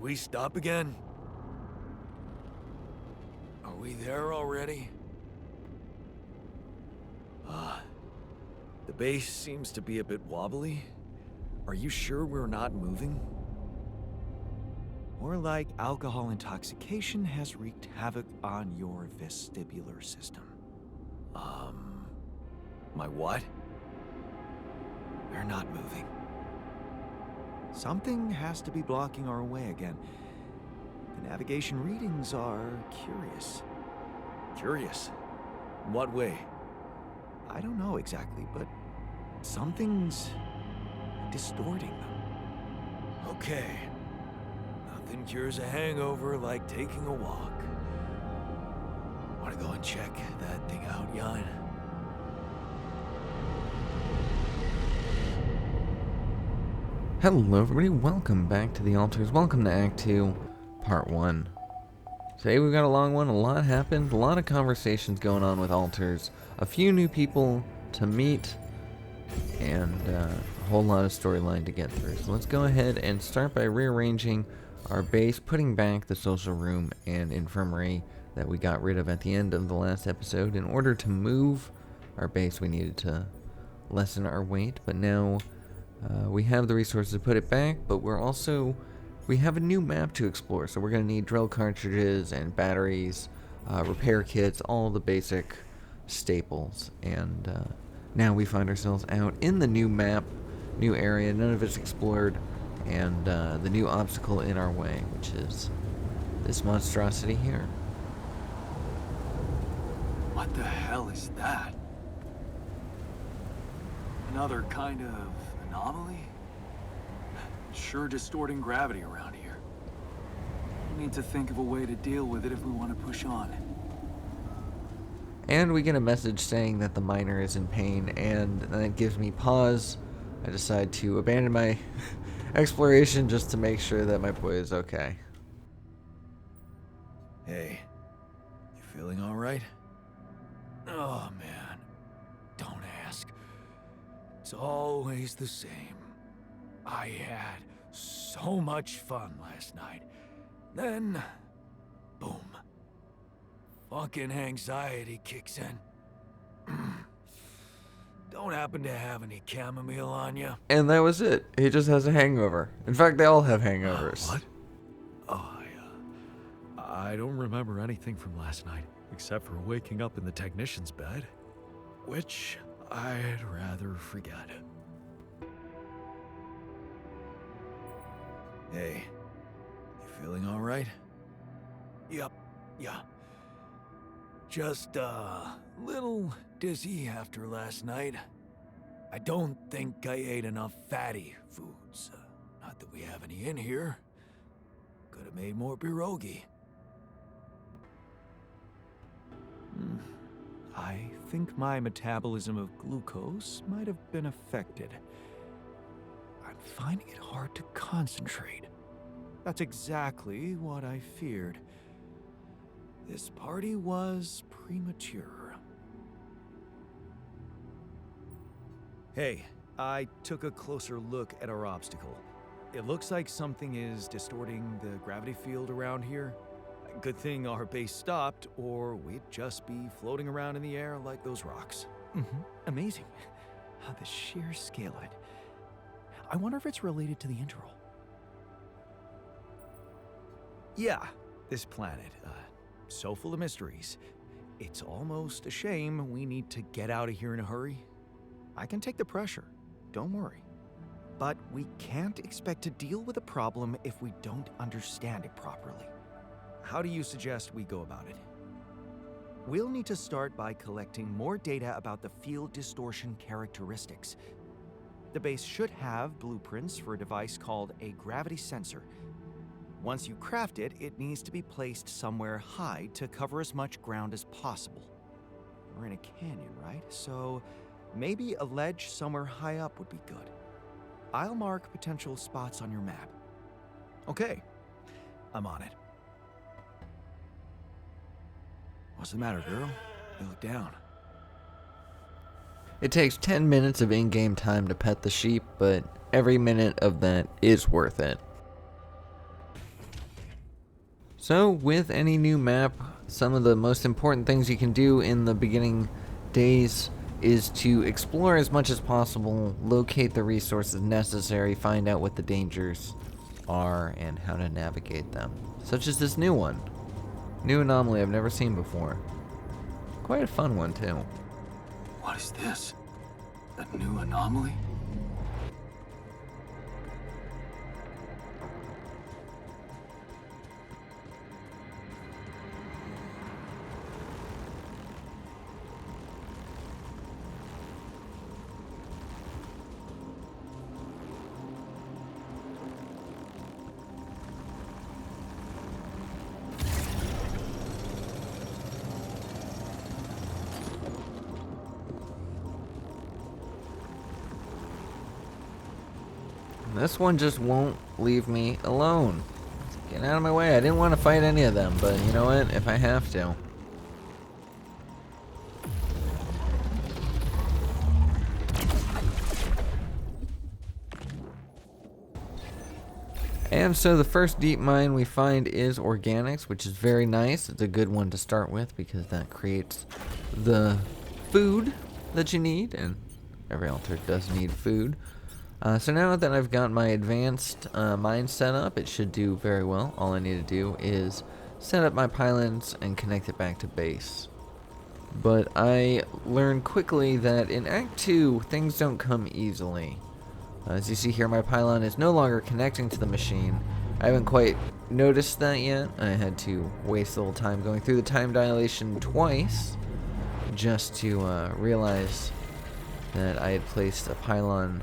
we stop again? Are we there already? The base seems to be a bit wobbly. Are you sure we're not moving? More like alcohol intoxication has wreaked havoc on your vestibular system. My what? We're not moving. Something has to be blocking our way again. The navigation readings are curious. Curious? In what way? I don't know exactly, but something's distorting them. Okay. Nothing cures a hangover like taking a walk. Wanna go and check that thing out, Jan? Hello everybody, welcome back to the Altars. Welcome to Act 2, Part 1. Today we've got a long one, a lot happened, a lot of conversations going on with Altars, a few new people to meet, and a whole lot of storyline to get through. So let's go ahead and start by rearranging our base, putting back the social room and infirmary that we got rid of at the end of the last episode. In order to move our base, we needed to lessen our weight, but now we have the resources to put it back, but we have a new map to explore, so we're going to need drill cartridges and batteries, repair kits, all the basic staples, and now we find ourselves out in the new map, new area, none of it's explored, and the new obstacle in our way, which is this monstrosity here. What the hell is that? Another kind of anomaly? Sure distorting gravity around here. We need to think of a way to deal with it if we want to push on. And we get a message saying that the miner is in pain, and that gives me pause. I decide to abandon my exploration just to make sure that my boy is okay. Hey, you feeling alright? Oh man, don't ask. It's always the same. I had so much fun last night. Then, boom. Fucking anxiety kicks in. Don't happen to have any chamomile on you? And that was it. He just has a hangover. In fact, they all have hangovers. What? Oh, I don't remember anything from last night, except for waking up in the technician's bed, which I'd rather forget. Hey, you feeling all right? Yep, yeah. Just a little dizzy after last night. I don't think I ate enough fatty foods. Not that we have any in here. Could have made more pierogi. I think my metabolism of glucose might have been affected. I'm finding it hard to concentrate. That's exactly what I feared. This party was premature. Hey, I took a closer look at our obstacle. It looks like something is distorting the gravity field around here. Good thing our base stopped, or we'd just be floating around in the air like those rocks. Amazing. The sheer scale of it. I wonder if it's related to the interval. Yeah, this planet, so full of mysteries. It's almost a shame we need to get out of here in a hurry. I can take the pressure, don't worry. But we can't expect to deal with a problem if we don't understand it properly. How do you suggest we go about it? We'll need to start by collecting more data about the field distortion characteristics. The base should have blueprints for a device called a gravity sensor. Once you craft it, it needs to be placed somewhere high to cover as much ground as possible. We're in a canyon, right? So maybe a ledge somewhere high up would be good. I'll mark potential spots on your map. Okay, I'm on it. What's the matter, girl? You look down. It takes 10 minutes of in-game time to pet the sheep, but every minute of that is worth it. So, with any new map, some of the most important things you can do in the beginning days is to explore as much as possible, locate the resources necessary, find out what the dangers are, and how to navigate them. Such as this new one. New anomaly I've never seen before. Quite a fun one, too. What is this? A new anomaly? This one just won't leave me alone. Get out of my way. I didn't want to fight any of them, but you know what? If I have to. And so the first deep mine we find is organics, which is very nice. It's a good one to start with because that creates the food that you need, and every altar does need food. So now that I've got my advanced mine set up, it should do very well. All I need to do is set up my pylons and connect it back to base. But I learned quickly that in Act 2, things don't come easily. As you see here, my pylon is no longer connecting to the machine. I haven't quite noticed that yet. I had to waste a little time going through the time dilation twice just to realize that I had placed a pylon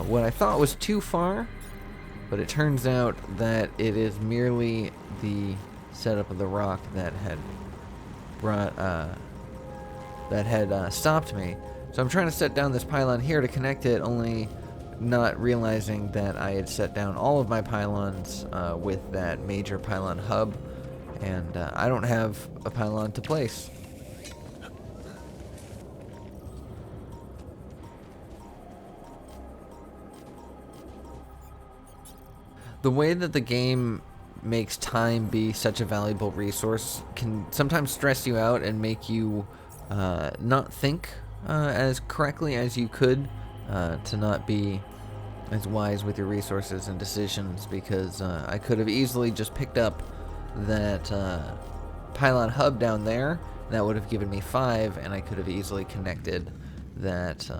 what I thought was too far, but it turns out that it is merely the setup of the rock that had stopped me. So I'm trying to set down this pylon here to connect it, only not realizing that I had set down all of my pylons with that major pylon hub, and I don't have a pylon to place. The way that the game makes time be such a valuable resource can sometimes stress you out and make you not think as correctly as you could, to not be as wise with your resources and decisions, because I could have easily just picked up that pylon hub down there. That would have given me 5, and I could have easily connected that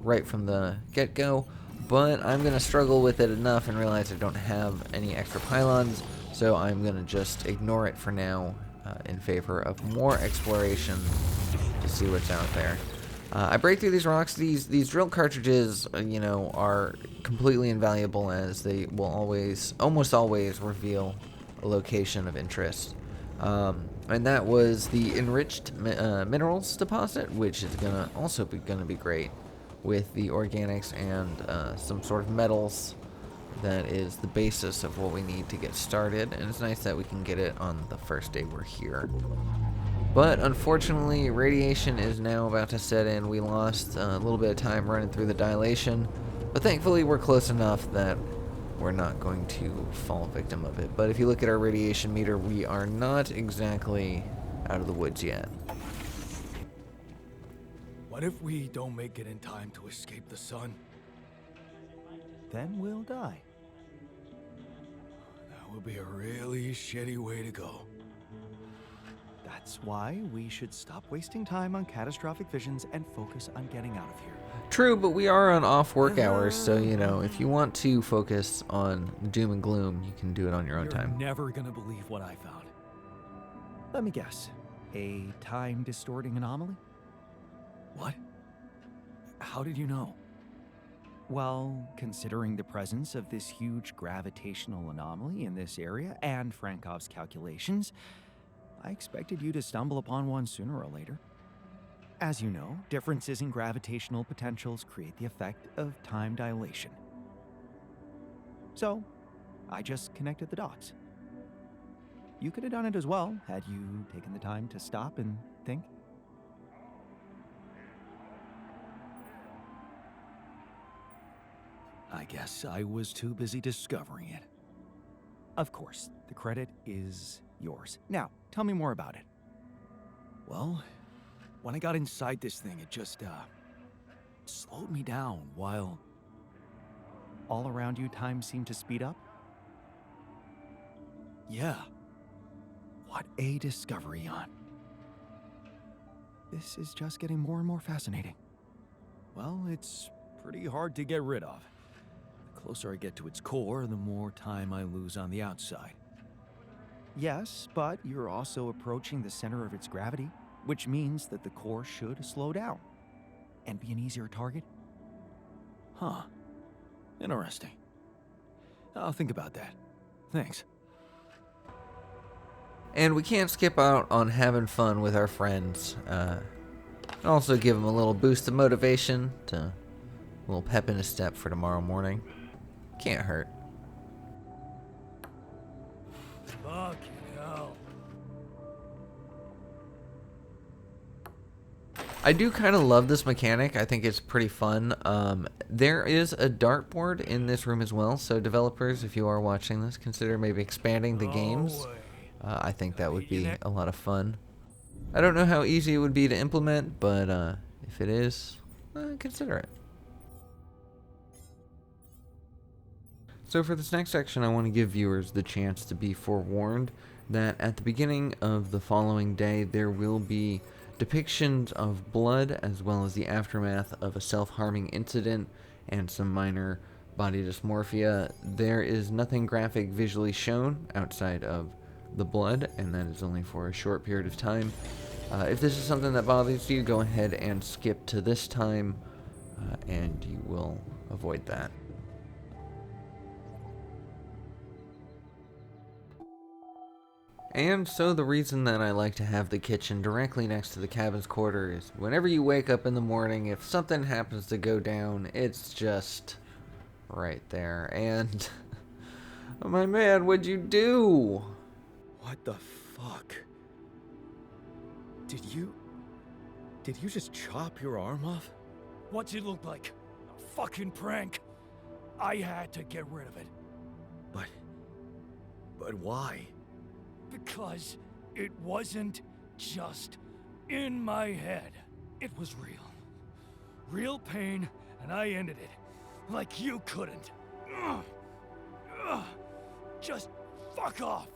right from the get-go. But I'm going to struggle with it enough and realize I don't have any extra pylons, so I'm going to just ignore it for now in favor of more exploration to see what's out there. I break through these rocks. These drill cartridges, are completely invaluable, as they will almost always reveal a location of interest. And that was the enriched minerals deposit, which is also going to be great with the organics and some sort of metals. That is the basis of what we need to get started, and it's nice that we can get it on the first day we're here. But unfortunately, radiation is now about to set in. We lost a little bit of time running through the dilation, but thankfully we're close enough that we're not going to fall victim of it. But if you look at our radiation meter, we are not exactly out of the woods yet. What if we don't make it in time to escape the sun? Then we'll die. That would be a really shitty way to go. That's why we should stop wasting time on catastrophic visions and focus on getting out of here. True, but we are on off work hours, so if you want to focus on doom and gloom, you can do it on your own time. You're never gonna believe what I found. Let me guess. A time-distorting anomaly? What? How did you know? Well, considering the presence of this huge gravitational anomaly in this area and Frankov's calculations, I expected you to stumble upon one sooner or later. As you know, differences in gravitational potentials create the effect of time dilation. So, I just connected the dots. You could have done it as well, had you taken the time to stop and think. I guess I was too busy discovering it. Of course, the credit is yours. Now, tell me more about it. Well, when I got inside this thing, it just, slowed me down while all around you time seemed to speed up. Yeah. What a discovery, Jan. This is just getting more and more fascinating. Well, it's pretty hard to get rid of. The closer I get to its core, the more time I lose on the outside. Yes, but you're also approaching the center of its gravity, which means that the core should slow down and be an easier target. Huh. Interesting. I'll think about that. Thanks. And we can't skip out on having fun with our friends. Also give them a little boost of motivation, a little pep in his step for tomorrow morning. Can't hurt. Fucking hell. I do kind of love this mechanic. I think it's pretty fun. There is a dartboard in this room as well, so developers, if you are watching this, consider maybe expanding the games. I think that would be a lot of fun. I don't know how easy it would be to implement, but if it is, consider it. So for this next section, I want to give viewers the chance to be forewarned that at the beginning of the following day, there will be depictions of blood as well as the aftermath of a self-harming incident and some minor body dysmorphia. There is nothing graphic visually shown outside of the blood, and that is only for a short period of time. If this is something that bothers you, go ahead and skip to this time, and you will avoid that. And so the reason that I like to have the kitchen directly next to the cabin's quarter is whenever you wake up in the morning, if something happens to go down, it's just right there. And oh my man, what'd you do? What the fuck? Did you just chop your arm off? What's it look like? A fucking prank. I had to get rid of it. But why? Because it wasn't just in my head. It was real. Real pain, and I ended it. Like you couldn't. Just fuck off.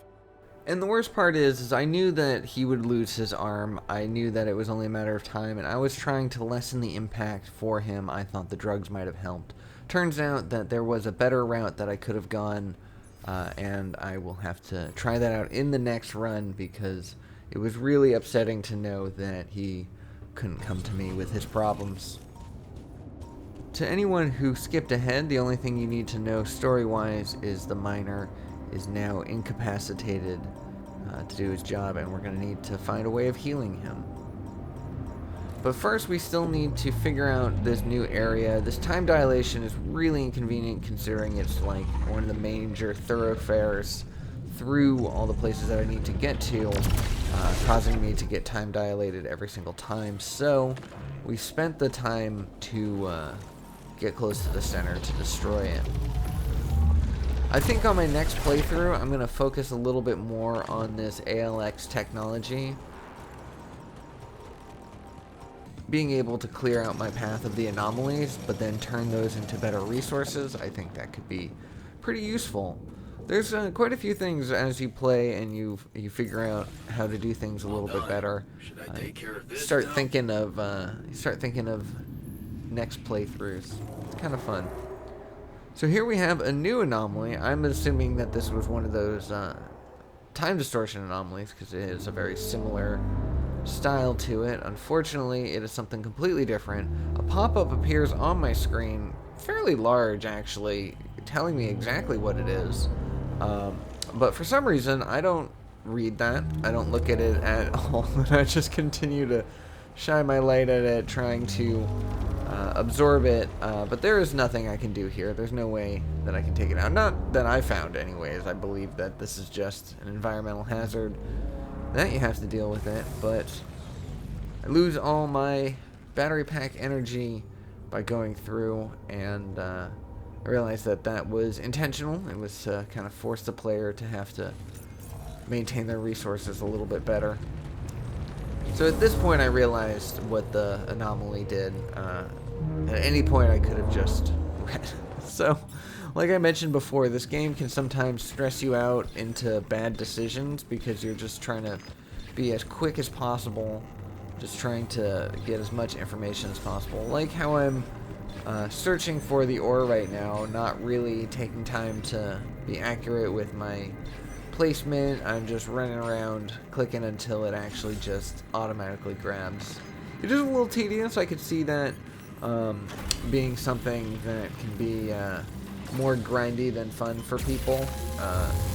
And the worst part is I knew that he would lose his arm. I knew that it was only a matter of time, and I was trying to lessen the impact for him. I thought the drugs might have helped. Turns out that there was a better route that I could have gone, and I will have to try that out in the next run because it was really upsetting to know that he couldn't come to me with his problems. To anyone who skipped ahead, the only thing you need to know story-wise is the miner is now incapacitated to do his job, and we're going to need to find a way of healing him. But first, we still need to figure out this new area. This time dilation is really inconvenient considering it's like one of the major thoroughfares through all the places that I need to get to, causing me to get time dilated every single time. So we spent the time to get close to the center to destroy it. I think on my next playthrough, I'm going to focus a little bit more on this ALX technology. Being able to clear out my path of the anomalies, but then turn those into better resources, I think that could be pretty useful. There's quite a few things as you play and you figure out how to do things a little bit better. Should I take care of this Start now? thinking of next playthroughs. It's kind of fun. So here we have a new anomaly. I'm assuming that this was one of those time distortion anomalies because it is a very similar style to it. Unfortunately, it is something completely different. A pop-up appears on my screen, fairly large actually, telling me exactly what it is. But for some reason, I don't read that. I don't look at it at all. I just continue to shine my light at it, trying to absorb it, but there is nothing I can do here. There's no way that I can take it out. Not that I found anyways. I believe that this is just an environmental hazard that you have to deal with it, but I lose all my battery pack energy by going through, and I realized that that was intentional. It was to kind of force the player to have to maintain their resources a little bit better. So at this point I realized what the anomaly did. At any point I could have just read. So, like I mentioned before, this game can sometimes stress you out into bad decisions because you're just trying to be as quick as possible, just trying to get as much information as possible. Like how I'm searching for the ore right now, not really taking time to be accurate with my placement. I'm just running around clicking until it actually just automatically grabs. It is a little tedious. I could see that being something that can be more grindy than fun for people.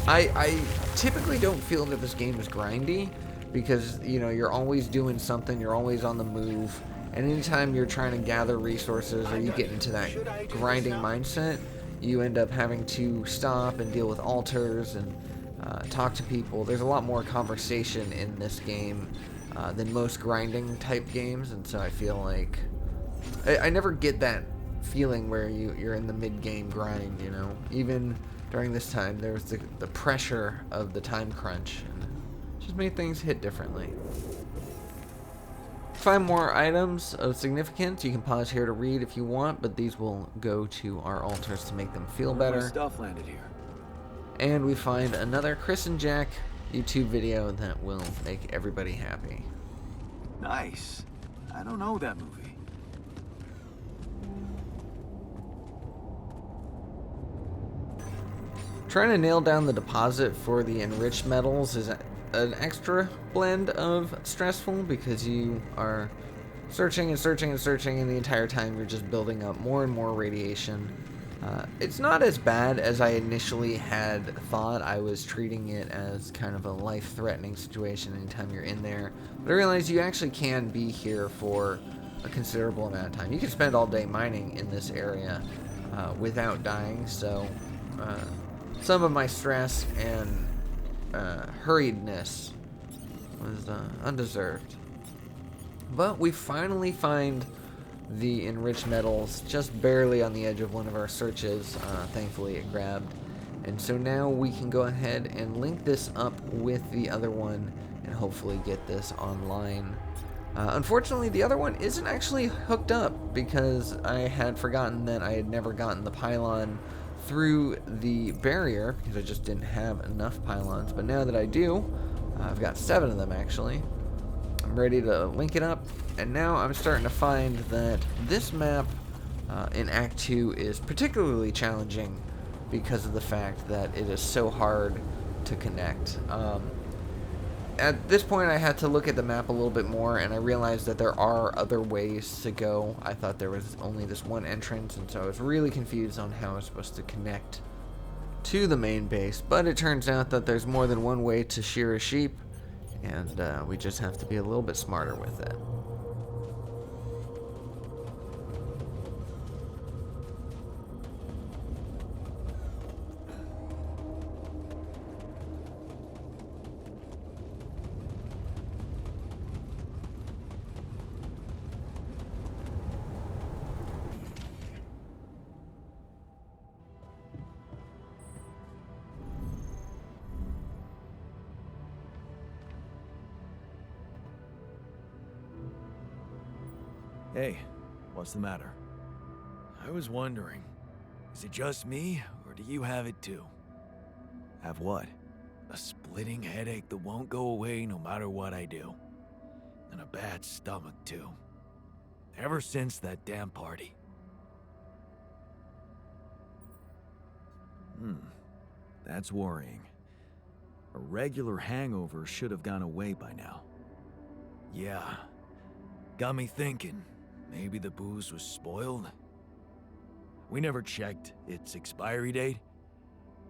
I typically don't feel that this game is grindy because, you know, you're always doing something, you're always on the move, and anytime you're trying to gather resources or you get into that grinding mindset, you end up having to stop and deal with altars and talk to people. There's a lot more conversation in this game than most grinding type games, and so I feel like I never get that feeling where you're in the mid-game grind, you know. Even during this time, there's the pressure of the time crunch, and it just made things hit differently. 5 more items of significance. You can pause here to read if you want, but these will go to our altars to make them feel better. Stuff landed here. And we find another Chris and Jack YouTube video that will make everybody happy. Nice. I don't know that movie. Trying to nail down the deposit for the enriched metals is an extra blend of stressful because you are searching and searching and searching, and the entire time you're just building up more and more radiation. It's not as bad as I initially had thought. I was treating it as kind of a life-threatening situation anytime you're in there. But I realized you actually can be here for a considerable amount of time. You can spend all day mining in this area without dying, so some of my stress and hurriedness was undeserved. But we finally find the enriched metals just barely on the edge of one of our searches. Thankfully it grabbed. And so now we can go ahead and link this up with the other one and hopefully get this online. Unfortunately, the other one isn't actually hooked up because I had forgotten that I had never gotten the pylon through the barrier because I just didn't have enough pylons. But now that I do, I've got 7 of them actually. I'm ready to link it up, and now I'm starting to find that this map in Act 2 is particularly challenging because of the fact that it is so hard to connect. At this point I had to look at the map a little bit more, and I realized that there are other ways to go. I thought there was only this one entrance, and so I was really confused on how I was supposed to connect to the main base, but it turns out that there's more than one way to shear a sheep, and we just have to be a little bit smarter with it. Hey, what's the matter? I was wondering, is it just me, or do you have it too? Have what? A splitting headache that won't go away no matter what I do. And a bad stomach too. Ever since that damn party. That's worrying. A regular hangover should have gone away by now. Yeah, got me thinking. Maybe the booze was spoiled? We never checked its expiry date.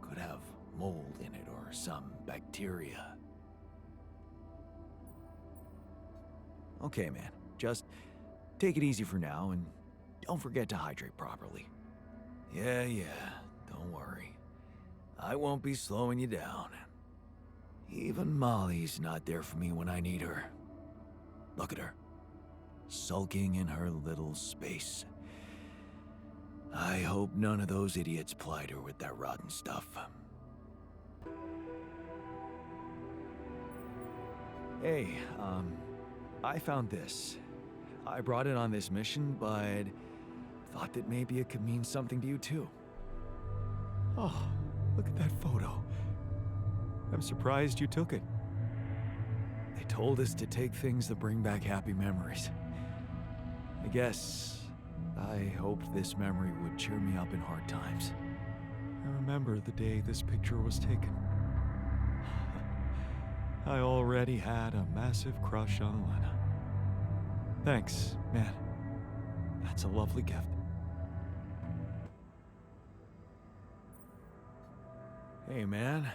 Could have mold in it or some bacteria. Okay, man. Just take it easy for now and don't forget to hydrate properly. Yeah, don't worry. I won't be slowing you down. Even Molly's not there for me when I need her. Look at her. Sulking in her little space. I hope none of those idiots plied her with that rotten stuff. Hey, I found this. I brought it on this mission, but thought that maybe it could mean something to you too. Oh, look at that photo. I'm surprised you took it. They told us to take things that bring back happy memories. I hoped this memory would cheer me up in hard times. I remember the day this picture was taken. I already had a massive crush on Elena. Thanks, man. That's a lovely gift. Hey, man.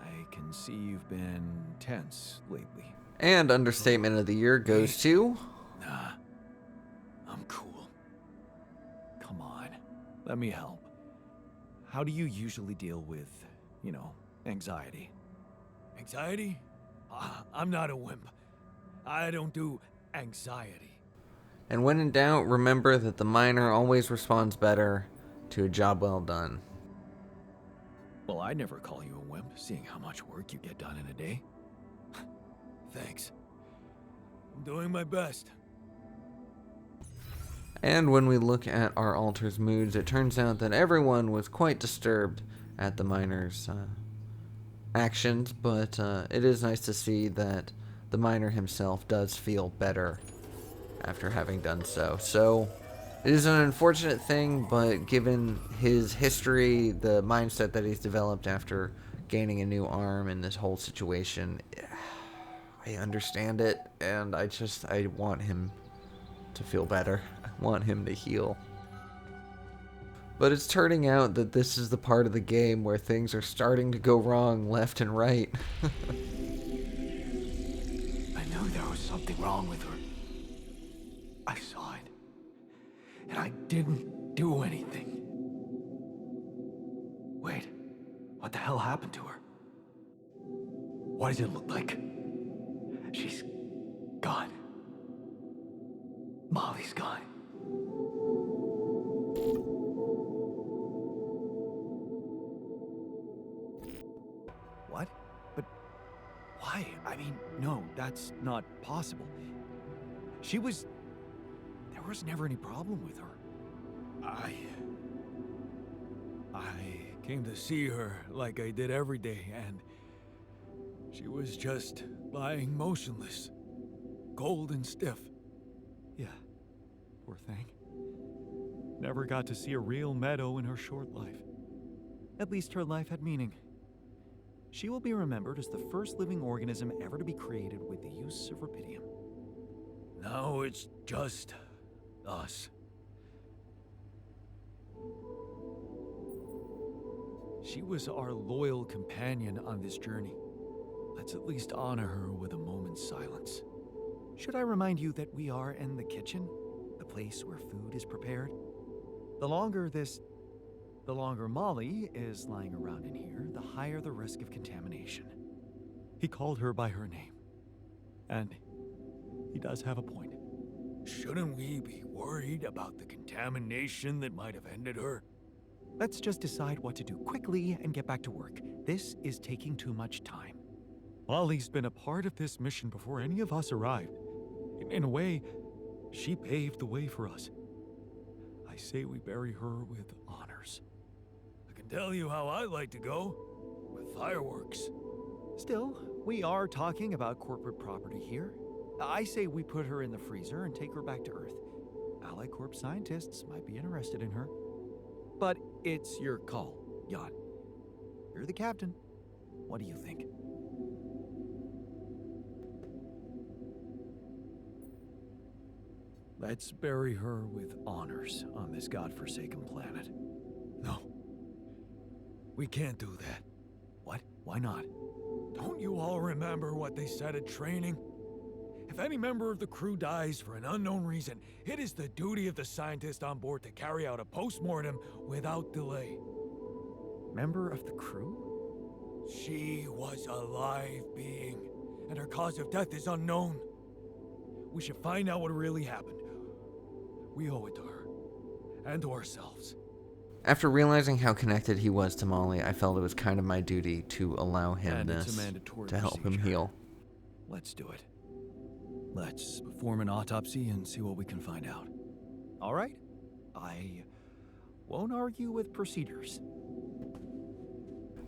I can see you've been tense lately. And understatement of the year goes to... Nah, I'm cool. Come on, let me help. How do you usually deal with, anxiety? Anxiety? I'm not a wimp. I don't do anxiety. And when in doubt, remember that the miner always responds better to a job well done. Well, I'd never call you a wimp, seeing how much work you get done in a day. Thanks. I'm doing my best. And when we look at our altar's moods, it turns out that everyone was quite disturbed at the miner's actions, but it is nice to see that the miner himself does feel better after having done so. So it is an unfortunate thing, but given his history, the mindset that he's developed after gaining a new arm in this whole situation, I understand it, and I want him to feel better. I want him to heal. But it's turning out that this is the part of the game where things are starting to go wrong left and right. I knew there was something wrong with her. I saw it. And I didn't do anything. Wait, what the hell happened to her? What does it look like? She's gone. Molly's gone. What? But why? I mean, no, that's not possible. There was never any problem with her. I came to see her like I did every day, and she was just lying motionless, cold and stiff. Yeah, poor thing. Never got to see a real meadow in her short life. At least her life had meaning. She will be remembered as the first living organism ever to be created with the use of rubidium. Now it's just us. She was our loyal companion on this journey. Let's at least honor her with a moment's silence. Should I remind you that we are in the kitchen, the place where food is prepared? The longer Molly is lying around in here, the higher the risk of contamination. He called her by her name. And he does have a point. Shouldn't we be worried about the contamination that might have ended her? Let's just decide what to do quickly and get back to work. This is taking too much time. Molly's been a part of this mission before any of us arrived. In a way, she paved the way for us. I say we bury her with honors. I can tell you how I like to go. With fireworks. Still, we are talking about corporate property here. I say we put her in the freezer and take her back to Earth. Allied Corp scientists might be interested in her. But it's your call, Jan. You're the captain. What do you think? Let's bury her with honors on this godforsaken planet. No. We can't do that. What? Why not? Don't you all remember what they said at training? If any member of the crew dies for an unknown reason, it is the duty of the scientist on board to carry out a post-mortem without delay. Member of the crew? She was a live being, and her cause of death is unknown. We should find out what really happened. We owe it to her, and to ourselves. After realizing how connected he was to Molly, I felt it was kind of my duty to allow him And it's this a mandatory to help him procedure. heal. let's do it. Let's perform an autopsy and see what we can find out. All right. I won't argue with procedures.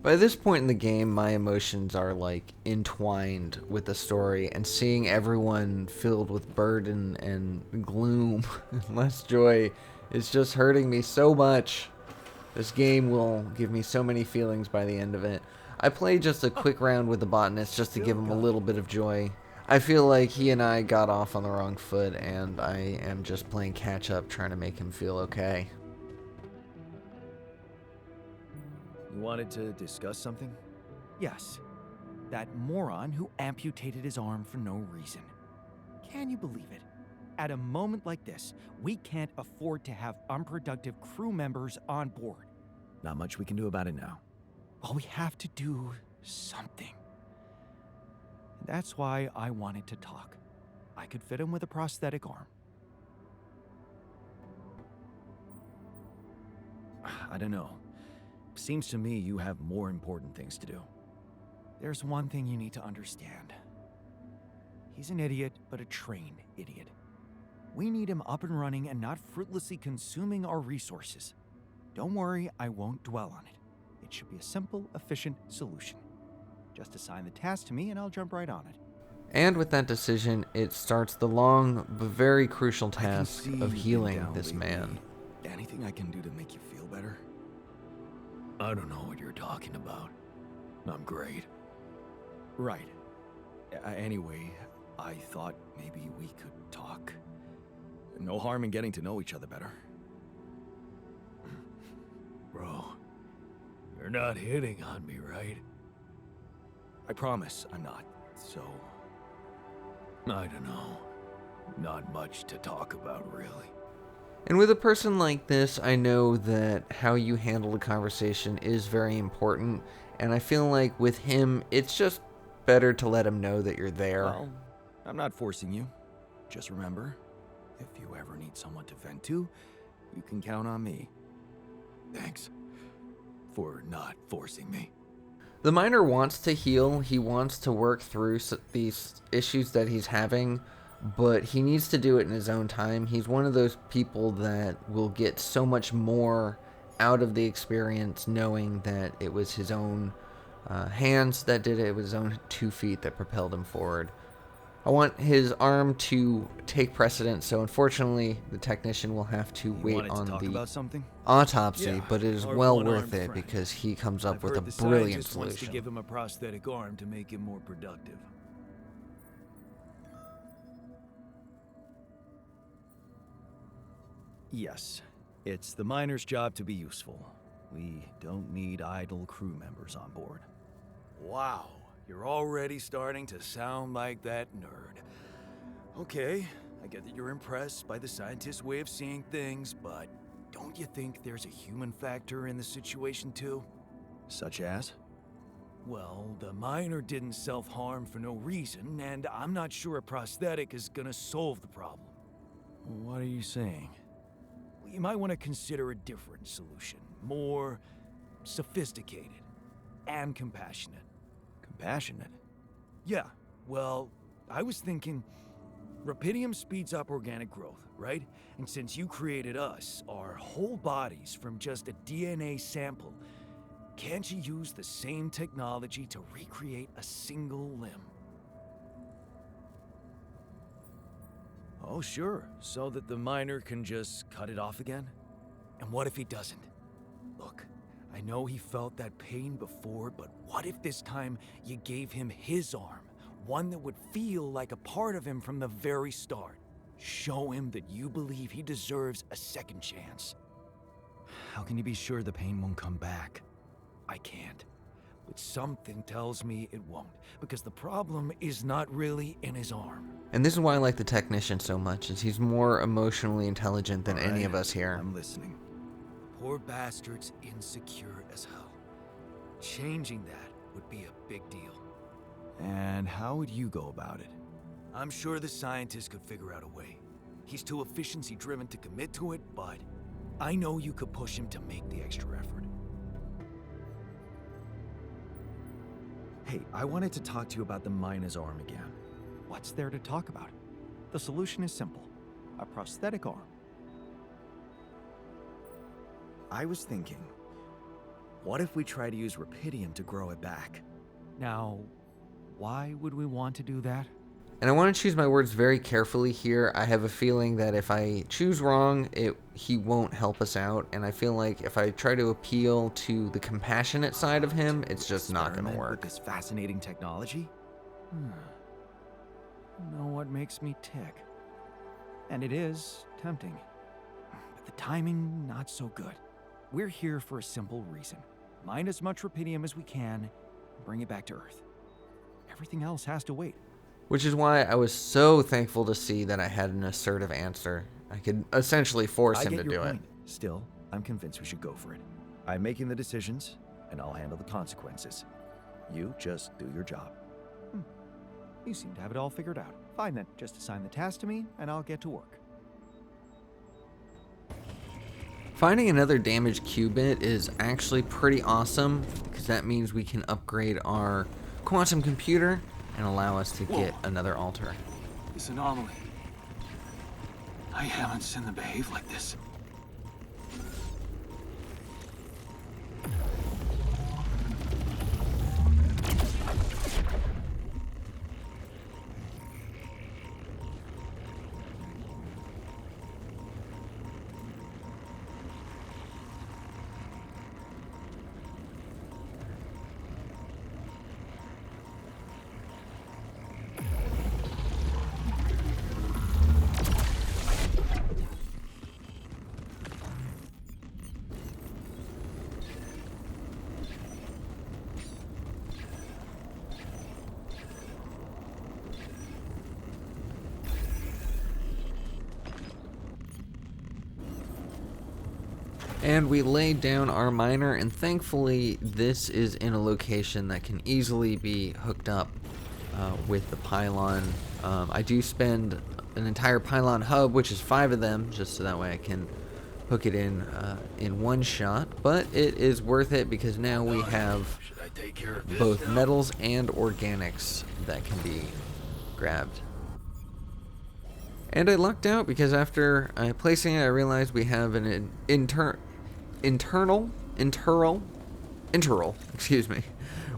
By this point in the game, my emotions are like entwined with the story, and seeing everyone filled with burden and gloom and less joy is just hurting me so much. This game will give me so many feelings by the end of it. I played just a quick round with the botanist just to give him a little bit of joy. I feel like he and I got off on the wrong foot, and I am just playing catch up trying to make him feel okay. You wanted to discuss something? Yes. That moron who amputated his arm for no reason. Can you believe it? At a moment like this, we can't afford to have unproductive crew members on board. Not much we can do about it now. Well, we have to do something. That's why I wanted to talk. I could fit him with a prosthetic arm. I don't know. Seems to me you have more important things to do. There's one thing you need to understand. He's an idiot, but a trained idiot. We need him up and running and not fruitlessly consuming our resources. Don't worry, I won't dwell on it. It should be a simple, efficient solution. Just assign the task to me and I'll jump right on it. And with that decision, it starts the long but very crucial I can task see of you've been healing down this lately. man. Anything I can do to make you feel better? I don't know what you're talking about. I'm great. Right. Anyway, I thought maybe we could talk. No harm in getting to know each other better. Bro, you're not hitting on me, right? I promise I'm not, so... I don't know. Not much to talk about, really. And with a person like this, I know that how you handle a conversation is very important, and I feel like with him, it's just better to let him know that you're there. Well, I'm not forcing you. Just remember, if you ever need someone to vent to, you can count on me. Thanks for not forcing me. The miner wants to heal, he wants to work through these issues that he's having, but he needs to do it in his own time. He's one of those people that will get so much more out of the experience knowing that it was his own hands that did it, it was his own 2 feet that propelled him forward. I want his arm to take precedence, so unfortunately the technician will have to wait on the something? autopsy, Yeah, but it is our well one-armed worth it friend. because he comes up I've with heard a the brilliant scientist wants to solution. give him a prosthetic arm to make him more productive. Yes, it's the miner's job to be useful. We don't need idle crew members on board. Wow, you're already starting to sound like that nerd. Okay, I get that you're impressed by the scientist's way of seeing things, but don't you think there's a human factor in the situation too? Such as? Well, the miner didn't self-harm for no reason, and I'm not sure a prosthetic is gonna solve the problem. What are you saying? You might want to consider a different solution, more sophisticated and compassionate. Compassionate? Yeah, well, I was thinking Rapidium speeds up organic growth, right? And since you created us, our whole bodies from just a DNA sample, can't you use the same technology to recreate a single limb? Oh, sure, so that the miner can just cut it off again? And what if he doesn't? Look, I know he felt that pain before, but what if this time you gave him his arm? One that would feel like a part of him from the very start. Show him that you believe he deserves a second chance. How can you be sure the pain won't come back? I can't. But something tells me it won't, because the problem is not really in his arm. And this is why I like the technician so much, is he's more emotionally intelligent than any of Alright, us here. I'm listening. Poor bastard's insecure as hell. Changing that would be a big deal. And how would you go about it? I'm sure the scientist could figure out a way. He's too efficiency-driven to commit to it, but I know you could push him to make the extra effort. Hey, I wanted to talk to you about the miner's arm again. What's there to talk about? The solution is simple. A prosthetic arm. I was thinking, what if we try to use Rapidium to grow it back? Now, why would we want to do that? And I want to choose my words very carefully here. I have a feeling that if I choose wrong, he won't help us out. And I feel like if I try to appeal to the compassionate side of him, it's just not going to Experiment work. with this fascinating technology? You know what makes me tick? And it is tempting. But the timing, not so good. We're here for a simple reason. Mine as much Rapidium as we can, and bring it back to Earth. Everything else has to wait. Which is why I was so thankful to see that I had an assertive answer. I could essentially force him to do it. Still, I'm convinced we should go for it. I'm making the decisions, and I'll handle the consequences. You just do your job. You seem to have it all figured out. Fine then, just assign the task to me, and I'll get to work. Finding another damaged qubit is actually pretty awesome, because that means we can upgrade our quantum computer and allow us to get another altar. This anomaly. I haven't seen them behave like this. And we laid down our miner, and thankfully this is in a location that can easily be hooked up with the pylon. I do spend an entire pylon hub, which is 5 of them, just so that way I can hook it in one shot. But it is worth it because now we have both metals and organics that can be grabbed. And I lucked out because after placing it, I realized we have an internal, excuse me.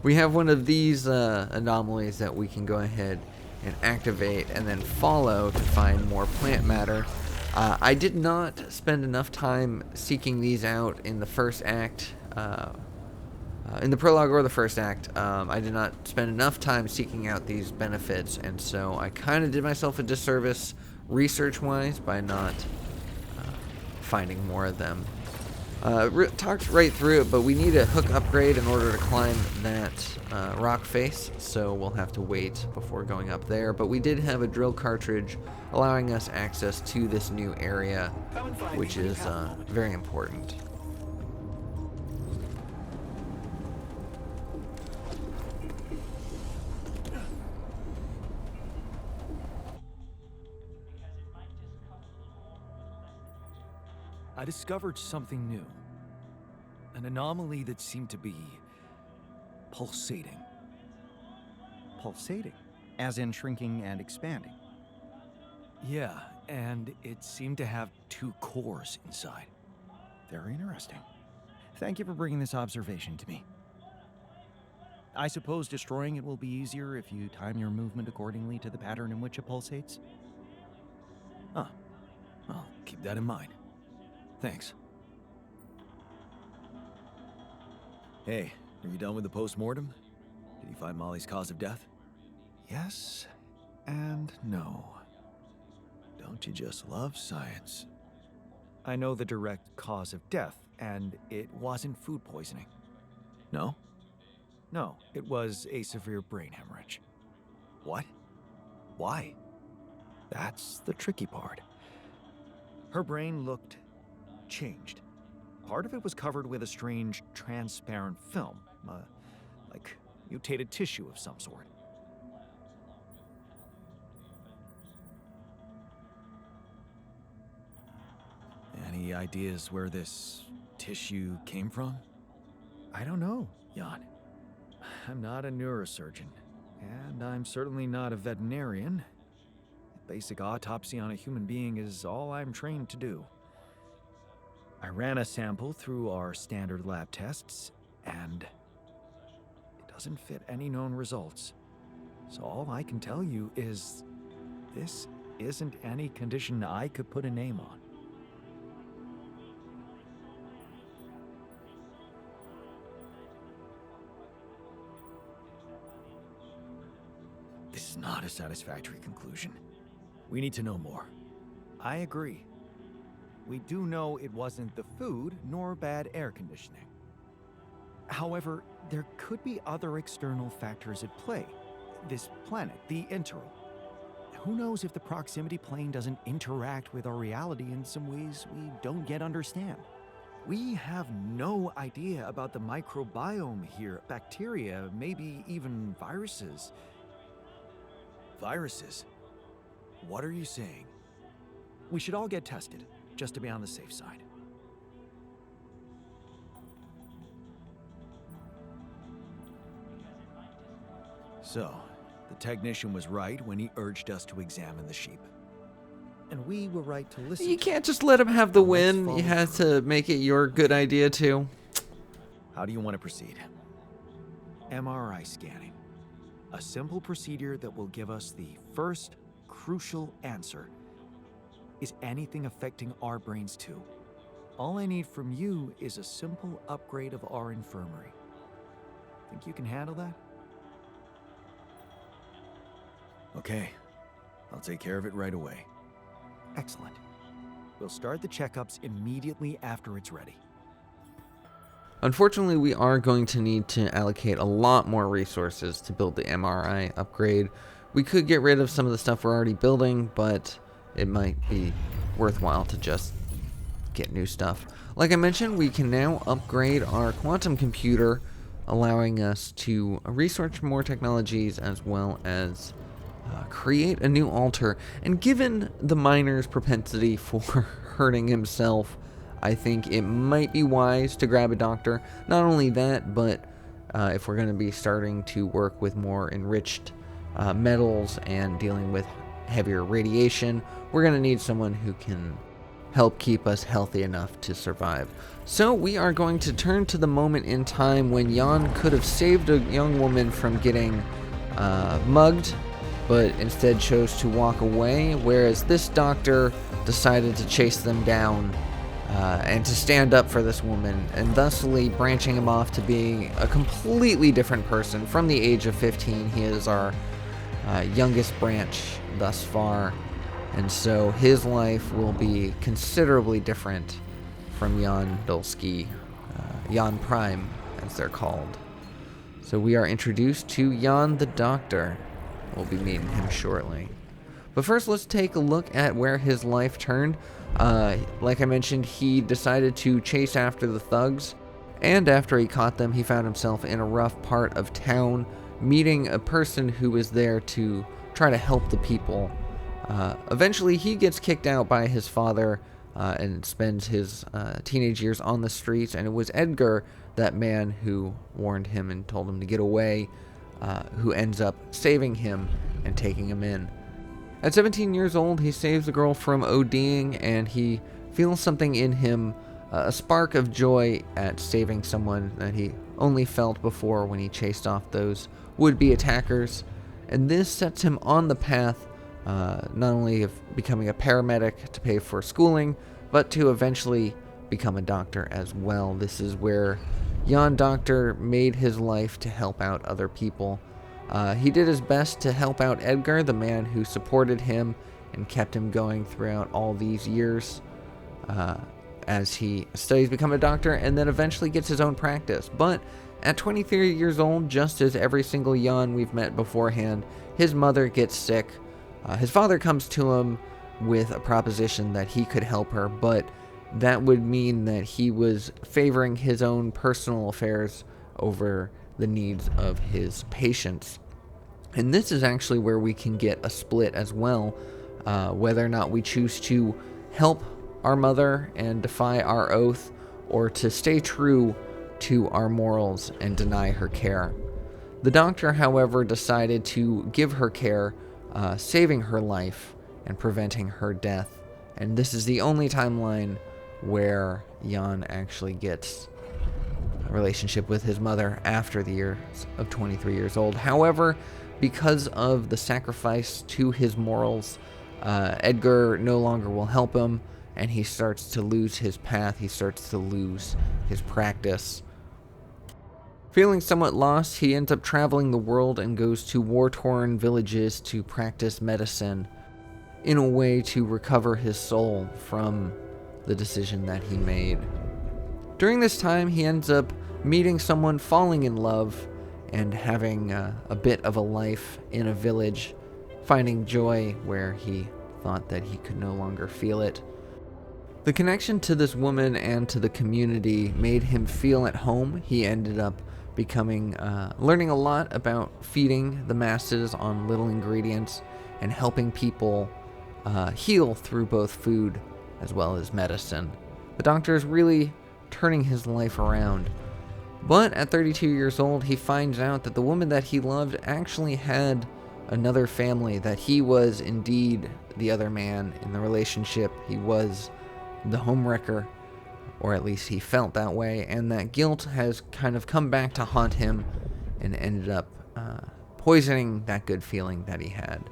We have one of these anomalies that we can go ahead and activate and then follow to find more plant matter. I did not spend enough time seeking these out in the first act, in the prologue or the first act. I did not spend enough time seeking out these benefits, and so I kind of did myself a disservice research-wise by not finding more of them. Talked right through it, but we need a hook upgrade in order to climb that rock face, so we'll have to wait before going up there. But we did have a drill cartridge allowing us access to this new area, which is very important. I discovered something new. An anomaly that seemed to be pulsating. Pulsating? As in shrinking and expanding? Yeah, and it seemed to have 2 cores inside. Very interesting. Thank you for bringing this observation to me. I suppose destroying it will be easier if you time your movement accordingly to the pattern in which it pulsates? Huh. I'll keep that in mind. Thanks. Hey, are you done with the post-mortem? Did you find Molly's cause of death? Yes and no. Don't you just love science? I know the direct cause of death, and it wasn't food poisoning. No? No, it was a severe brain hemorrhage. What? Why? That's the tricky part. Her brain looked changed. Part of it was covered with a strange, transparent film, like mutated tissue of some sort. Any ideas where this tissue came from? I don't know, Jan. I'm not a neurosurgeon, and I'm certainly not a veterinarian. A basic autopsy on a human being is all I'm trained to do. I ran a sample through our standard lab tests, and it doesn't fit any known results. So all I can tell you is this isn't any condition I could put a name on. This is not a satisfactory conclusion. We need to know more. I agree. We do know it wasn't the food nor bad air conditioning. However, there could be other external factors at play. This planet, the Interral. Who knows if the proximity plane doesn't interact with our reality in some ways we don't yet understand? We have no idea about the microbiome here, bacteria, maybe even viruses. Viruses? What are you saying? We should all get tested, just to be on the safe side. So, the technician was right when he urged us to examine the sheep. And we were right to listen. You can't just let him have the Let's win. follow You have through. to make it your good idea too. How do you want to proceed? MRI scanning. A simple procedure that will give us the first crucial answer. Is anything affecting our brains too? All I need from you is a simple upgrade of our infirmary. Think you can handle that? Okay, I'll take care of it right away. Excellent. We'll start the checkups immediately after it's ready. Unfortunately, we are going to need to allocate a lot more resources to build the MRI upgrade. We could get rid of some of the stuff we're already building, but it might be worthwhile to just get new stuff. Like I mentioned, we can now upgrade our quantum computer, allowing us to research more technologies as well as create a new altar. And given the miner's propensity for hurting himself, I think it might be wise to grab a doctor. Not only that, but if we're going to be starting to work with more enriched metals and dealing with heavier radiation, we're going to need someone who can help keep us healthy enough to survive. So we are going to turn to the moment in time when Jan could have saved a young woman from getting mugged, but instead chose to walk away, whereas this doctor decided to chase them down and to stand up for this woman, and thusly branching him off to being a completely different person. From the age of 15, he is our youngest branch thus far, and so his life will be considerably different from Jan Dulski, Jan Prime, as they're called. So we are introduced to Jan the Doctor. We'll be meeting him shortly. But first, let's take a look at where his life turned. Like I mentioned, he decided to chase after the thugs, and after he caught them, he found himself in a rough part of town, meeting a person who was there to try to help the people. Eventually, he gets kicked out by his father and spends his teenage years on the streets, and it was Edgar, that man who warned him and told him to get away, who ends up saving him and taking him in. At 17 years old, he saves the girl from ODing, and he feels something in him, a spark of joy at saving someone that he only felt before when he chased off those would-be attackers. And this sets him on the path not only of becoming a paramedic to pay for schooling, but to eventually become a doctor as well. This is where Jan Doctor made his life to help out other people. He did his best to help out Edgar, the man who supported him and kept him going throughout all these years as he studies to become a doctor and then eventually gets his own practice. But at 23 years old, just as every single Jan we've met beforehand, his mother gets sick. His father comes to him with a proposition that he could help her, but that would mean that he was favoring his own personal affairs over the needs of his patients. And this is actually where we can get a split as well, whether or not we choose to help our mother and defy our oath, or to stay true to our morals and deny her care. The doctor, however, decided to give her care, saving her life and preventing her death. And this is the only timeline where Jan actually gets a relationship with his mother after the years of 23 years old. However, because of the sacrifice to his morals, Edgar no longer will help him, and he starts to lose his path. He starts to lose his practice. Feeling somewhat lost, he ends up traveling the world and goes to war-torn villages to practice medicine in a way to recover his soul from the decision that he made. During this time, he ends up meeting someone, falling in love, and having a bit of a life in a village, finding joy where he thought that he could no longer feel it. The connection to this woman and to the community made him feel at home. He ended up learning a lot about feeding the masses on little ingredients and helping people heal through both food as well as medicine. The doctor is really turning his life around. But at 32 years old, he finds out that the woman that he loved actually had another family, that he was indeed the other man in the relationship. He was the homewrecker, or at least he felt that way, and that guilt has kind of come back to haunt him and ended up poisoning that good feeling that he had.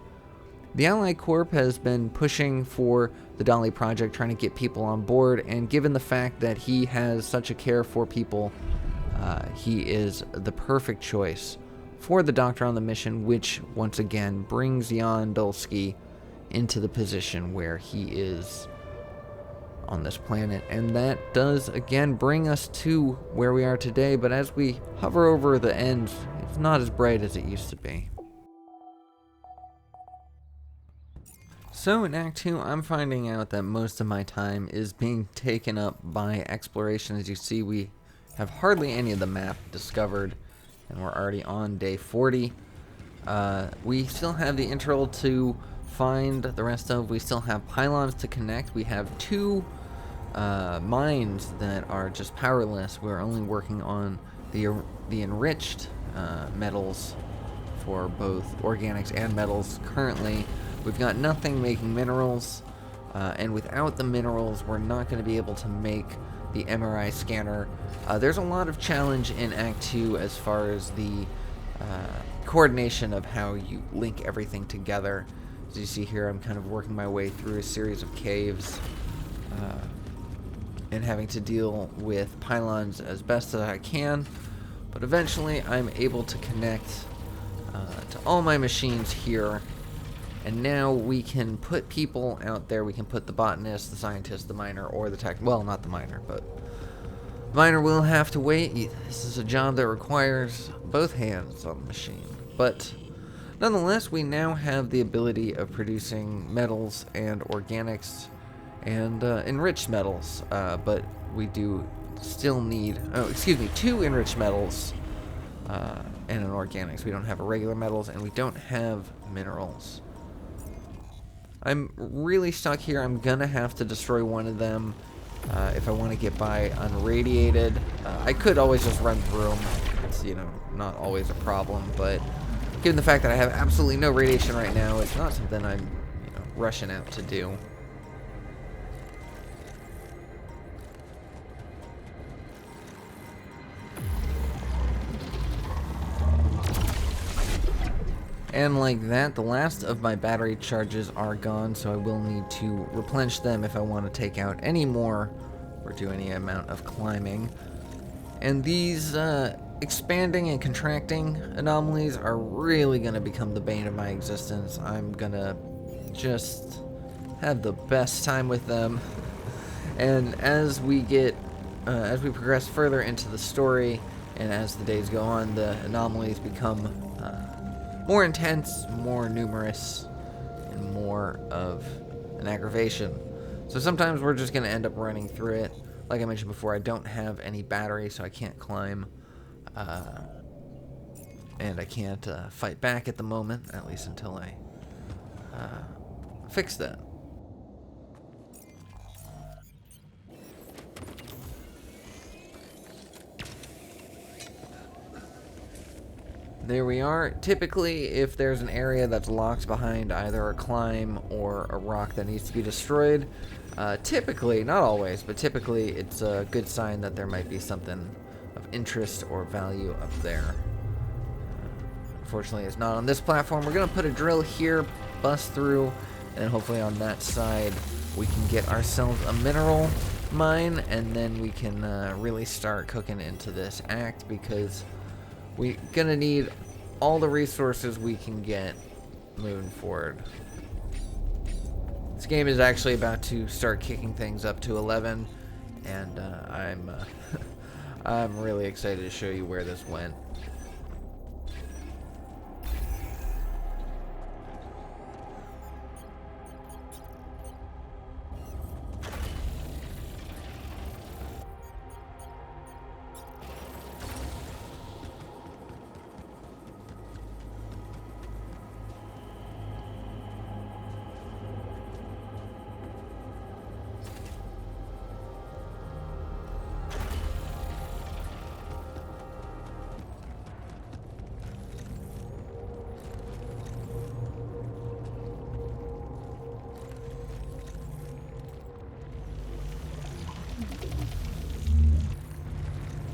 The Ally Corp has been pushing for the Dolly Project, trying to get people on board, and given the fact that he has such a care for people, he is the perfect choice for the Doctor on the mission, which once again brings Jan Dulski into the position where he is on this planet. And that does again bring us to where we are today, but as we hover over the end, it's not as bright as it used to be. So in Act 2, I'm finding out that most of my time is being taken up by exploration. As you see, we have hardly any of the map discovered, and we're already on day 40. We still have the interval to find the rest of. We still have pylons to connect. We have 2 mines that are just powerless. We're only working on the enriched metals for both organics and metals currently. We've got nothing making minerals, and without the minerals, we're not going to be able to make the MRI scanner. There's a lot of challenge in Act 2 as far as the coordination of how you link everything together. As you see here, I'm kind of working my way through a series of caves and having to deal with pylons as best as I can, but eventually I'm able to connect to all my machines here. And now we can put people out there. We can put the botanist, the scientist, the miner, or the tech. Well, not the miner, but the miner will have to wait. This is a job that requires both hands on the machine. But nonetheless, we now have the ability of producing metals and organics and enriched metals. But we do still need, 2 enriched metals and an organics. We don't have regular metals, and we don't have minerals. I'm really stuck here. I'm gonna have to destroy one of them if I want to get by unradiated. I could always just run through them. It's, not always a problem, but given the fact that I have absolutely no radiation right now, it's not something I'm, rushing out to do. And like that, the last of my battery charges are gone, so I will need to replenish them if I want to take out any more or do any amount of climbing. And these expanding and contracting anomalies are really going to become the bane of my existence. I'm going to just have the best time with them. And as we progress further into the story, and as the days go on, the anomalies become more intense, more numerous, and more of an aggravation. So sometimes we're just going to end up running through it. Like I mentioned before, I don't have any battery, so I can't climb. And I can't fight back at the moment, at least until I fix that. there we are. Typically, if there's an area that's locked behind either a climb or a rock that needs to be destroyed, typically, not always, but typically it's a good sign that there might be something of interest or value up there. Unfortunately, it's not on this platform. We're going to put a drill here, bust through, and hopefully on that side we can get ourselves a mineral mine, and then we can really start cooking into this act, because we're going to need all the resources we can get moving forward. This game is actually about to start kicking things up to 11, and I'm really excited to show you where this went.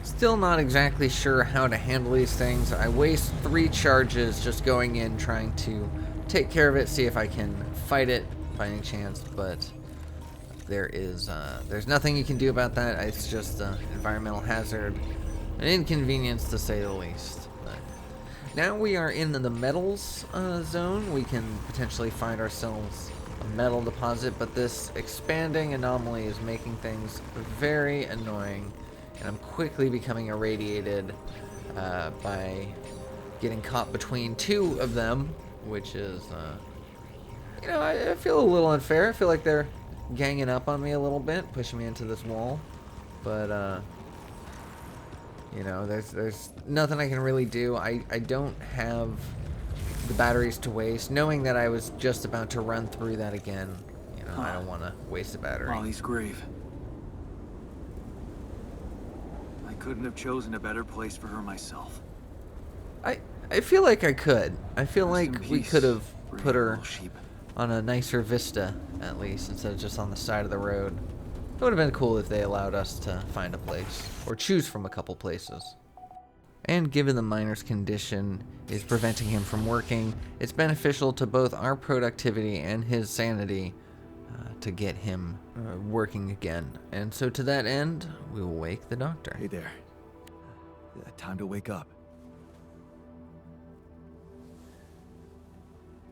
Still not exactly sure how to handle these things. I waste 3 charges just going in trying to take care of it, see if I can fight it by any chance, but there's nothing you can do about that. It's just an environmental hazard, an inconvenience to say the least. But now we are in the metals zone. We can potentially find ourselves a metal deposit, but this expanding anomaly is making things very annoying. And I'm quickly becoming irradiated by getting caught between 2 of them, which is, I feel a little unfair. I feel like they're ganging up on me a little bit, pushing me into this wall. But, there's nothing I can really do. I don't have the batteries to waste. Knowing that I was just about to run through that again, I don't want to waste a battery. Molly's grave. Couldn't have chosen a better place for her myself. I feel like I could. I feel like we could have put her sheep. on a nicer vista, at least, instead of just on the side of the road. It would have been cool if they allowed us to find a place, or choose from a couple places. And given the miner's condition is preventing him from working, it's beneficial to both our productivity and his sanity to get him working again. And so to that end, we will wake the doctor. Hey there. Time to wake up.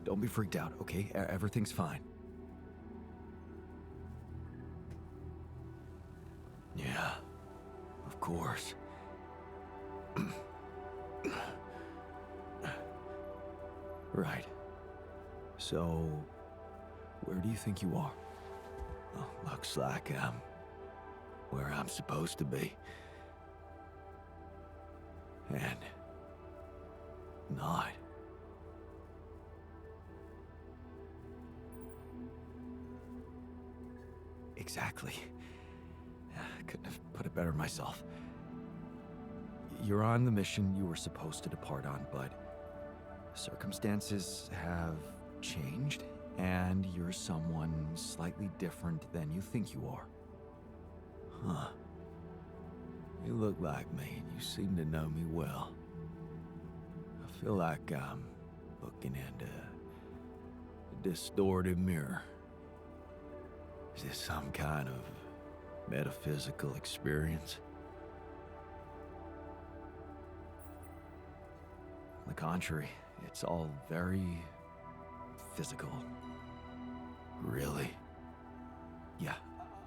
Don't be freaked out, okay? Everything's fine. Yeah, of course. Right. So, where do you think you are? Well, looks like I'm where I'm supposed to be. And not. Exactly. I couldn't have put it better myself. You're on the mission you were supposed to depart on, but circumstances have changed, and you're someone slightly different than you think you are. Huh. You look like me, and you seem to know me well. I feel like I'm looking into a distorted mirror. Is this some kind of metaphysical experience? On the contrary, it's all very physical. Really? Yeah,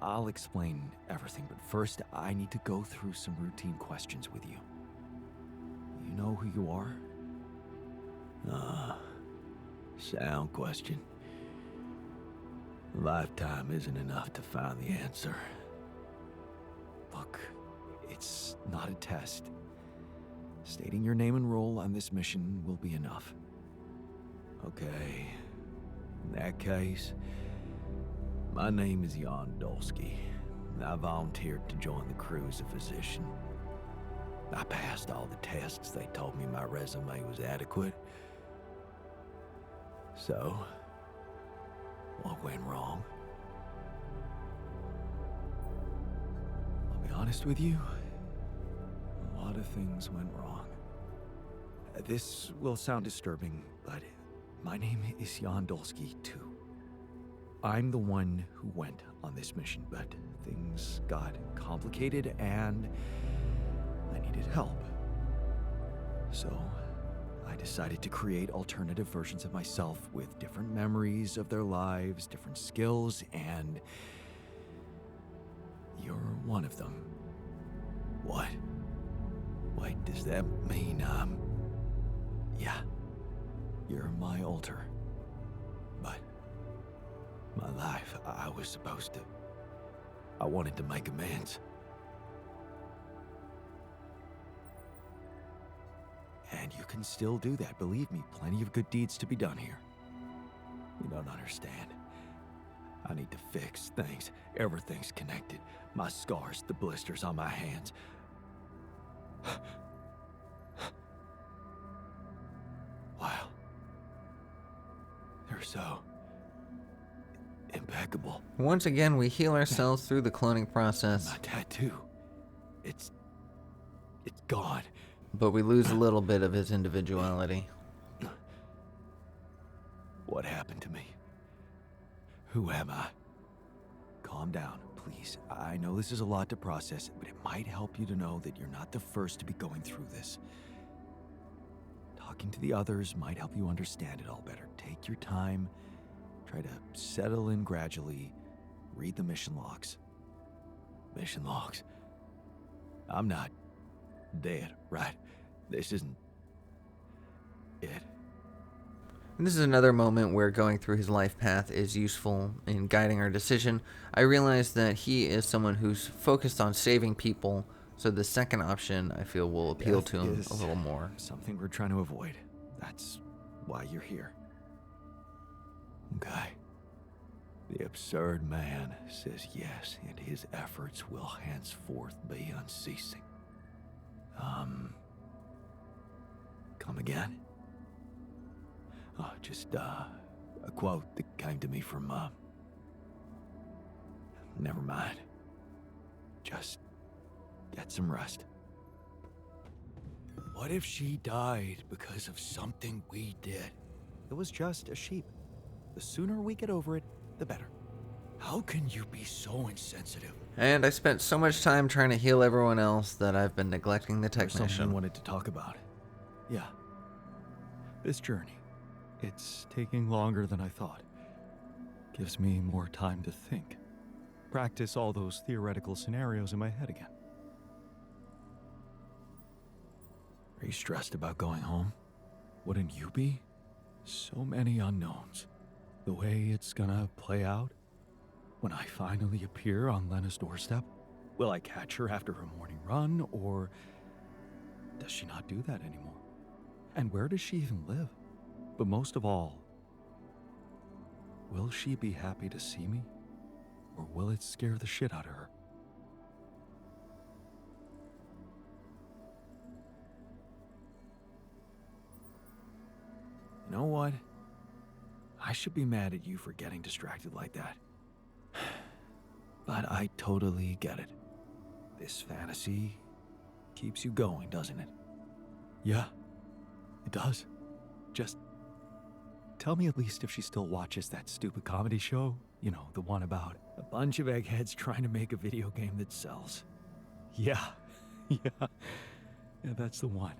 I'll explain everything, but first I need to go through some routine questions with you. You know who you are? Sound question. A lifetime isn't enough to find the answer. Look, it's not a test. Stating your name and role on this mission will be enough. Okay, in that case, my name is Jan Dolsky, and I volunteered to join the crew as a physician. I passed all the tests. They told me my resume was adequate. So, what went wrong? I'll be honest with you, a lot of things went wrong. This will sound disturbing, but my name is Jan Dolsky, too. I'm the one who went on this mission, but things got complicated and I needed help. So, I decided to create alternative versions of myself with different memories of their lives, different skills, and you're one of them. What? Wait, does that mean, yeah, you're my alter. But my life, I was supposed to. I wanted to make amends. And you can still do that, believe me, plenty of good deeds to be done here. You don't understand. I need to fix things. Everything's connected. My scars, the blisters on my hands. Wow. They're so impeccable. Once again, we heal ourselves through the cloning process, My tattoo. It's gone. but we lose a little bit of his individuality. What happened to me? Who am I? Calm down, please. I know this is a lot to process, but it might help you to know that you're not the first to be going through this. Talking to the others might help you understand it all better. Take your time. Try to settle in gradually. Read the mission logs. Mission logs. I'm not dead, right? This isn't it. And this is another moment where going through his life path is useful in guiding our decision. I realize that he is someone who's focused on saving people, so the second option I feel will appeal Death to him is a little more. Something we're trying to avoid. That's why you're here. Okay. The absurd man says yes, and his efforts will henceforth be unceasing. Come again? Oh, just, a quote that came to me from, never mind. Just get some rest. What if she died because of something we did? It was just a sheep. The sooner we get over it, the better. How can you be so insensitive? And I spent so much time trying to heal everyone else that I've been neglecting the There's something I technician. wanted to talk about. Yeah. This journey. It's taking longer than I thought. Gives me more time to think. Practice all those theoretical scenarios in my head again. Are you stressed about going home? Wouldn't you be? So many unknowns. The way it's gonna play out. When I finally appear on Lena's doorstep, will I catch her after her morning run, or does she not do that anymore? And where does she even live? But most of all, will she be happy to see me, or will it scare the shit out of her? You know what? I should be mad at you for getting distracted like that. But I totally get it. This fantasy keeps you going, doesn't it? Yeah, it does. Just tell me at least if she still watches that stupid comedy show. You know, the one about A bunch of eggheads trying to make a video game that sells. Yeah, yeah, that's the one.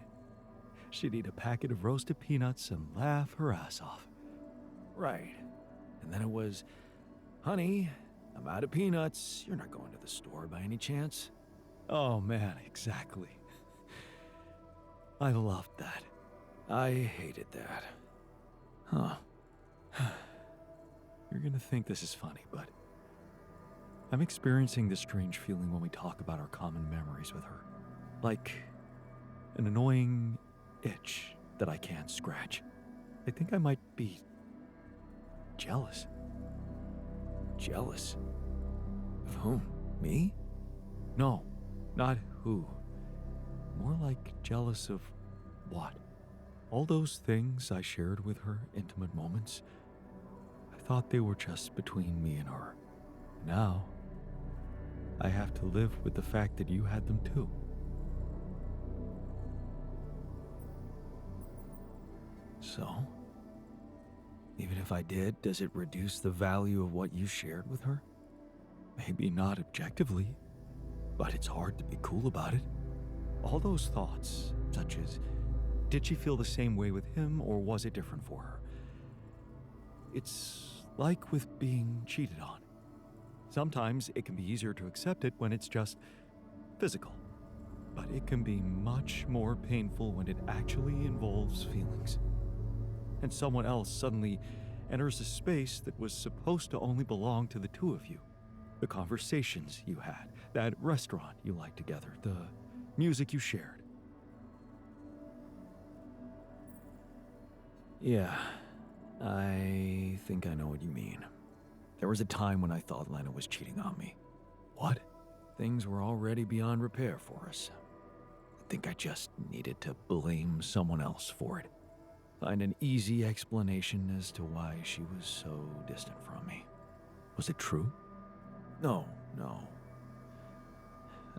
She'd eat a packet of roasted peanuts and laugh her ass off. Right. And then it was, honey, I'm out of peanuts. You're not going to the store by any chance? Oh man, exactly. I loved that. I hated that. Huh. You're gonna think this is funny, but I'm experiencing this strange feeling when we talk about our common memories with her. Like an annoying itch that I can't scratch. I think I might be jealous. Jealous? Of whom? Me? No, not who. More like jealous of what? All those things I shared with her, intimate moments, I thought they were just between me and her. Now, I have to live with the fact that you had them too. So, even if I did, does it reduce the value of what you shared with her? Maybe not objectively, but it's hard to be cool about it. All those thoughts, such as, did she feel the same way with him or was it different for her? It's like with being cheated on. Sometimes it can be easier to accept it when it's just physical, but it can be much more painful when it actually involves feelings. And someone else suddenly enters a space that was supposed to only belong to the two of you. The conversations you had, that restaurant you liked together, the music you shared. Yeah, I think I know what you mean. There was a time when I thought Lena was cheating on me. What? Things were already beyond repair for us. I think I just needed to blame someone else for it. Find an easy explanation as to why she was so distant from me. Was it true? No.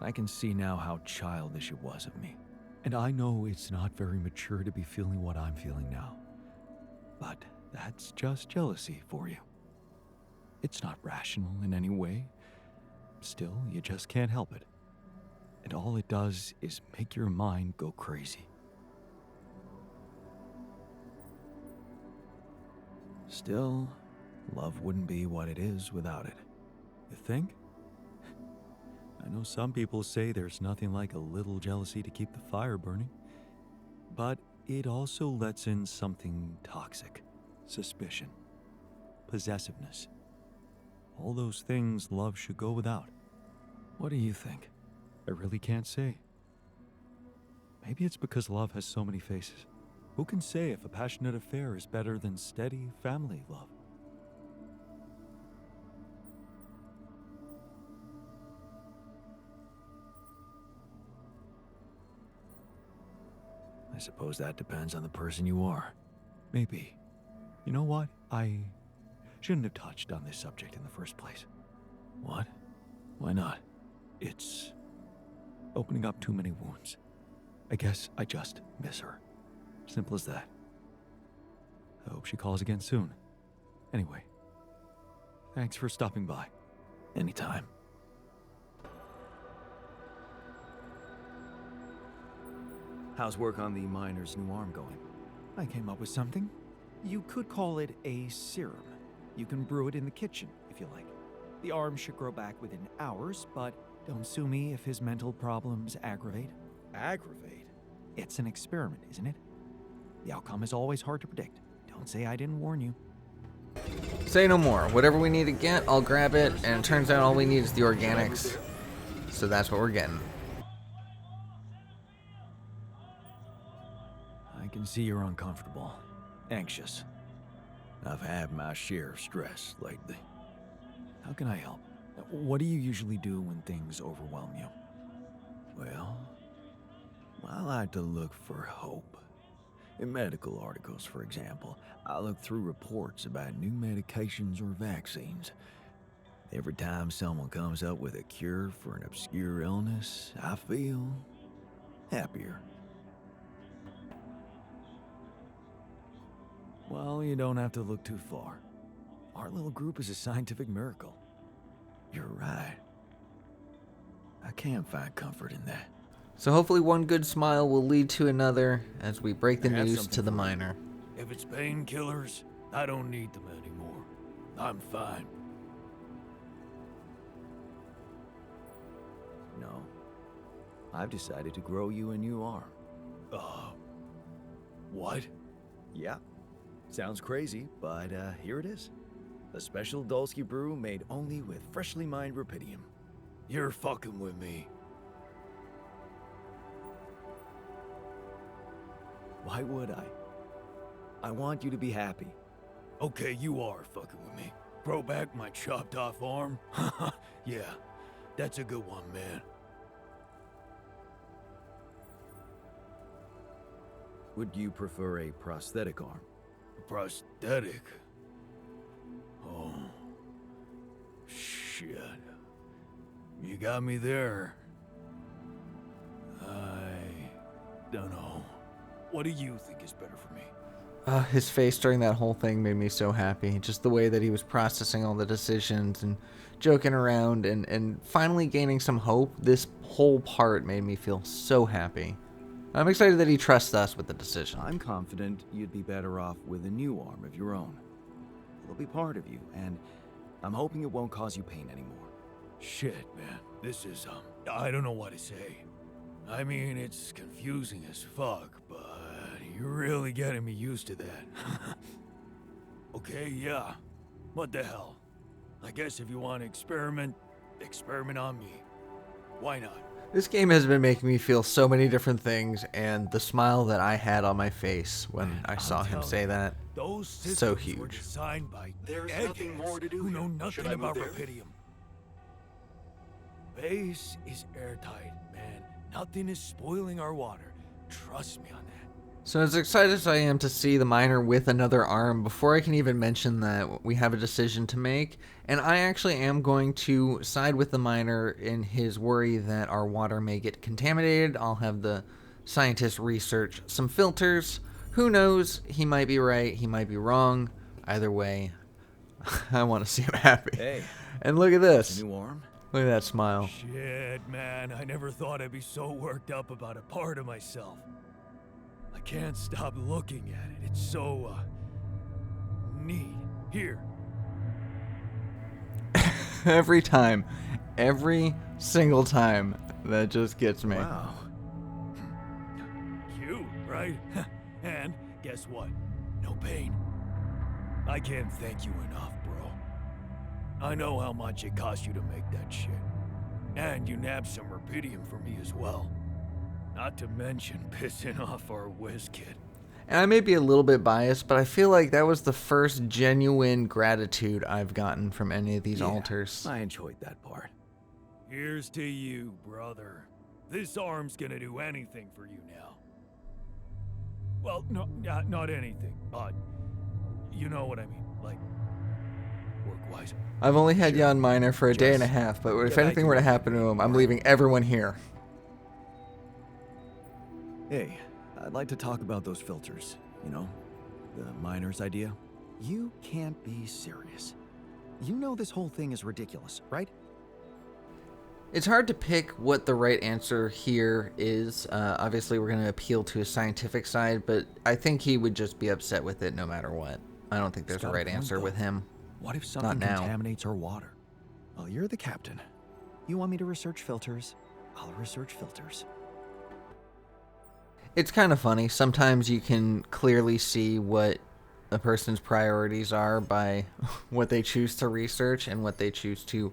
I can see now how childish it was of me. And I know it's not very mature to be feeling what I'm feeling now. But that's just jealousy for you. It's not rational in any way. Still, you just can't help it. And all it does is make your mind go crazy. Still, love wouldn't be what it is without it. You think? I know some people say there's nothing like a little jealousy to keep the fire burning. But it also lets in something toxic. Suspicion. Possessiveness. All those things love should go without. What do you think? I really can't say. Maybe it's because love has so many faces. Who can say if a passionate affair is better than steady family love? I suppose that depends on the person you are. Maybe. You know what? I shouldn't have touched on this subject in the first place. What? Why not? It's opening up too many wounds. I guess I just miss her. Simple as that. I hope she calls again soon. Anyway, thanks for stopping by. Anytime. How's work on the miner's new arm going? I came up with something. You could call it a serum. You can brew it in the kitchen, if you like. The arm should grow back within hours, but don't sue me if his mental problems aggravate. Aggravate? It's an experiment, isn't it? The outcome is always hard to predict. Don't say I didn't warn you. Say no more. Whatever we need to get, I'll grab it, and it turns out all we need is the organics. So that's what we're getting. I can see you're uncomfortable. Anxious. I've had my share of stress lately. How can I help? What do you usually do when things overwhelm you? Well, I like to look for hope. In medical articles, for example, I look through reports about new medications or vaccines. Every time someone comes up with a cure for an obscure illness, I feel happier. Well, you don't have to look too far. Our little group is a scientific miracle. You're right. I can find comfort in that. So hopefully one good smile will lead to another as we break the news to the miner. If it's painkillers, I don't need them anymore. I'm fine. No. I've decided to grow you a new arm. What? Yeah. Sounds crazy, but here it is. A special Dulski brew made only with freshly mined rubidium. You're fucking with me. Why would I? I want you to be happy. Okay, you are fucking with me. Grow back my chopped off arm? Yeah, that's a good one, man. Would you prefer a prosthetic arm? A prosthetic? Oh. Shit. You got me there. I don't know. What do you think is better for me? His face during that whole thing made me so happy. Just the way that he was processing all the decisions and joking around and finally gaining some hope. This whole part made me feel so happy. I'm excited that he trusts us with the decision. I'm confident you'd be better off with a new arm of your own. It'll be part of you, and I'm hoping it won't cause you pain anymore. Shit, man. This is, I don't know what to say. I mean, it's confusing as fuck, but you're really getting me used to that. Okay, yeah. What the hell? I guess if you want to experiment on me. Why not? This game has been making me feel so many different things, and the smile that I had on my face when I saw him say that, those so systems were huge. designed by There's eggheads nothing more to do who know here. nothing Should I about move there? Rapidium. Base is airtight, man. Nothing is spoiling our water. Trust me on that. So as excited as I am to see the miner with another arm, before I can even mention that we have a decision to make, and I actually am going to side with the miner in his worry that our water may get contaminated. I'll have the scientists research some filters. Who knows? He might be right, he might be wrong. Either way, I want to see him happy. Hey, And look at this. new arm? Look at that smile. Shit, man. I never thought I'd be so worked up about a part of myself. I can't stop looking at it. It's so, neat. Here. Every time. Every single time. That just gets me. Wow. Cute, right? And guess what? No pain. I can't thank you enough, bro. I know how much it cost you to make that shit. And you nabbed some Rapidium for me as well. Not to mention pissing off our whiz kid. And I may be a little bit biased, but I feel like that was the first genuine gratitude I've gotten from any of these Yeah, altars. I enjoyed that part. Here's to you, brother. This arm's gonna do anything for you now. Well, no, not anything, but you know what I mean. Like, work-wise. I've only had Sure. Jan Miner for a day and a Just half, but if get back anything to were to work. happen to him, I'm leaving everyone here. Hey, I'd like to talk about those filters. You know, the miner's idea. You can't be serious. You know this whole thing is ridiculous, right? It's hard to pick what the right answer here is. Obviously, we're going to appeal to his scientific side, but I think he would just be upset with it no matter what. I don't think there's a got a right point, answer though. with him. What if something now. contaminates our water? Well, you're the captain. You want me to research filters? I'll research filters. It's kind of funny. Sometimes you can clearly see what a person's priorities are by what they choose to research and what they choose to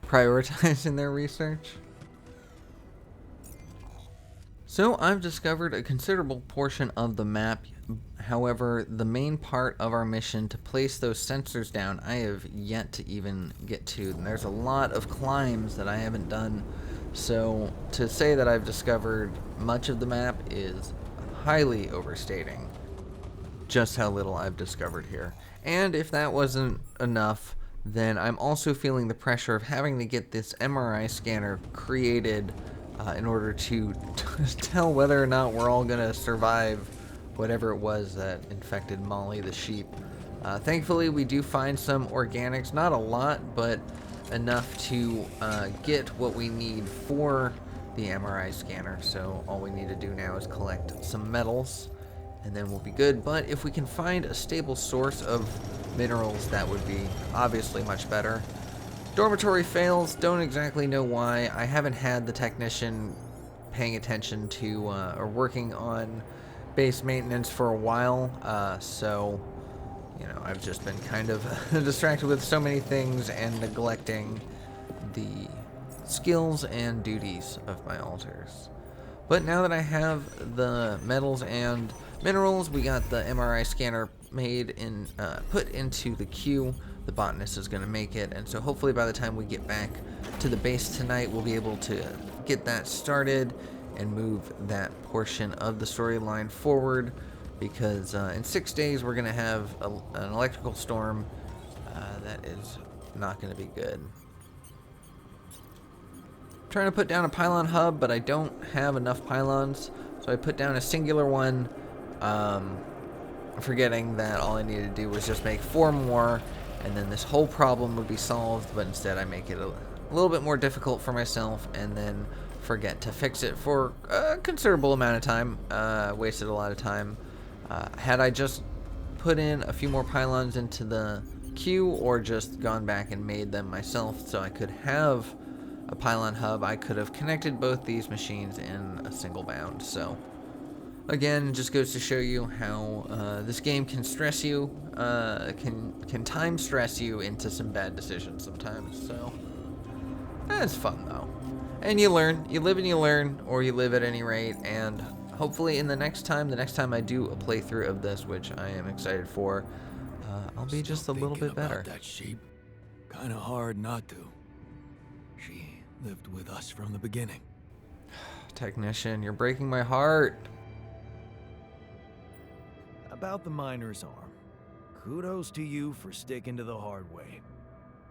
prioritize in their research. So I've discovered a considerable portion of the map. However, the main part of our mission to place those sensors down, I have yet to even get to. And there's a lot of climbs that I haven't done. So to say that I've discovered much of the map is highly overstating just how little I've discovered here. And if that wasn't enough, then I'm also feeling the pressure of having to get this MRI scanner created in order to tell whether or not we're all going to survive whatever it was that infected Molly the sheep. Thankfully, we do find some organics, not a lot, but enough to get what we need for the MRI scanner. So all we need to do now is collect some metals, and then we'll be good. But if we can find a stable source of minerals, that would be obviously much better. Dormitory fails, don't exactly know why. I haven't had the technician paying attention to or working on base maintenance for a while, so you know, I've just been kind of distracted with so many things and neglecting the skills and duties of my altars. But now that I have the metals and minerals, we got the MRI scanner made in put into the queue. The botanist is going to make it, and so hopefully by the time we get back to the base tonight, we'll be able to get that started and move that portion of the storyline forward, because in 6 days we're going to have an electrical storm that is not going to be good. I'm trying to put down a pylon hub, but I don't have enough pylons, so I put down a singular one, forgetting that all I needed to do was just make 4 more, and then this whole problem would be solved, but instead I make it a little bit more difficult for myself, and then forget to fix it for a considerable amount of time. Wasted a lot of time. Had I just put in a few more pylons into the queue, or just gone back and made them myself so I could have a pylon hub, I could have connected both these machines in a single bound. So again, it just goes to show you how this game can stress you, can time stress you into some bad decisions sometimes. So that's fun though. And you learn, you live and you learn, or you live at any rate, and hopefully in the next time I do a playthrough of this, which I am excited for, I'll be just a little bit better. That sheep, kind of hard not to. She lived with us from the beginning. Technician, you're breaking my heart. About the miner's arm. Kudos to you for sticking to the hard way.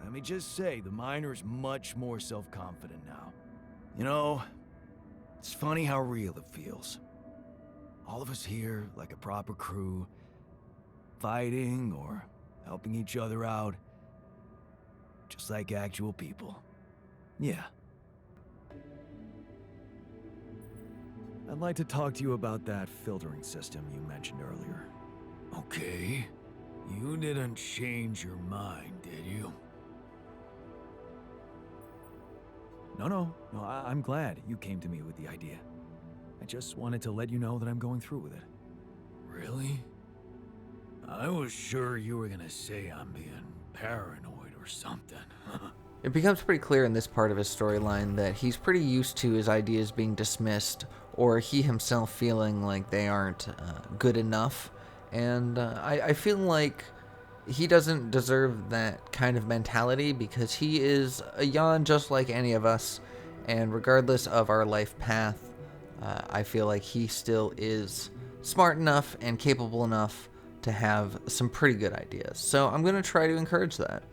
Let me just say, the miner's much more self-confident now. You know, it's funny how real it feels. All of us here, like a proper crew, fighting or helping each other out, just like actual people. Yeah. I'd like to talk to you about that filtering system you mentioned earlier. Okay. You didn't change your mind, did you? No, I'm glad you came to me with the idea. I just wanted to let you know that I'm going through with it. Really? I was sure you were gonna say I'm being paranoid or something. It becomes pretty clear in this part of his storyline that he's pretty used to his ideas being dismissed, or he himself feeling like they aren't good enough. And I feel like he doesn't deserve that kind of mentality, because he is a yawn just like any of us. And regardless of our life path, I feel like he still is smart enough and capable enough to have some pretty good ideas. So I'm going to try to encourage that.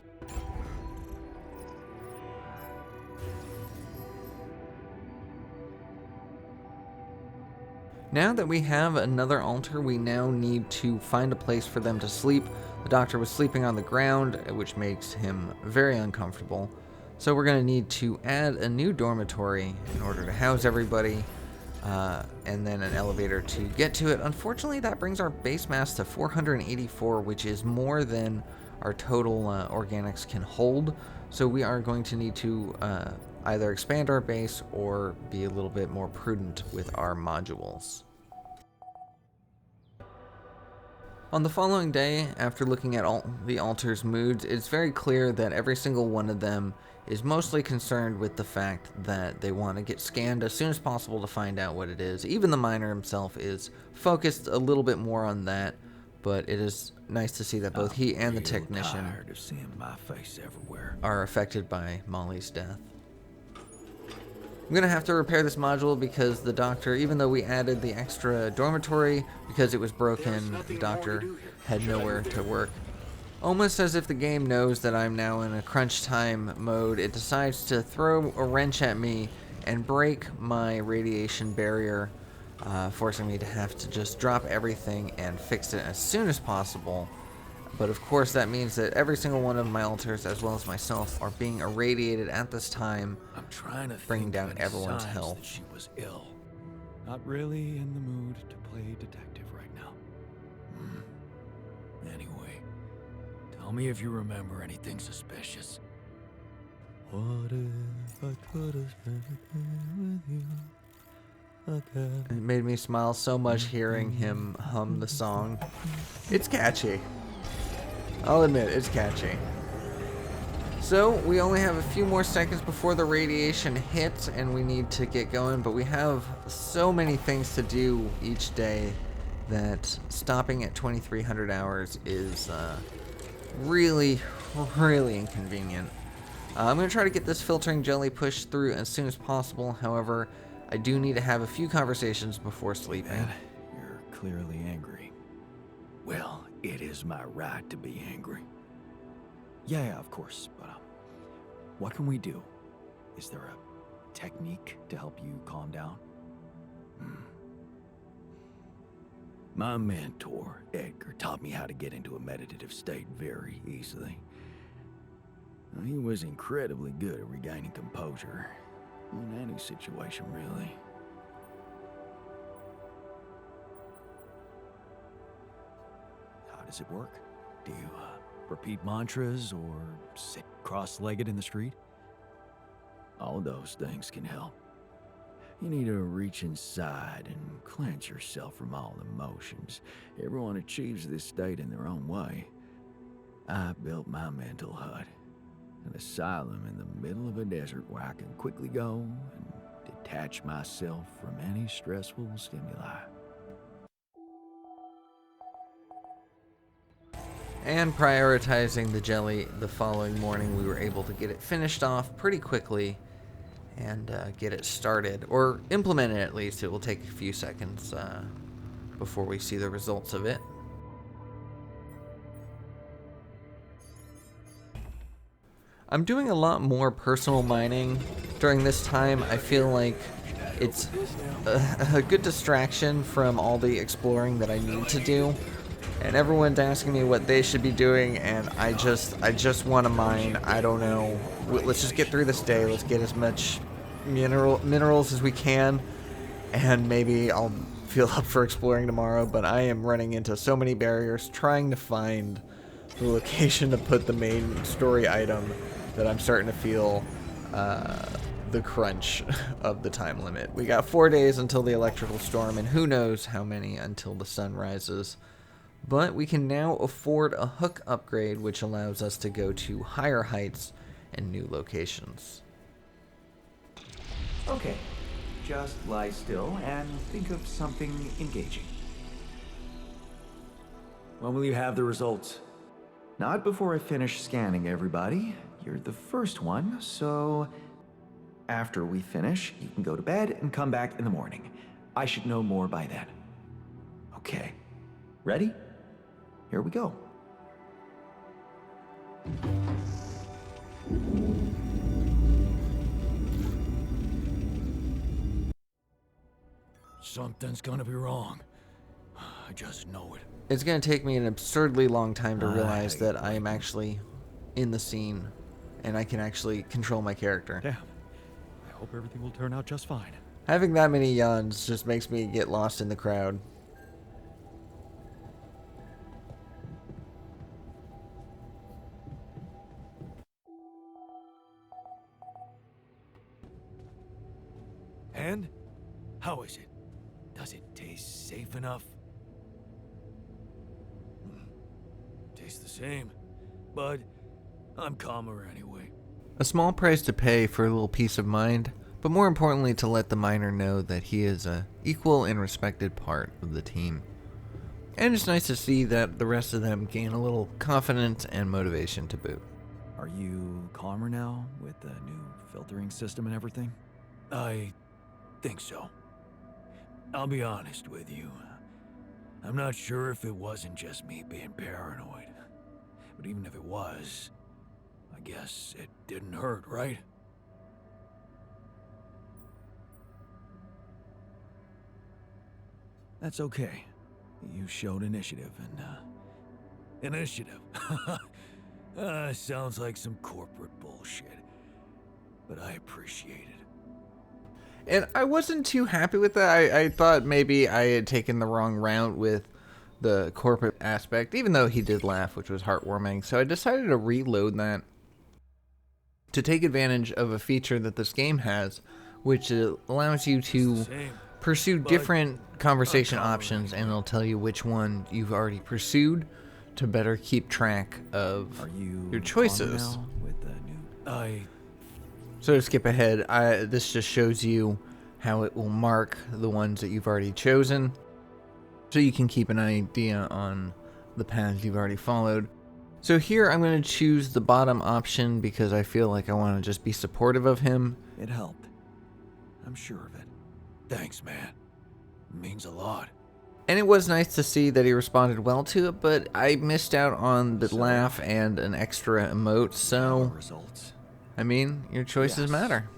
Now that we have another altar, we now need to find a place for them to sleep. The doctor was sleeping on the ground, which makes him very uncomfortable. So we're going to need to add a new dormitory in order to house everybody, and then an elevator to get to it. Unfortunately, that brings our base mass to 484, which is more than our total organics can hold. So we are going to need to either expand our base or be a little bit more prudent with our modules. On the following day, after looking at the altar's moods, it's very clear that every single one of them is mostly concerned with the fact that they want to get scanned as soon as possible to find out what it is. Even the miner himself is focused a little bit more on that, but it is nice to see that both he and the technician tired of seeing my face everywhere. are affected by Molly's death. I'm going to have to repair this module because the doctor, even though we added the extra dormitory, because it was broken, the doctor had nowhere to work. Almost as if the game knows that I'm now in a crunch time mode, it decides to throw a wrench at me and break my radiation barrier, forcing me to have to just drop everything and fix it as soon as possible. But of course that means that every single one of my altars, as well as myself, are being irradiated at this time, I'm trying to bringing think down of any everyone's signs health. that she was ill. Not really in the mood to play detective right now. Anyway, tell me if you remember anything suspicious. What if I could have spent a day with you again? It made me smile so much hearing him hum the song. It's catchy. I'll admit, it's catchy. So, we only have a few more seconds before the radiation hits and we need to get going, but we have so many things to do each day that stopping at 2300 hours is really inconvenient. I'm going to try to get this filtering jelly pushed through as soon as possible. However, I do need to have a few conversations before sleeping. Man, you're clearly angry. Well, it is my right to be angry. Yeah, of course, but what can we do? Is there a technique to help you calm down? My mentor, Edgar, taught me how to get into a meditative state very easily. He was incredibly good at regaining composure in any situation, really. How does it work? Do you repeat mantras or sit cross-legged in the street? All those things can help. You need to reach inside and cleanse yourself from all emotions. Everyone achieves this state in their own way. I built my mental hut, an asylum in the middle of a desert where I can quickly go and detach myself from any stressful stimuli. And prioritizing the jelly the following morning, we were able to get it finished off pretty quickly and get it started, or implemented at least. It will take a few seconds before we see the results of it. I'm doing a lot more personal mining during this time. I feel like it's a good distraction from all the exploring that I need to do. And everyone's asking me what they should be doing, and I just want to mine. I don't know. Let's just get through this day. Let's get as much minerals as we can, and maybe I'll feel up for exploring tomorrow. But I am running into so many barriers trying to find the location to put the main story item that I'm starting to feel the crunch of the time limit. We got 4 days until the electrical storm, and who knows how many until the sun rises. But we can now afford a hook upgrade, which allows us to go to higher heights and new locations. Okay, just lie still and think of something engaging. When will you have the results? Not before I finish scanning everybody. You're the first one, so after we finish, you can go to bed and come back in the morning. I should know more by then. Okay, ready? Here we go. Something's gonna be wrong. I just know it. It's going to take me an absurdly long time to realize that I am actually in the scene and I can actually control my character. Damn. I hope everything will turn out just fine. Having that many yawns just makes me get lost in the crowd. And? How is it? Does it taste safe enough? Tastes the same, but I'm calmer anyway. A small price to pay for a little peace of mind, but more importantly to let the miner know that he is a equal and respected part of the team. And it's nice to see that the rest of them gain a little confidence and motivation to boot. Are you calmer now with the new filtering system and everything? I think so. I'll be honest with you. I'm not sure if it wasn't just me being paranoid. But even if it was, I guess it didn't hurt, right? That's okay. You showed initiative and, Initiative. Sounds like some corporate bullshit. But I appreciate it. And I wasn't too happy with that. I thought maybe I had taken the wrong route with the corporate aspect, even though he did laugh, which was heartwarming. So I decided to reload that to take advantage of a feature that this game has, which allows you to pursue different conversation options, and it'll tell you which one you've already pursued to better keep track of your choices. Now with the new... So to skip ahead, this just shows you how it will mark the ones that you've already chosen, so you can keep an idea on the paths you've already followed. So here I'm going to choose the bottom option because I feel like I want to just be supportive of him. It helped. I'm sure of it. Thanks, man. It means a lot. And it was nice to see that he responded well to it, but I missed out on the laugh and an extra emote, so, Results. I mean, your choices Yes. matter.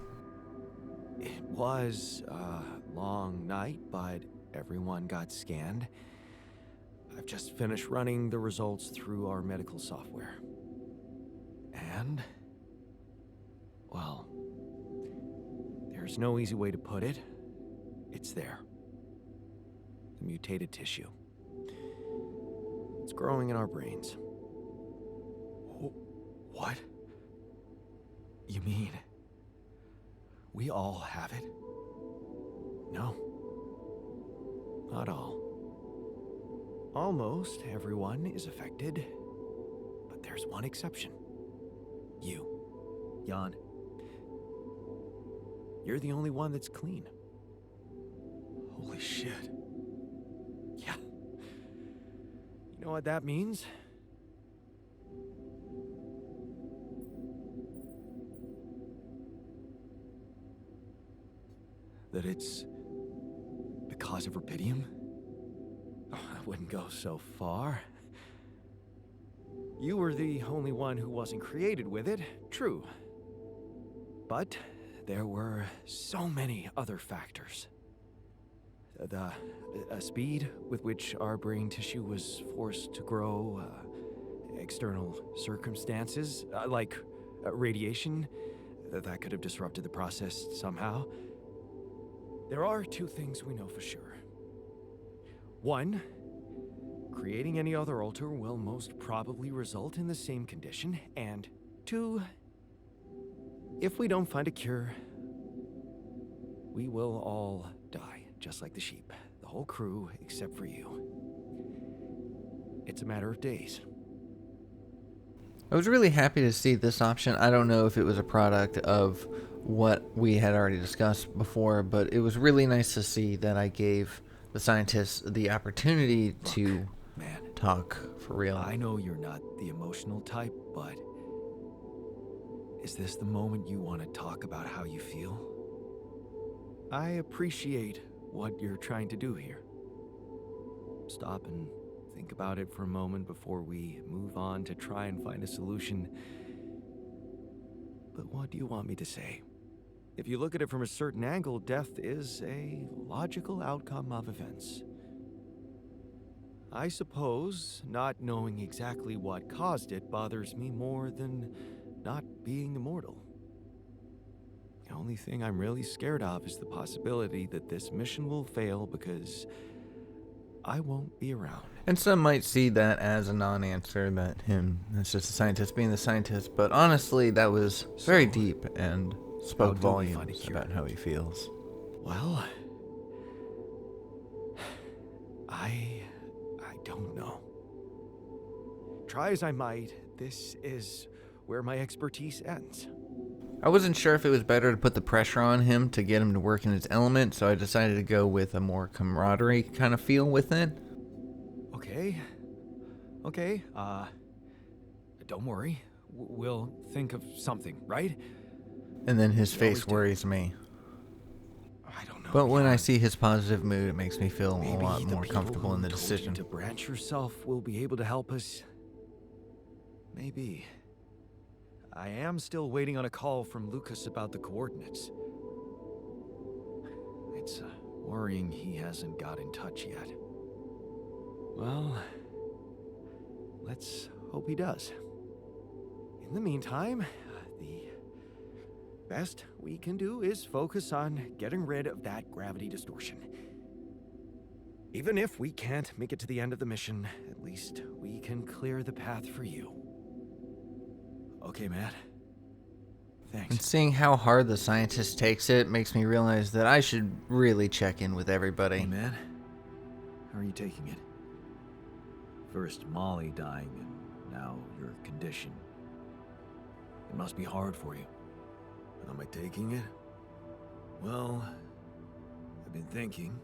It was a long night, but everyone got scanned. I've just finished running the results through our medical software. And, well, there's no easy way to put it. It's there. The mutated tissue. It's growing in our brains. What? You mean we all have it? No. Not all. Almost everyone is affected, but there's one exception. You, Jan. You're the only one that's clean. Holy shit. Yeah. You know what that means? That it's because of rubidium? Oh, I wouldn't go so far. You were the only one who wasn't created with it, true. But there were so many other factors. The speed with which our brain tissue was forced to grow, external circumstances, like radiation, that could have disrupted the process somehow. There are two things we know for sure. One, creating any other altar will most probably result in the same condition. And two, if we don't find a cure, we will all die, just like the sheep. The whole crew, except for you. It's a matter of days. I was really happy to see this option. I don't know if it was a product of what we had already discussed before, but it was really nice to see that I gave the scientists the opportunity to Man, talk for real. I know you're not the emotional type, but is this the moment you want to talk about how you feel? I appreciate what you're trying to do here. Stop and think about it for a moment before we move on to try and find a solution. But what do you want me to say? If you look at it from a certain angle, death is a logical outcome of events. I suppose not knowing exactly what caused it bothers me more than not being immortal. The only thing I'm really scared of is the possibility that this mission will fail because I won't be around. And some might see that as a non-answer, that's just a scientist being the scientist, but honestly, that was very deep and spoke how do we find a volumes cure? about how he feels. Well, I don't know. Try as I might, this is where my expertise ends. I wasn't sure if it was better to put the pressure on him to get him to work in his element, so I decided to go with a more camaraderie kind of feel with it. Okay, don't worry. We'll think of something, right? And then his We face always do. worries me. I don't know. But when I Jan. see his positive mood, it makes me feel a Maybe lot the more people comfortable in who the told you decision. to branch yourself will be able to help us. Maybe. I am still waiting on a call from Lucas about the coordinates. It's worrying he hasn't got in touch yet. Well, let's hope he does. In the meantime, the best we can do is focus on getting rid of that gravity distortion. Even if we can't make it to the end of the mission, at least we can clear the path for you. Okay, Matt. And Thanks. seeing how hard the scientist takes it makes me realize that I should really check in with Hey, everybody. man. How are you taking it? First Molly dying, and now your condition. It must be hard for you. Am I taking it? Well, I've been thinking.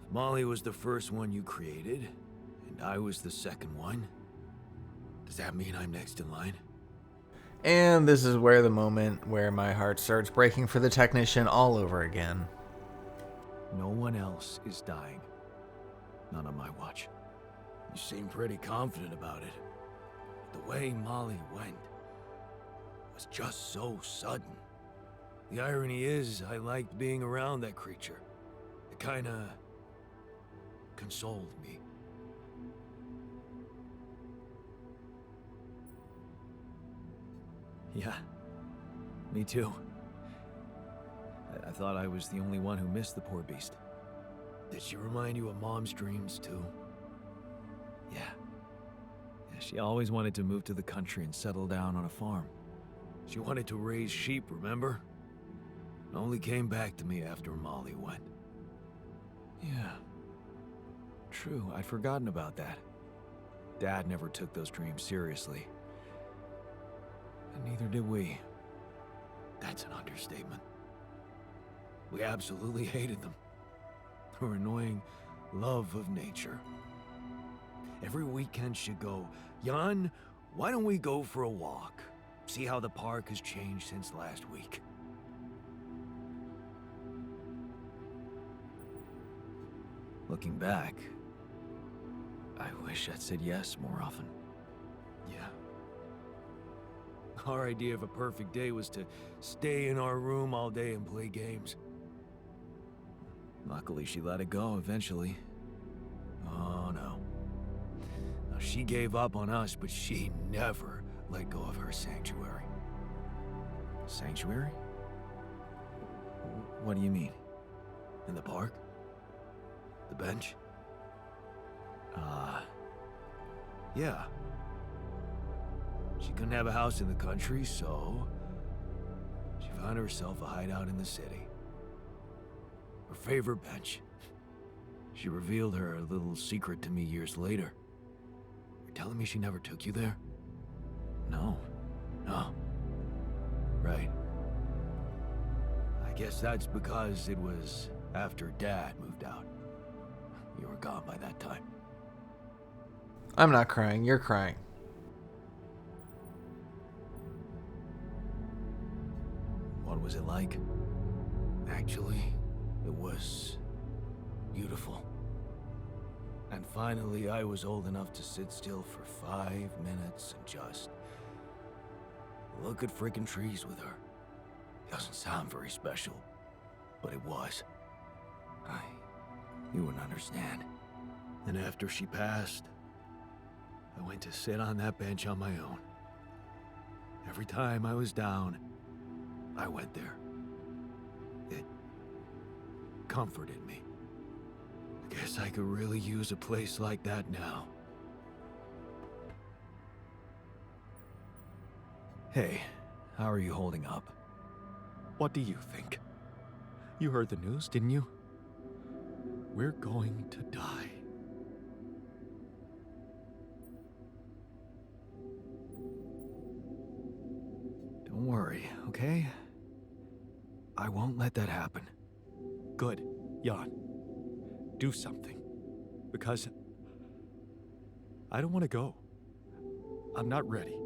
If Molly was the first one you created, and I was the second one, does that mean I'm next in line? And this is where the moment where my heart starts breaking for the technician all over again. No one else is dying. Not on my watch. You seem pretty confident about it. The way Molly went was just so sudden. The irony is, I liked being around that creature. It kinda consoled me. Yeah, me too. I thought I was the only one who missed the poor beast. Did she remind you of Mom's dreams too? Yeah. She always wanted to move to the country and settle down on a farm. She wanted to raise sheep, remember? It only came back to me after Molly went. Yeah. True, I'd forgotten about that. Dad never took those dreams seriously. And neither did we. That's an understatement. We absolutely hated them. Her annoying love of nature. Every weekend she'd go, "Jan, why don't we go for a walk? See how the park has changed since last week." Looking back, I wish I'd said yes more often. Yeah. Our idea of a perfect day was to stay in our room all day and play games. Luckily, she let it go eventually. Oh no. Now, she gave up on us, but she never let go of her sanctuary. Sanctuary? What do you mean? In the park? The bench? Yeah. She couldn't have a house in the country, so she found herself a hideout in the city. Her favorite bench. She revealed her little secret to me years later. You're telling me she never took you there? No. Right. I guess that's because it was after Dad moved out. You were gone by that time. I'm not crying. You're crying. What was it like? Actually, it was beautiful. And finally, I was old enough to sit still for 5 minutes and just look at freaking trees with her. Doesn't sound very special, but it was. You wouldn't understand. And after she passed, I went to sit on that bench on my own. Every time I was down, I went there. It comforted me. I guess I could really use a place like that now. Hey, how are you holding up? What do you think? You heard the news, didn't you? We're going to die. Don't worry, okay? I won't let that happen. Good, Jan. Do something. Because I don't want to go. I'm not ready.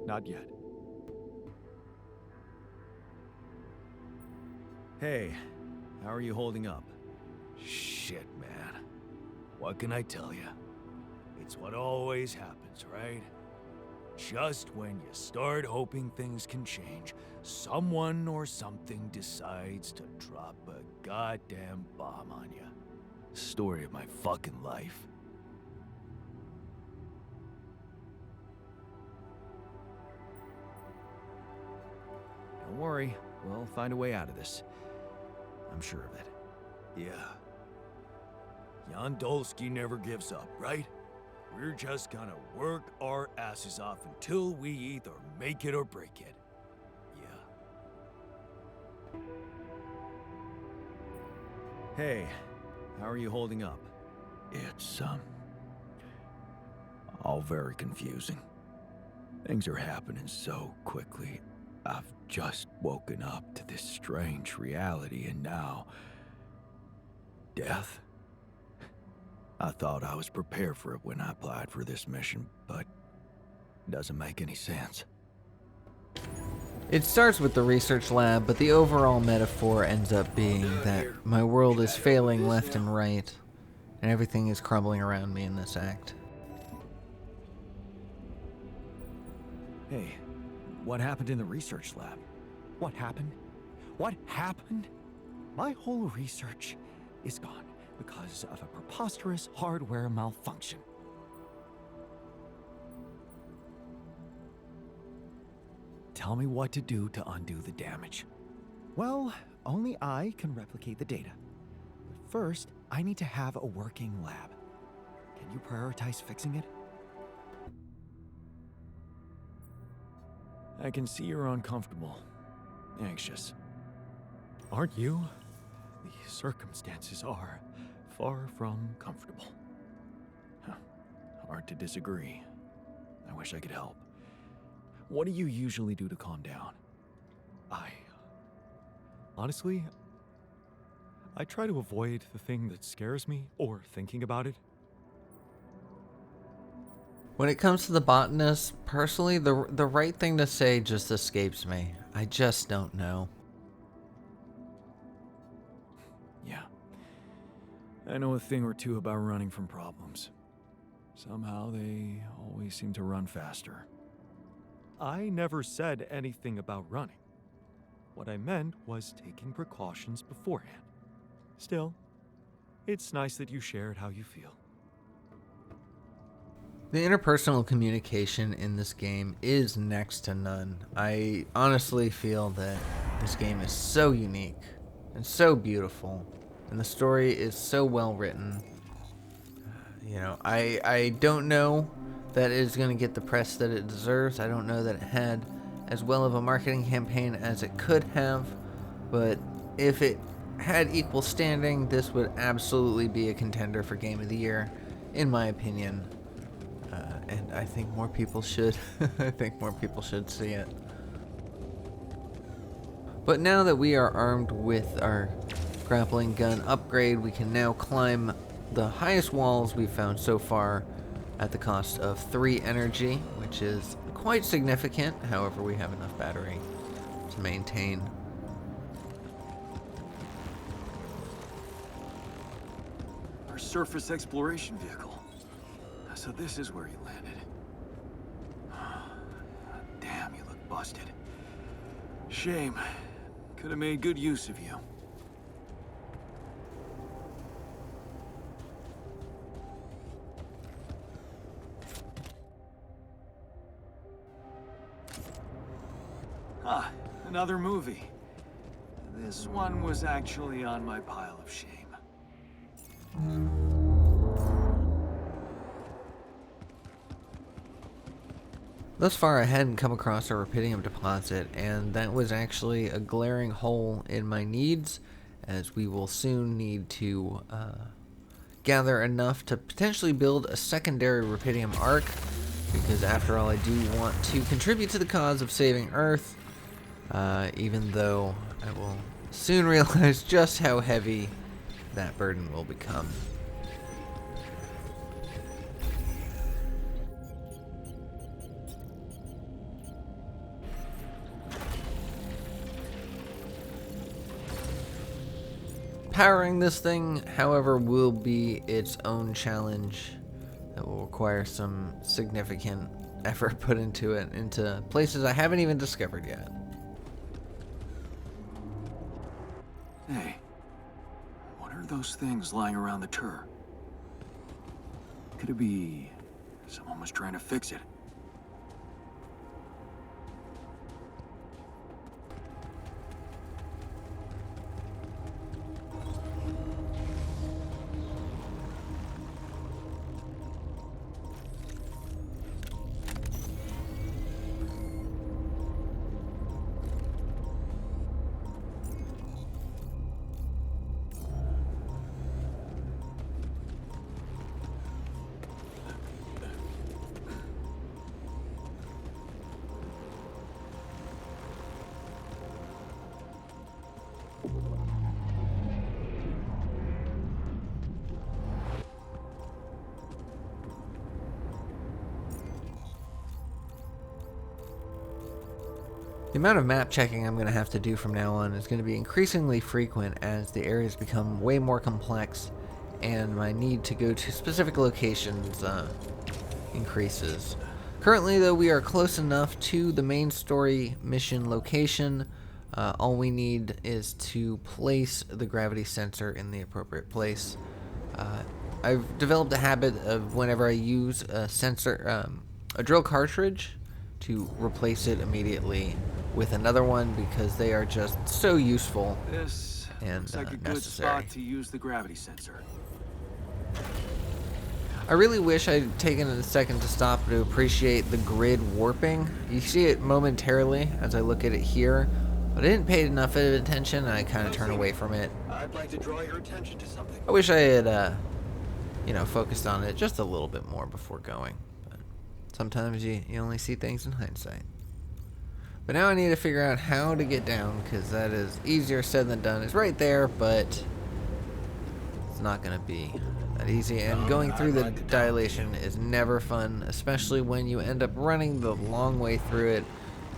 Not yet. Hey, how are you holding up? Shit, man. What can I tell you? It's what always happens, right? Just when you start hoping things can change, someone or something decides to drop a goddamn bomb on you. Story of my fucking life. Don't worry, we'll find a way out of this. I'm sure of it. Yeah. Jan Dolsky never gives up, right? We're just gonna work our asses off until we either make it or break it. Yeah. Hey, how are you holding up? It's, all very confusing. Things are happening so quickly. I've just woken up to this strange reality, and now... death? I thought I was prepared for it when I applied for this mission, but it doesn't make any sense. It starts with the research lab, but the overall metaphor ends up being that my world is failing left and right, and everything is crumbling around me in this act. Hey, what happened in the research lab? What happened? What happened? My whole research is gone because of a preposterous hardware malfunction. Tell me what to do to undo the damage. Well, only I can replicate the data. But first, I need to have a working lab. Can you prioritize fixing it? I can see you're uncomfortable, anxious. Aren't you? The circumstances are far from comfortable. Hard to disagree. I wish I could help. What do you usually do to calm down? Honestly, I try to avoid the thing that scares me or thinking about it. When it comes to the botanist, personally, the right thing to say just escapes me. I just don't know. Yeah. I know a thing or two about running from problems. Somehow they always seem to run faster. I never said anything about running. What I meant was taking precautions beforehand. Still, it's nice that you shared how you feel. The interpersonal communication in this game is next to none. I honestly feel that this game is so unique and so beautiful, and the story is so well written. You know, I don't know that it is going to get the press that it deserves. I don't know that it had as well of a marketing campaign as it could have, but if it had equal standing, this would absolutely be a contender for Game of the Year, in my opinion. And I think more people should. I think more people should see it. But now that we are armed with our grappling gun upgrade, we can now climb the highest walls we've found so far at the cost of 3 energy, which is quite significant. However, we have enough battery to maintain. Our surface exploration vehicle. So this is where you landed. Damn, you look busted. Shame. Could have made good use of you. Ah, another movie. This one was actually on my pile of shame. Thus far, I hadn't come across a rubidium deposit, and that was actually a glaring hole in my needs, as we will soon need to gather enough to potentially build a secondary rubidium arc, because after all, I do want to contribute to the cause of saving Earth, even though I will soon realize just how heavy that burden will become. Powering this thing, however, will be its own challenge that will require some significant effort put into it, into places I haven't even discovered yet. Hey, what are those things lying around the turret? Could it be someone was trying to fix it? The amount of map checking I'm going to have to do from now on is going to be increasingly frequent as the areas become way more complex and my need to go to specific locations increases. Currently, though, we are close enough to the main story mission location. All we need is to place the gravity sensor in the appropriate place. I've developed a habit of whenever I use a sensor, a drill cartridge, to replace it immediately with another one because they are just so useful This and looks like a good necessary. spot to use the gravity sensor. I really wish I'd taken a second to stop to appreciate the grid warping. You see it momentarily as I look at it here, but I didn't pay enough attention and I kind of turn away from it. I'd like to draw your attention to something. I wish I had, focused on it just a little bit more before going. But sometimes you only see things in hindsight. But now I need to figure out how to get down, because that is easier said than done. It's right there, but it's not going to be that easy. And going through the dilation is never fun, especially when you end up running the long way through it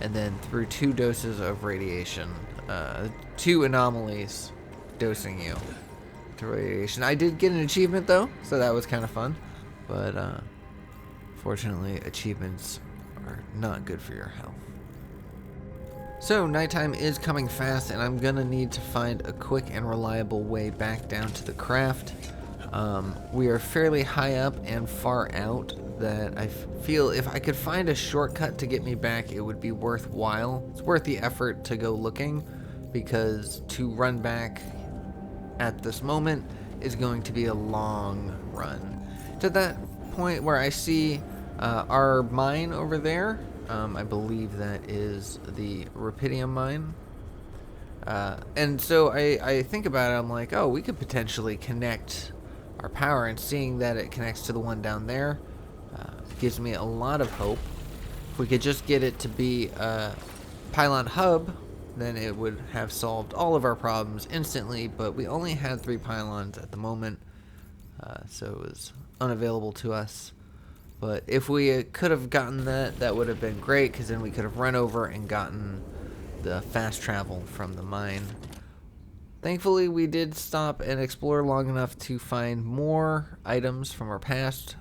and then through 2 doses of radiation. 2 anomalies dosing you to radiation. I did get an achievement, though, so that was kind of fun. But fortunately, achievements are not good for your health. So, nighttime is coming fast, and I'm gonna need to find a quick and reliable way back down to the craft. We are fairly high up and far out that I feel if I could find a shortcut to get me back, it would be worthwhile. It's worth the effort to go looking, because to run back at this moment is going to be a long run. To that point where I see our mine over there. I believe that is the rubidium mine. And so I think about it, I'm like, oh, we could potentially connect our power, and seeing that it connects to the one down there gives me a lot of hope. If we could just get it to be a pylon hub, then it would have solved all of our problems instantly, but we only had 3 pylons at the moment, so it was unavailable to us. But if we could have gotten that, that would have been great, because then we could have run over and gotten the fast travel from the mine. Thankfully, we did stop and explore long enough to find more items from our past,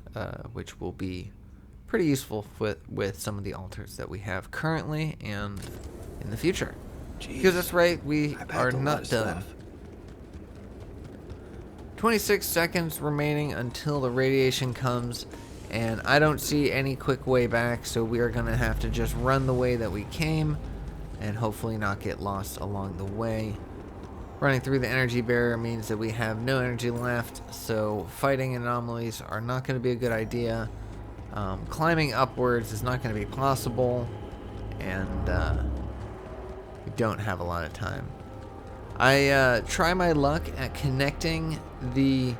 which will be pretty useful with some of the altars that we have currently and in the future. Jeez, Because that's right, we are a lot not of done. stuff. 26 seconds remaining until the radiation comes, and I don't see any quick way back, so we are going to have to just run the way that we came and hopefully not get lost along the way. Running through the energy barrier means that we have no energy left, so fighting anomalies are not going to be a good idea. Climbing upwards is not going to be possible, and we don't have a lot of time. I try my luck at connecting the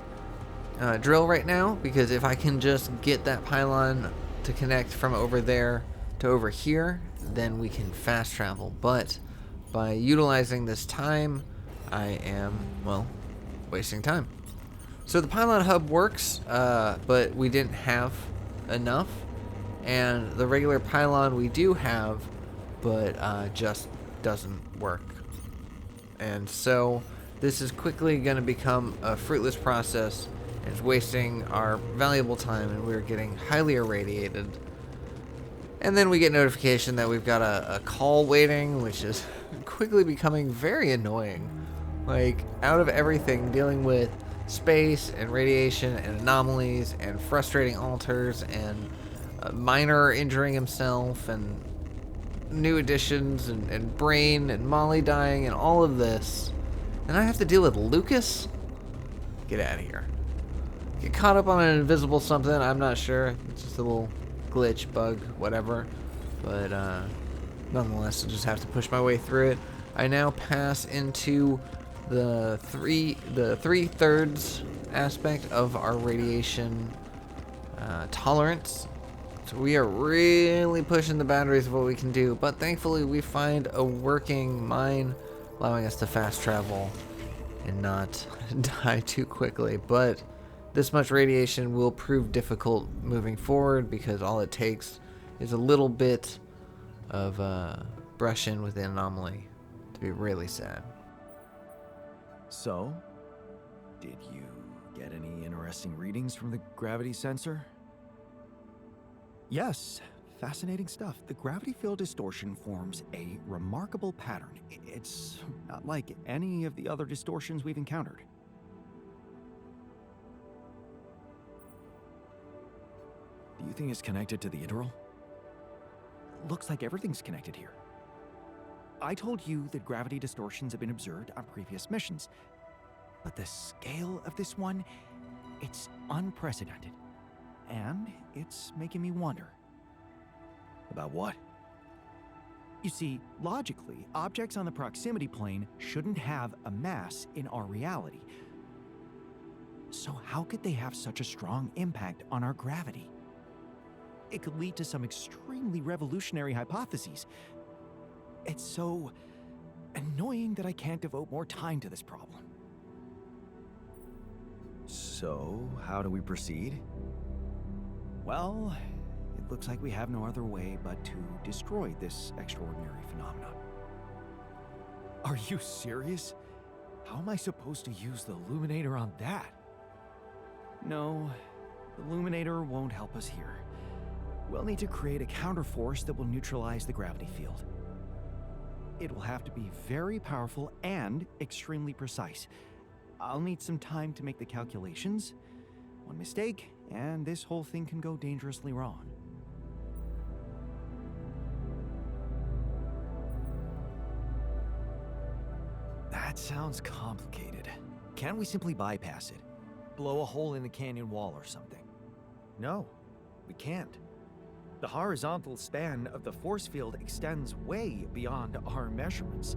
drill right now, because if I can just get that pylon to connect from over there to over here, then we can fast travel. But by utilizing this time, I am, well, wasting time. So the pylon hub works, but we didn't have enough, and the regular pylon we do have, but just doesn't work. And so this is quickly going to become a fruitless process. It's wasting our valuable time, and we're getting highly irradiated. And then we get notification that we've got a call waiting, which is quickly becoming very annoying. Like, out of everything, dealing with space and radiation and anomalies and frustrating altars and a miner injuring himself and new additions and Brain and Molly dying and all of this. And I have to deal with Lucas? Get out of here. Get caught up on an invisible something, I'm not sure. It's just a little glitch, bug, whatever. But nonetheless, I just have to push my way through it. I now pass into the 3/3 aspect of our radiation tolerance. So we are really pushing the boundaries of what we can do, but thankfully we find a working mine allowing us to fast travel and not die too quickly. But this much radiation will prove difficult moving forward, because all it takes is a little bit of brush in with the anomaly to be really sad. So, did you get any interesting readings from the gravity sensor? Yes, fascinating stuff. The gravity field distortion forms a remarkable pattern. It's not like any of the other distortions we've encountered. Do you think it's connected to the integral? Looks like everything's connected here. I told you that gravity distortions have been observed on previous missions, but the scale of this one, it's unprecedented. And it's making me wonder. About what? You see, logically, objects on the proximity plane shouldn't have a mass in our reality. So how could they have such a strong impact on our gravity? It could lead to some extremely revolutionary hypotheses. It's so annoying that I can't devote more time to this problem. So, how do we proceed? Well, it looks like we have no other way but to destroy this extraordinary phenomenon. Are you serious? How am I supposed to use the illuminator on that? No, the Illuminator won't help us here. We'll need to create a counterforce that will neutralize the gravity field. It will have to be very powerful and extremely precise. I'll need some time to make the calculations. One mistake, and this whole thing can go dangerously wrong. That sounds complicated. Can't we simply bypass it? Blow a hole in the canyon wall or something? No, we can't. The horizontal span of the force field extends way beyond our measurements.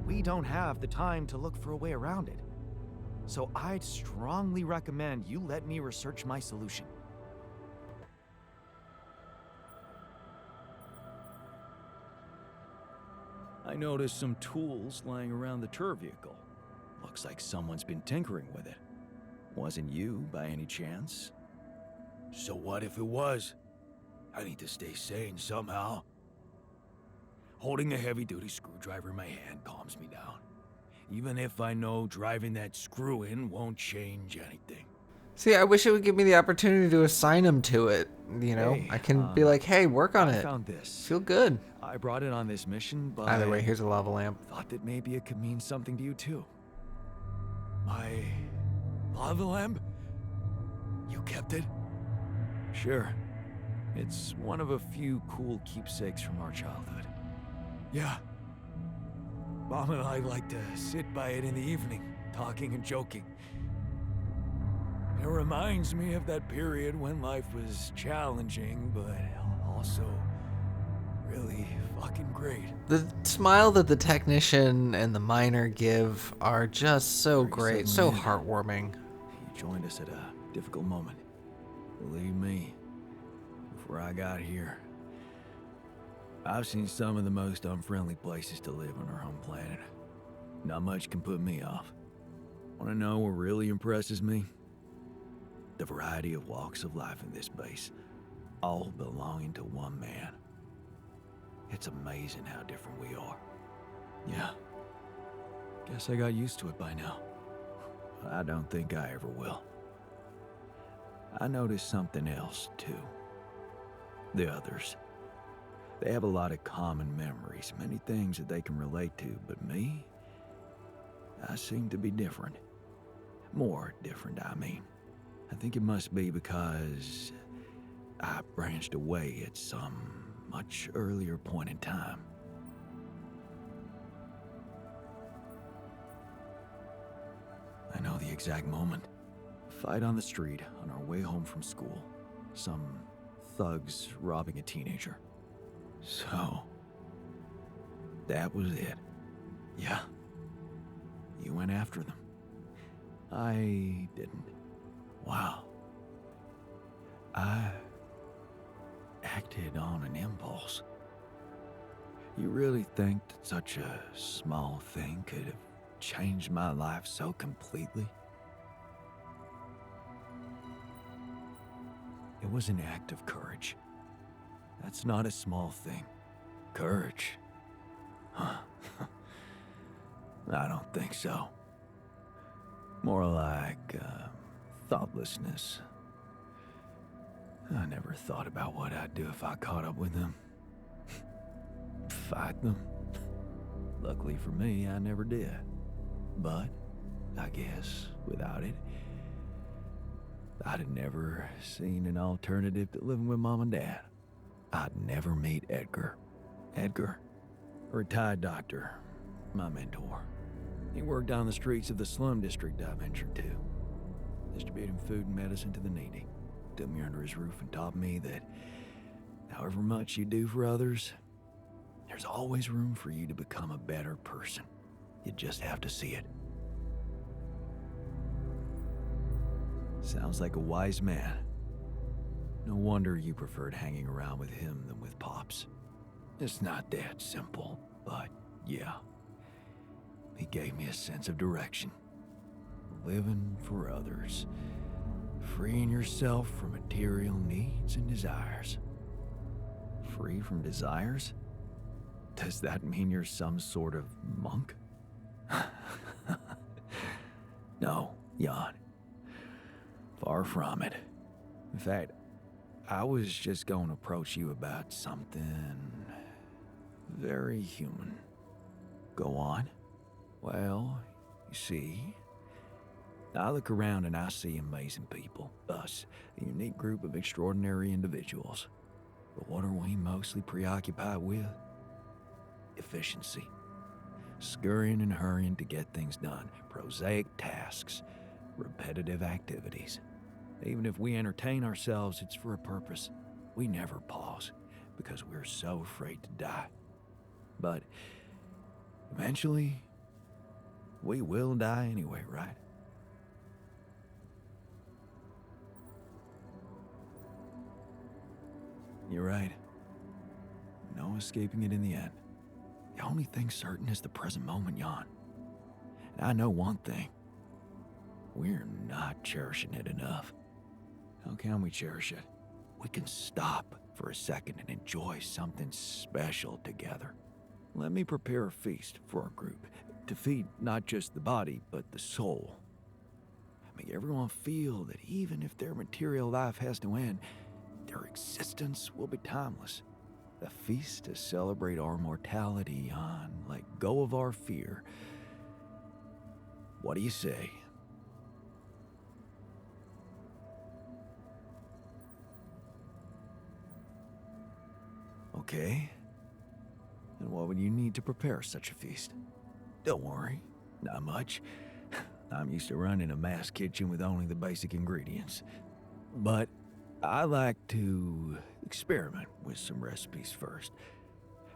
We don't have the time to look for a way around it. So I'd strongly recommend you let me research my solution. I noticed some tools lying around the tour vehicle. Looks like someone's been tinkering with it. Wasn't you, by any chance? So what if it was? I need to stay sane somehow. Holding a heavy-duty screwdriver in my hand calms me down. Even if I know driving that screw in won't change anything. See, I wish it would give me the opportunity to assign him to it. You know, Hey, I can be like, hey, work on I it. found this. Feel good. I brought it on this mission, but Either way, here's a lava lamp. thought that maybe it could mean something to you too. My lava lamp? You kept it? Sure. It's one of a few cool keepsakes from our childhood. Yeah. Mom and I like to sit by it in the evening, talking and joking. It reminds me of that period when life was challenging, but also really fucking great. The smile that the technician and the miner give are just so Very great, so suddenly. heartwarming. He joined us at a difficult moment. Believe me, before I got here, I've seen some of the most unfriendly places to live on our home planet. Not much can put me off. Want to know what really impresses me? The variety of walks of life in this base, all belonging to one man. It's amazing how different we are. Yeah. Guess I got used to it by now. I don't think I ever will. I noticed something else, too. The others. They have a lot of common memories, many things that they can relate to, but me? I seem to be different. More different, I mean. I think it must be because I branched away at some much earlier point in time. I know the exact moment. Fight on the street on our way home from school. Some thugs robbing a teenager. So, that was it. Yeah. You went after them. I didn't. Wow. I acted on an impulse. You really think that such a small thing could have changed my life so completely? It was an act of courage. That's not a small thing. Courage. I don't think so. More like, thoughtlessness. I never thought about what I'd do if I caught up with them. Fight them. Luckily for me, I never did. But, I guess, without it, I'd have never seen an alternative to living with Mom and Dad. I'd never meet Edgar. Edgar, a retired doctor, my mentor. He worked down the streets of the slum district I ventured to, distributing food and medicine to the needy. Took me under his roof and taught me that however much you do for others, there's always room for you to become a better person. You just have to see it. Sounds like a wise man. No wonder you preferred hanging around with him than with Pops. It's not that simple, but yeah. He gave me a sense of direction. Living for others. Freeing yourself from material needs and desires. Free from desires? Does that mean you're some sort of monk? No, Jan. Far from it. In fact, I was just going to approach you about something very human. Go on. Well, you see, I look around and I see amazing people. Us, a unique group of extraordinary individuals. But what are we mostly preoccupied with? Efficiency. Scurrying and hurrying to get things done. Prosaic tasks. Repetitive activities. Even if we entertain ourselves, it's for a purpose. We never pause because we're so afraid to die. But eventually, we will die anyway, right? You're right. No escaping it in the end. The only thing certain is the present moment, Jan. And I know one thing. We're not cherishing it enough. How can we cherish it? We can stop for a second and enjoy something special together. Let me prepare a feast for our group to feed not just the body, but the soul. Make everyone feel that even if their material life has to end, their existence will be timeless. A feast to celebrate our mortality on, let go of our fear. What do you say? Okay. And what would you need to prepare such a feast? Don't worry, not much. I'm used to running a mass kitchen with only the basic ingredients. But I like to experiment with some recipes first.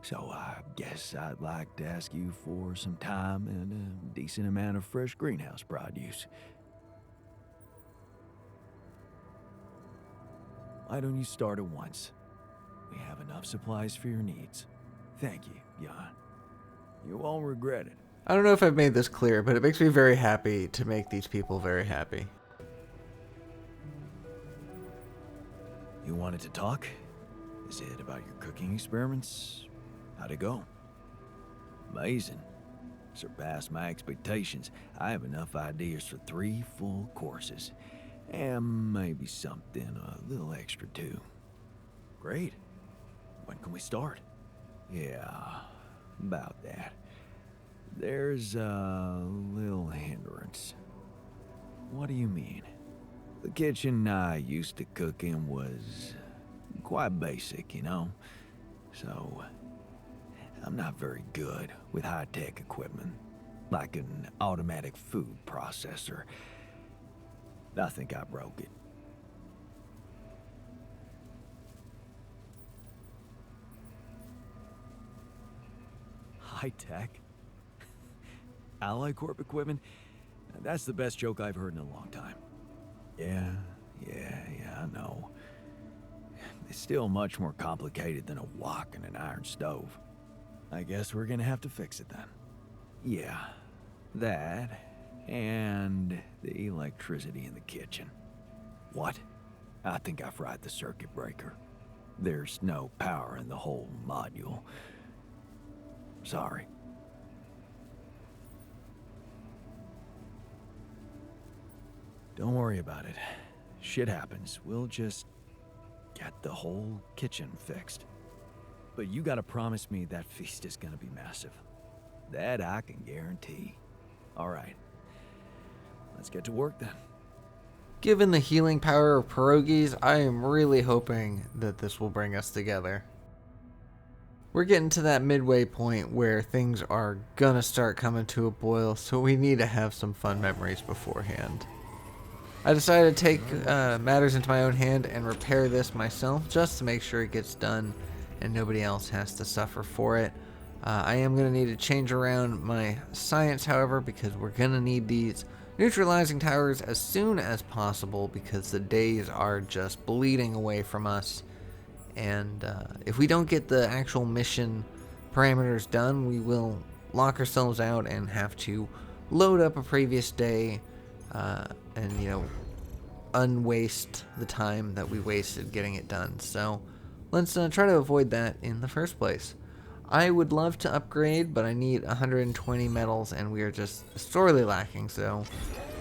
So I guess I'd like to ask you for some time and a decent amount of fresh greenhouse produce. Why don't you start at once? We have enough supplies for your needs. Thank you, Jan. You won't regret it. I don't know if I've made this clear, but it makes me very happy to make these people very happy. You wanted to talk? Is it about your cooking experiments? How'd it go? Amazing. Surpassed my expectations. I have enough ideas for 3 full courses. And maybe something a little extra too. Great. When can we start? Yeah, about that. There's a little hindrance. What do you mean? The kitchen I used to cook in was quite basic, you know? So, I'm not very good with high-tech equipment, like an automatic food processor. I think I broke it. High-tech? Ally Corp equipment? That's the best joke I've heard in a long time. Yeah, I know. It's still much more complicated than a wok and an iron stove. I guess we're gonna have to fix it then. Yeah, that, and the electricity in the kitchen. What? I think I fried the circuit breaker. There's no power in the whole module. Sorry. Don't worry about it. Shit happens. We'll just get the whole kitchen fixed. But you gotta promise me that feast is gonna be massive. That I can guarantee. All right. Let's get to work then. Given the healing power of pierogies, I am really hoping that this will bring us together. We're getting to that midway point where things are gonna start coming to a boil, so we need to have some fun memories beforehand. I decided to take matters into my own hand and repair this myself just to make sure it gets done and nobody else has to suffer for it. I am going to need to change around my science, however, because we're going to need these neutralizing towers as soon as possible because the days are just bleeding away from us. And if we don't get the actual mission parameters done, we will lock ourselves out and have to load up a previous day and, you know, unwaste the time that we wasted getting it done. So let's try to avoid that in the first place. I would love to upgrade, but I need 120 metals, and we are just sorely lacking. So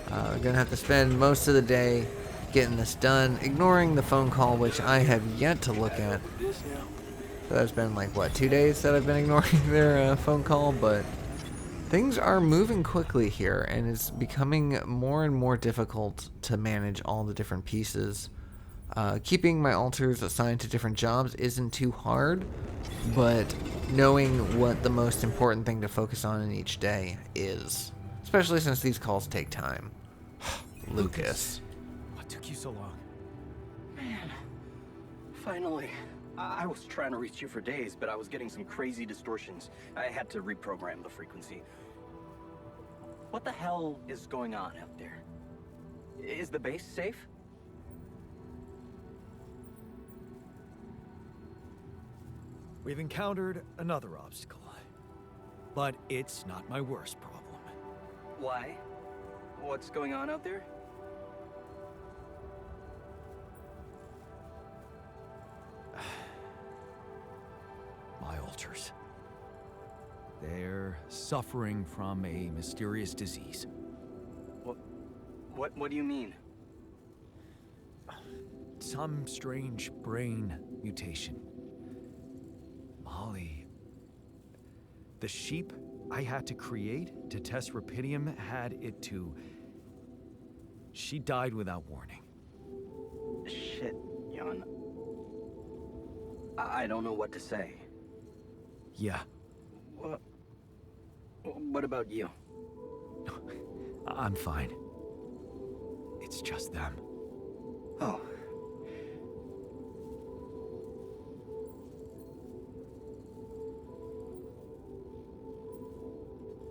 we're going to have to spend most of the day getting this done, ignoring the phone call, which I have yet to look at. So that's been like, what, 2 days that I've been ignoring their phone call, but things are moving quickly here, and it's becoming more and more difficult to manage all the different pieces. Keeping my altars assigned to different jobs isn't too hard, but knowing what the most important thing to focus on in each day is, especially since these calls take time. Lucas. What took you so long? Man, finally. I was trying to reach you for days, but I was getting some crazy distortions. I had to reprogram the frequency. What the hell is going on out there? Is the base safe? We've encountered another obstacle, but it's not my worst problem. Why? What's going on out there? My altars. They're suffering from a mysterious disease. What do you mean? Some strange brain mutation. Molly. The sheep I had to create to test Rapidium had it too. She died without warning. Shit, Jan. I don't know what to say. Yeah, What about you? I'm fine. It's just them. Oh.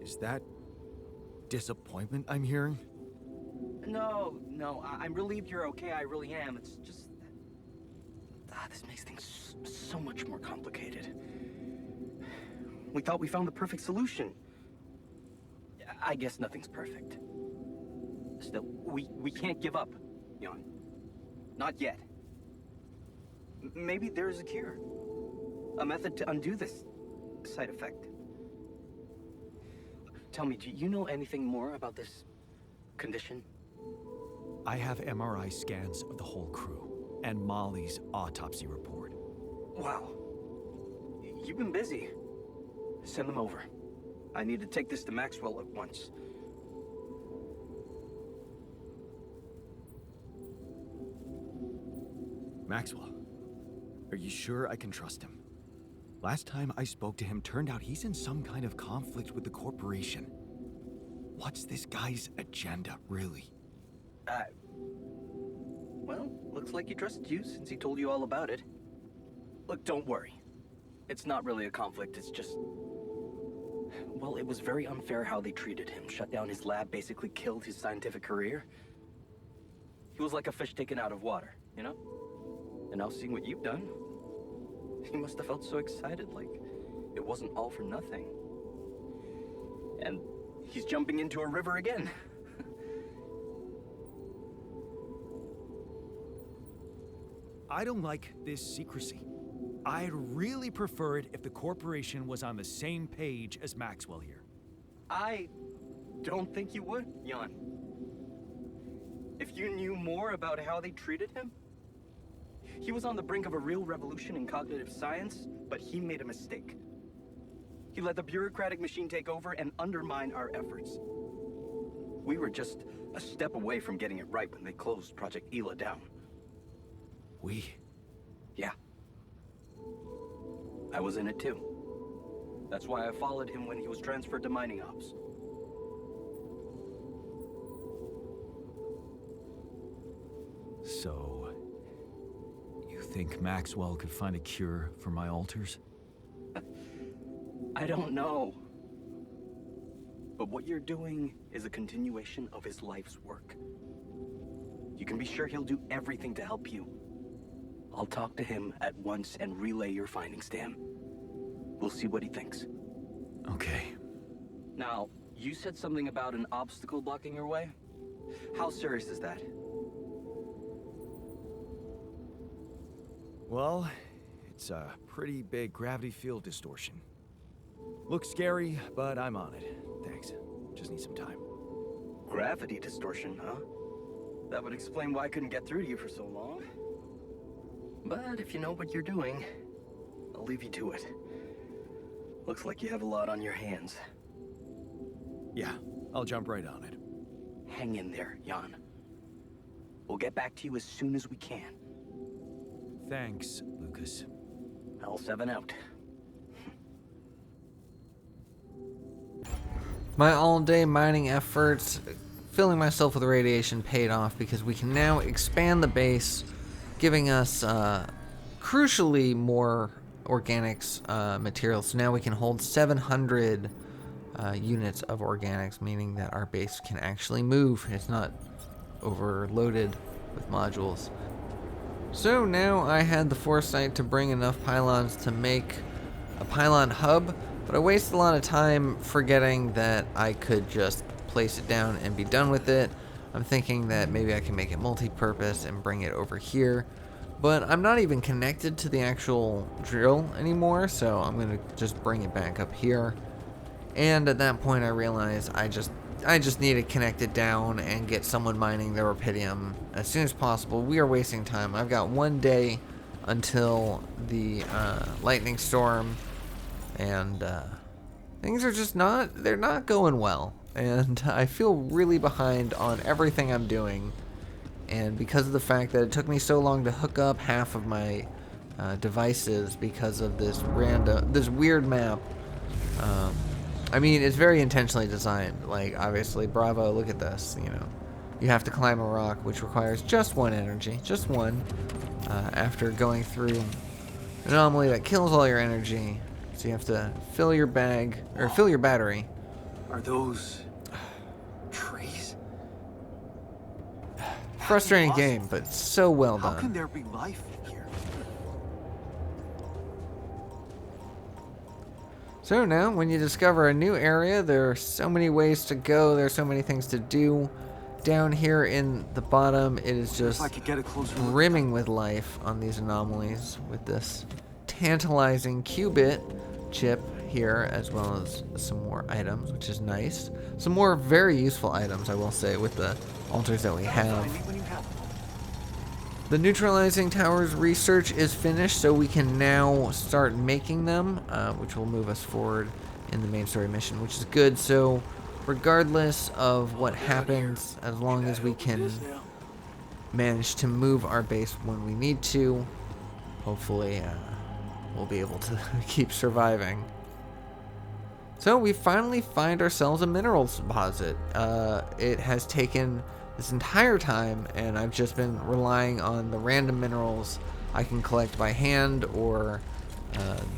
Is that disappointment I'm hearing? No, I'm relieved you're okay, I really am. It's just that this makes things so much more complicated. We thought we found the perfect solution. I guess nothing's perfect. Still, we can't give up, Jan. Not yet. Maybe there's a cure. A method to undo this side effect. Tell me, do you know anything more about this condition? I have MRI scans of the whole crew and Molly's autopsy report. Wow. You've been busy. Send them over. I need to take this to Maxwell at once. Maxwell, are you sure I can trust him? Last time I spoke to him, turned out he's in some kind of conflict with the corporation. What's this guy's agenda, really? Well, looks like he trusted you since he told you all about it. Look, don't worry. It's not really a conflict, it's just... Well, it was very unfair how they treated him. Shut down his lab, basically killed his scientific career. He was like a fish taken out of water, you know? And now seeing what you've done, he must have felt so excited, like it wasn't all for nothing. And he's jumping into a river again. I don't like this secrecy. I'd really prefer it if the corporation was on the same page as Maxwell here. I don't think you would, Jan. If you knew more about how they treated him? He was on the brink of a real revolution in cognitive science, but he made a mistake. He let the bureaucratic machine take over and undermine our efforts. We were just a step away from getting it right when they closed Project Ela down. We? Yeah. I was in it too. That's why I followed him when he was transferred to mining ops. So, you think Maxwell could find a cure for my alters? I don't know. But what you're doing is a continuation of his life's work. You can be sure he'll do everything to help you. I'll talk to him at once and relay your findings to him. We'll see what he thinks. Okay. Now, you said something about an obstacle blocking your way? How serious is that? Well, it's a pretty big gravity field distortion. Looks scary, but I'm on it. Thanks. Just need some time. Gravity distortion, huh? That would explain why I couldn't get through to you for so long. But if you know what you're doing, I'll leave you to it. Looks like you have a lot on your hands. Yeah, I'll jump right on it. Hang in there, Jan. We'll get back to you as soon as we can. Thanks, Lucas. L7 out. My all-day mining efforts, filling myself with radiation, paid off because we can now expand the base, giving us crucially more organics materials. So now we can hold 700 units of organics, meaning that our base can actually move. It's not overloaded with modules. So now I had the foresight to bring enough pylons to make a pylon hub, but I wasted a lot of time forgetting that I could just place it down and be done with it. I'm thinking that maybe I can make it multi-purpose and bring it over here, but I'm not even connected to the actual drill anymore, so I'm gonna just bring it back up here. And at that point I realized I just need to connect it down and get someone mining the rubidium as soon as possible. We are wasting time. I've got one day until the lightning storm, and things are just they're not going well. And I feel really behind on everything I'm doing. And because of the fact that it took me so long to hook up half of my devices because of this weird map. I mean, it's very intentionally designed. Like, obviously, bravo, look at this, you know. You have to climb a rock, which requires just one energy, just one, after going through an anomaly that kills all your energy. So you have to fill your bag, or fill your battery. Are those trees? Frustrating game, but so well done. How can there be life here? So now, when you discover a new area, there are so many ways to go, there are so many things to do. Down here in the bottom, it is just If I could get a closer look. brimming with life on these anomalies, with this tantalizing qubit chip here, as well as some more items, which is nice. Some more very useful items, I will say, with the altars that we have. The neutralizing towers research is finished, so we can now start making them, which will move us forward in the main story mission, which is good. So regardless of what happens, as long as we can manage to move our base when we need to, hopefully we'll be able to keep surviving. So we finally find ourselves a minerals deposit. It has taken this entire time, and I've just been relying on the random minerals I can collect by hand, or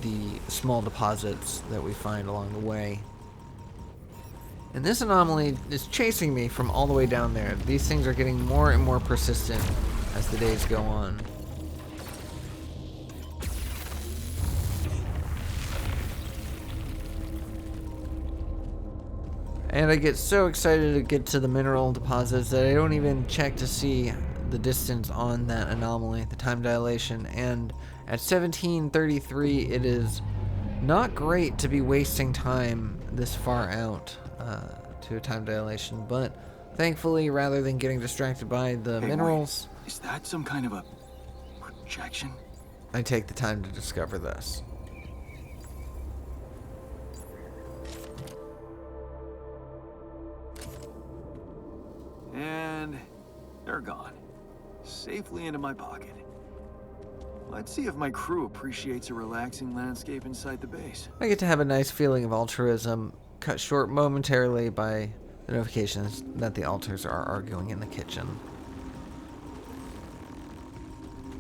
the small deposits that we find along the way. And this anomaly is chasing me from all the way down there. These things are getting more and more persistent as the days go on. And I get so excited to get to the mineral deposits that I don't even check to see the distance on that anomaly, the time dilation. And at 1733, it is not great to be wasting time this far out to a time dilation, but Thankfully, rather than getting distracted by the Hey, minerals, wait. Is that some kind of a projection? I take the time to discover this. And they're gone. Safely into my pocket. Let's see if my crew appreciates a relaxing landscape inside the base. I get to have a nice feeling of altruism, cut short momentarily by the notifications that the alters are arguing in the kitchen.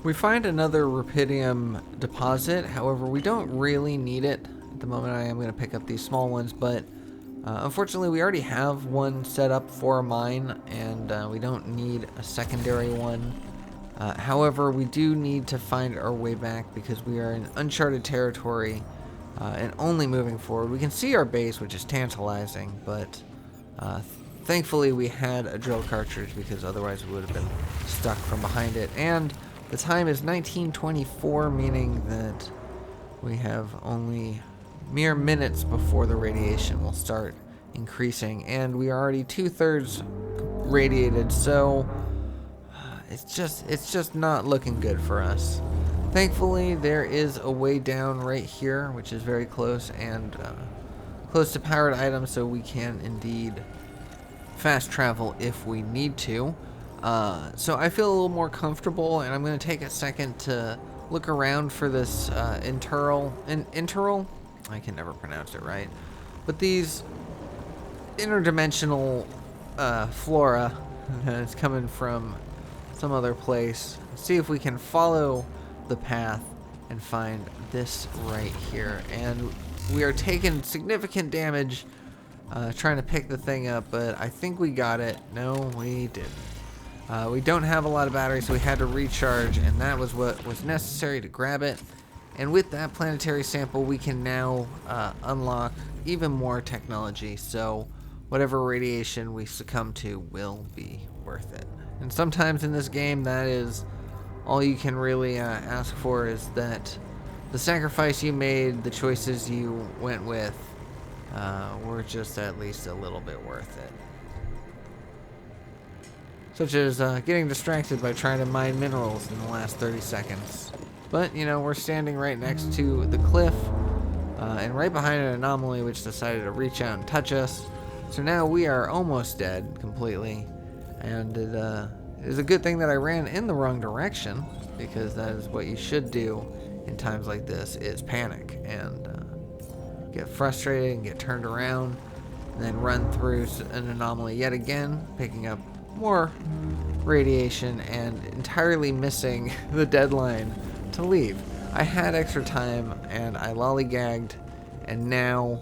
We find another rupidium deposit, however we don't really need it. At the moment I am going to pick up these small ones, but unfortunately we already have one set up for a mine, and we don't need a secondary one. However, we do need to find our way back because we are in uncharted territory and only moving forward. We can see our base, which is tantalizing, but thankfully we had a drill cartridge because otherwise we would have been stuck from behind it. And the time is 1924, meaning that we have only mere minutes before the radiation will start increasing, and we are already 2/3 radiated, so it's just not looking good for us. Thankfully, there is a way down right here, which is very close and close to powered items, so we can indeed fast travel if we need to. So I feel a little more comfortable, and I'm going to take a second to look around for this interal. I can never pronounce it right. But these interdimensional flora that's coming from some other place. See if we can follow the path and find this right here. And we are taking significant damage trying to pick the thing up, but I think we got it. No, we didn't. We don't have a lot of batteries, so we had to recharge, and that was what was necessary to grab it. And with that planetary sample, we can now unlock even more technology, so whatever radiation we succumb to will be worth it. And sometimes in this game, that is all you can really ask for, is that the sacrifice you made, the choices you went with, were just at least a little bit worth it. Such as getting distracted by trying to mine minerals in the last 30 seconds. But, you know, we're standing right next to the cliff, and right behind an anomaly which decided to reach out and touch us. So now we are almost dead completely, and it is a good thing that I ran in the wrong direction, because that is what you should do in times like this, is panic and get frustrated and get turned around, and then run through an anomaly yet again, picking up more radiation and entirely missing the deadline to leave. I had extra time and I lollygagged, and now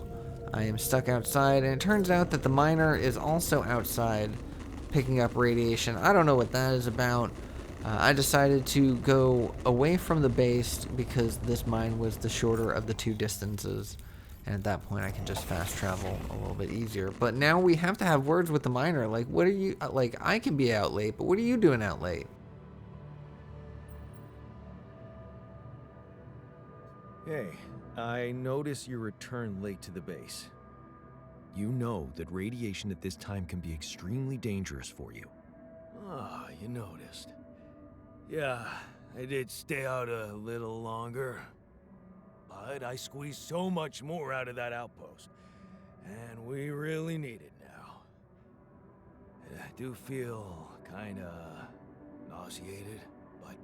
I am stuck outside, and it turns out that the miner is also outside picking up radiation. I don't know what that is about. I decided to go away from the base because this mine was the shorter of the two distances, and at that point I can just fast travel a little bit easier. But now we have to have words with the miner. Like, what are you, like, I can be out late, but what are you doing out late? Hey, I notice you returned late to the base. You know that radiation at this time can be extremely dangerous for you. Ah, you noticed. Yeah, I did stay out a little longer. But I squeezed so much more out of that outpost. And we really need it now. And I do feel kinda nauseated, but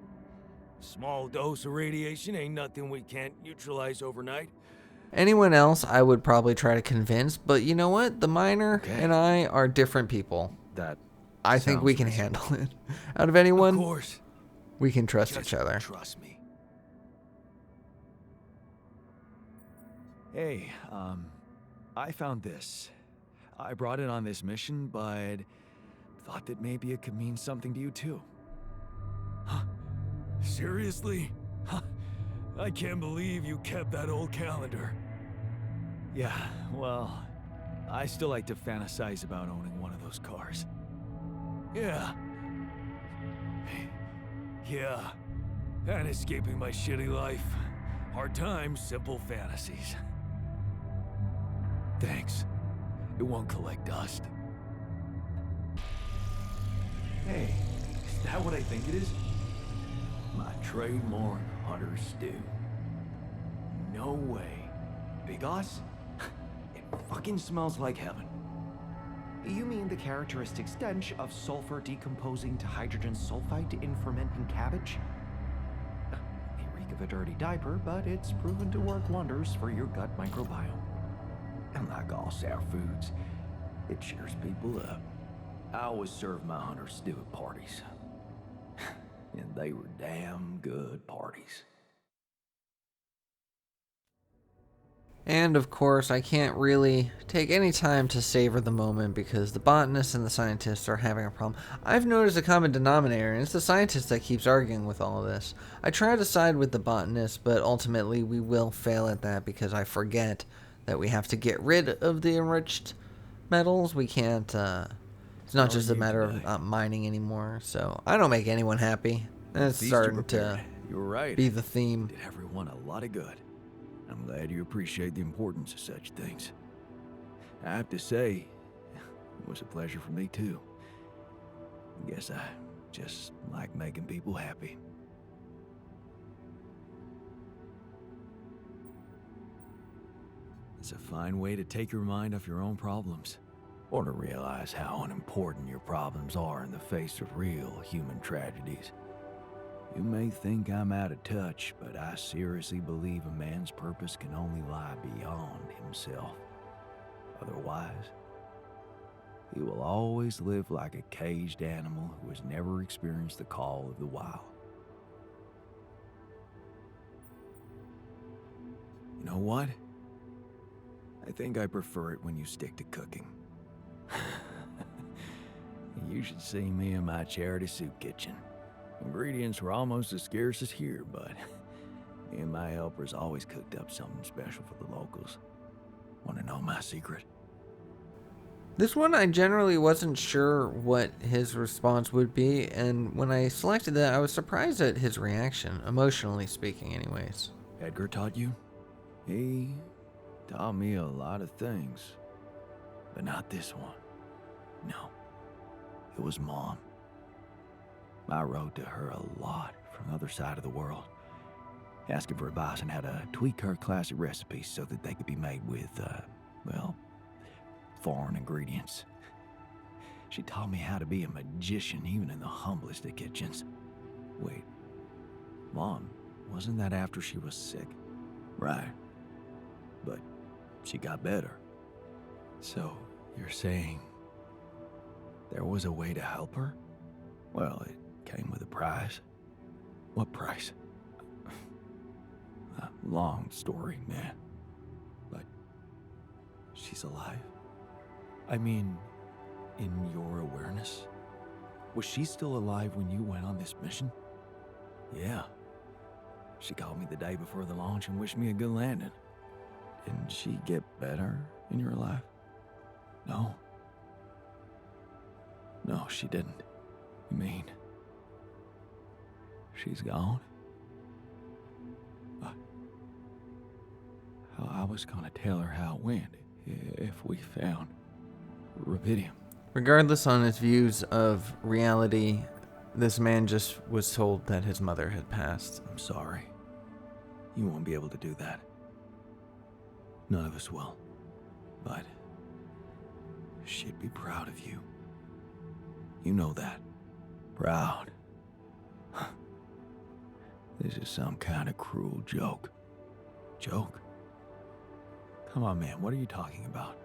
small dose of radiation ain't nothing we can't neutralize overnight. Anyone else I would probably try to convince, but you know what? The miner and I are different people. That I think we sounds can reasonable. handle it. Out of anyone, Of course. we can trust Just each other. Trust me. Hey, I found this. I brought it on this mission, but thought that maybe it could mean something to you too. Huh? Seriously? Huh? I can't believe you kept that old calendar. Yeah, well, I still like to fantasize about owning one of those cars. Yeah. Yeah. And escaping my shitty life. Hard times, simple fantasies. Thanks. It won't collect dust. Hey, is that what I think it is? My trademark hunter stew. No way. Big Us? It fucking smells like heaven. You mean the characteristic stench of sulfur decomposing to hydrogen sulfide in fermenting cabbage? May reek of a dirty diaper, but it's proven to work wonders for your gut microbiome. And like all sour foods, it cheers people up. I always serve my hunter stew at parties. And they were damn good parties. And of course, I can't really take any time to savor the moment because the botanists and the scientists are having a problem. I've noticed a common denominator, and it's the scientist that keeps arguing with all of this. I try to side with the botanists, but ultimately we will fail at that because I forget that we have to get rid of the enriched metals. We can't, it's not just a matter of mining anymore, so I don't make anyone happy. And it's starting to You're right. be the theme. Did everyone a lot of good. I'm glad you appreciate the importance of such things. I have to say, it was a pleasure for me too. I guess I just like making people happy. It's a fine way to take your mind off your own problems, or to realize how unimportant your problems are in the face of real human tragedies. You may think I'm out of touch, but I seriously believe a man's purpose can only lie beyond himself. Otherwise, he will always live like a caged animal who has never experienced the call of the wild. You know what? I think I prefer it when you stick to cooking. You should see me in my charity soup kitchen. Ingredients were almost as scarce as here, but me and my helpers always cooked up something special for the locals. Want to know my secret? This one, I generally wasn't sure what his response would be, and when I selected that, I was surprised at his reaction, emotionally speaking anyways. Edgar taught you? He taught me a lot of things, but not this one. No, it was Mom. I wrote to her a lot from the other side of the world, asking for advice on how to tweak her classic recipes so that they could be made with, foreign ingredients. She taught me how to be a magician even in the humblest of kitchens. Wait, Mom, wasn't that after she was sick? Right, but she got better. So, you're saying there was a way to help her? Well, it came with a price. What price? A long story, man. But she's alive? I mean, in your awareness? Was she still alive when you went on this mission? Yeah. She called me the day before the launch and wished me a good landing. Didn't she get better in your life? No. No, she didn't. You mean she's gone? I was gonna tell her how it went if we found rubidium. Regardless on his views of reality, this man just was told that his mother had passed. I'm sorry. You won't be able to do that. None of us will. But she'd be proud of you. You know that. Proud. This is some kind of cruel joke. Joke? Come on, man, what are you talking about?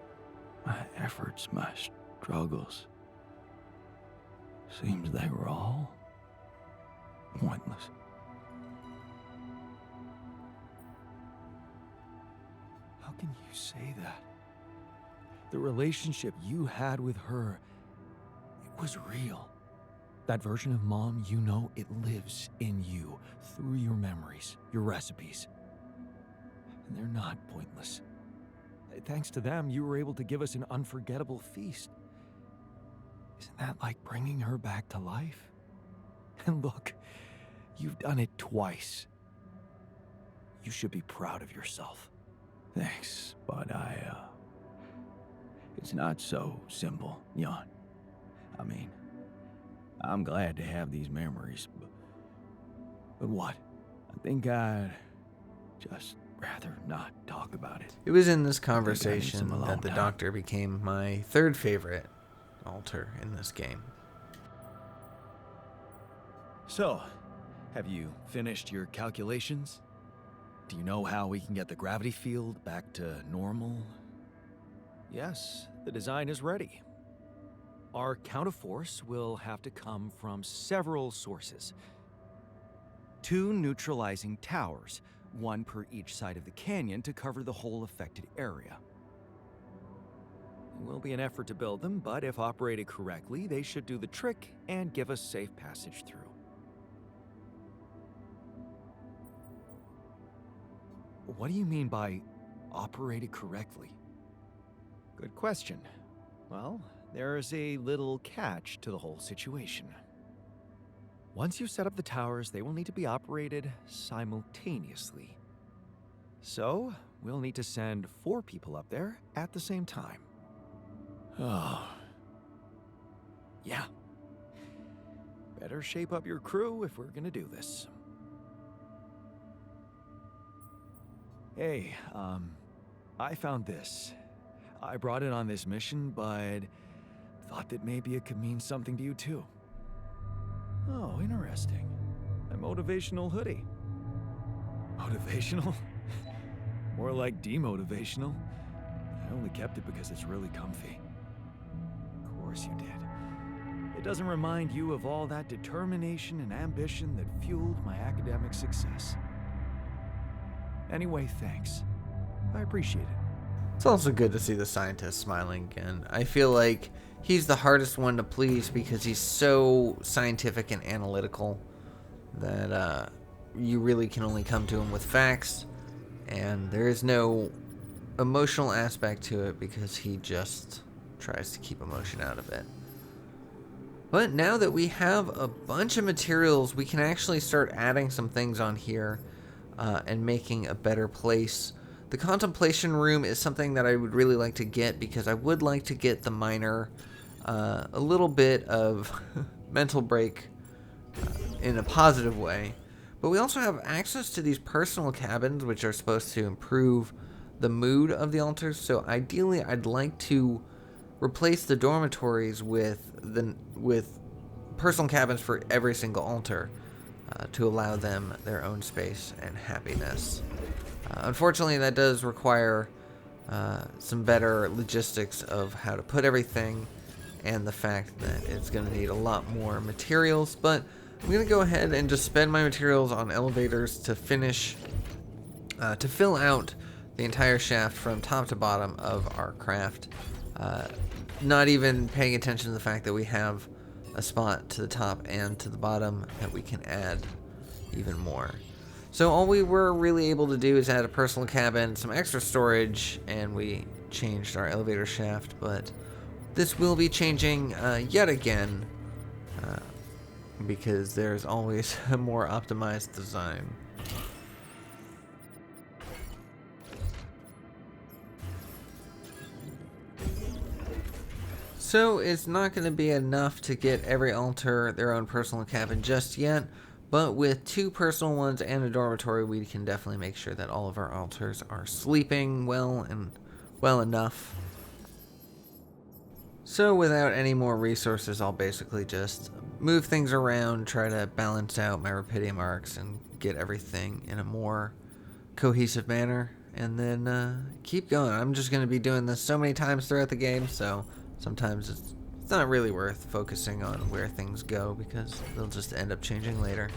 My efforts, my struggles. Seems they were all pointless. How can you say that? The relationship you had with her, it was real. That version of Mom, you know, it lives in you, through your memories, your recipes. And they're not pointless. Thanks to them, you were able to give us an unforgettable feast. Isn't that like bringing her back to life? And look, you've done it twice. You should be proud of yourself. Thanks, but it's not so simple, Jan. I mean, I'm glad to have these memories, but what? I think I'd just rather not talk about it. It was in this I need some conversation alone that the time. doctor became my third favorite altar in this game. So, have you finished your calculations? Do you know how we can get the gravity field back to normal? Yes, the design is ready. Our counterforce will have to come from several sources. 2 neutralizing towers, 1 per each side of the canyon to cover the whole affected area. It will be an effort to build them, but if operated correctly, they should do the trick and give us safe passage through. What do you mean by operated correctly? Good question. Well, there's a little catch to the whole situation. Once you set up the towers, they will need to be operated simultaneously. So, we'll need to send 4 people up there at the same time. Oh. Yeah. Better shape up your crew if we're gonna do this. Hey, I found this. I brought it on this mission, but thought that maybe it could mean something to you too. Oh, interesting. A motivational hoodie. Motivational? More like demotivational. I only kept it because it's really comfy. Of course you did. It doesn't remind you of all that determination and ambition that fueled my academic success. Anyway, thanks. I appreciate it. It's also good to see the scientist smiling again. I feel like he's the hardest one to please because he's so scientific and analytical that you really can only come to him with facts, and there is no emotional aspect to it because he just tries to keep emotion out of it. But now that we have a bunch of materials, we can actually start adding some things on here and making a better place. The contemplation room is something that I would really like to get because I would like to get the miner a little bit of mental break in a positive way. But we also have access to these personal cabins, which are supposed to improve the mood of the altars. So ideally, I'd like to replace the dormitories with personal cabins for every single altar to allow them their own space and happiness. Unfortunately, that does require some better logistics of how to put everything and the fact that it's going to need a lot more materials. But I'm going to go ahead and just spend my materials on elevators to finish, to fill out the entire shaft from top to bottom of our craft. Not even paying attention to the fact that we have a spot to the top and to the bottom that we can add even more. So all we were really able to do is add a personal cabin, some extra storage, and we changed our elevator shaft. But this will be changing yet again because there's always a more optimized design. So it's not going to be enough to get every altar their own personal cabin just yet, but with 2 personal ones and a dormitory, we can definitely make sure that all of our altars are sleeping well and well enough. So without any more resources, I'll basically just move things around, try to balance out my Rapidium arcs and get everything in a more cohesive manner, and then keep going. I'm just going to be doing this so many times throughout the game, so sometimes it's not really worth focusing on where things go because they'll just end up changing later.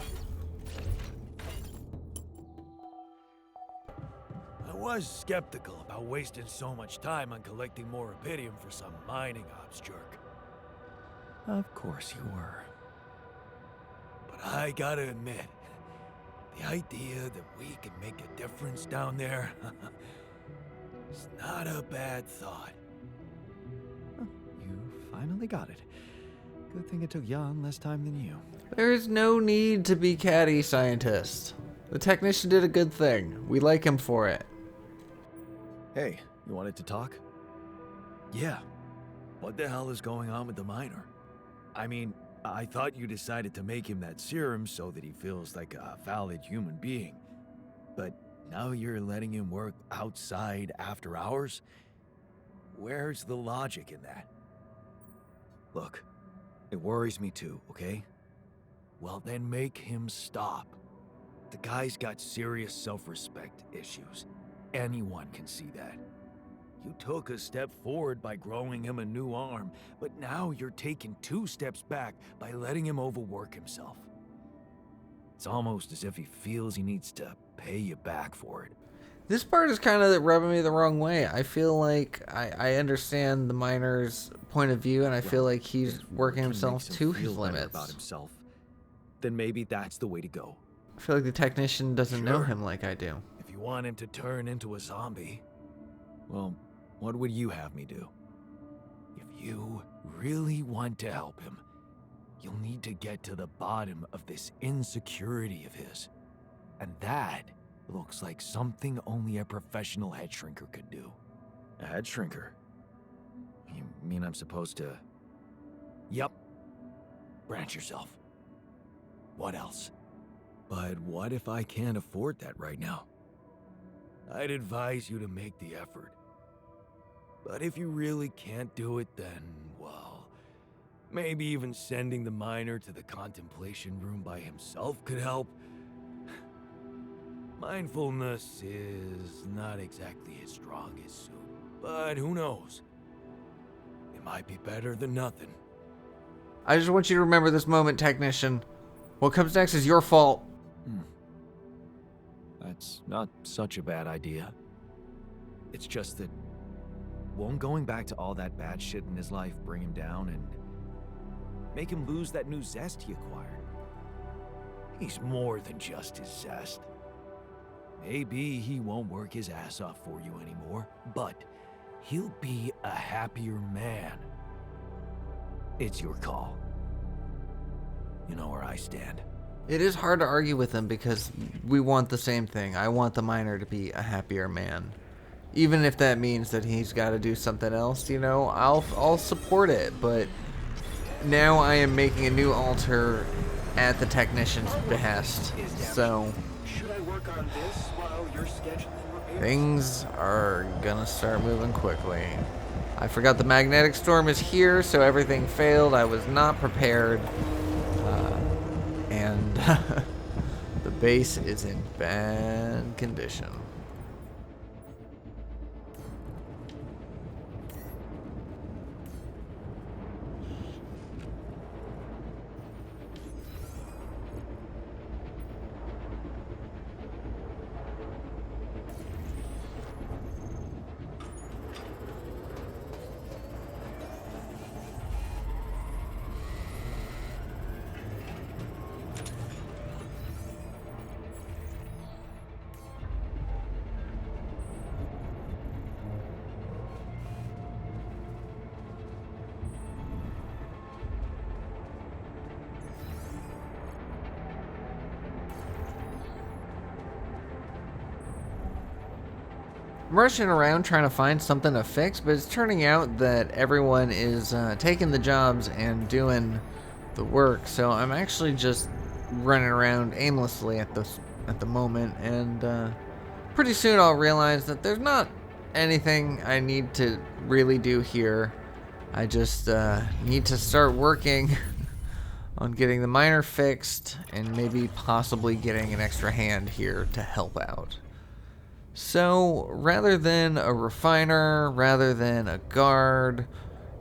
I was skeptical about wasting so much time on collecting more Rapidium for some mining ops jerk. Of course you were. But I gotta admit, the idea that we can make a difference down there, it's not a bad thought. You finally got it. Good thing it took Jan less time than you. There is no need to be catty, scientist. The technician did a good thing. We like him for it. Hey, you wanted to talk? Yeah. What the hell is going on with the miner? I mean, I thought you decided to make him that serum so that he feels like a valid human being. But now you're letting him work outside after hours? Where's the logic in that? Look, it worries me too, okay? Well, then make him stop. The guy's got serious self-respect issues. Anyone can see that. You took a step forward by growing him a new arm, but now you're taking 2 steps back by letting him overwork himself. It's almost as if he feels he needs to pay you back for it. This part is kind of rubbing me the wrong way. I feel like I understand the miner's point of view, and I feel like he's working himself to his limits. About himself, then maybe that's the way to go. I feel like the technician doesn't know Sure. him like I do. If you want him to turn into a zombie, well, what would you have me do? If you really want to help him, you'll need to get to the bottom of this insecurity of his. And that looks like something only a professional head shrinker could do. A head shrinker? You mean I'm supposed to... Yep. Branch yourself. What else? But what if I can't afford that right now? I'd advise you to make the effort. But if you really can't do it, then, well, maybe even sending the miner to the contemplation room by himself could help. Mindfulness is not exactly his strongest suit, but who knows? It might be better than nothing. I just want you to remember this moment, technician. What comes next is your fault. That's not such a bad idea. It's just that... won't going back to all that bad shit in his life bring him down and... make him lose that new zest he acquired? He's more than just his zest. Maybe he won't work his ass off for you anymore, but he'll be a happier man. It's your call. You know where I stand. It is hard to argue with him because we want the same thing. I want the miner to be a happier man. Even if that means that he's got to do something else, you know, I'll support it. But now I am making a new altar at the technician's behest. So Should I work on this while you're scheduling repairs? things are gonna start moving quickly. I forgot the magnetic storm is here, so everything failed. I was not prepared. And the base is in bad condition. I'm rushing around trying to find something to fix, but it's turning out that everyone is taking the jobs and doing the work. So I'm actually just running around aimlessly at the moment, and pretty soon I'll realize that there's not anything I need to really do here. I just need to start working on getting the miner fixed and maybe possibly getting an extra hand here to help out. So, rather than a refiner, rather than a guard,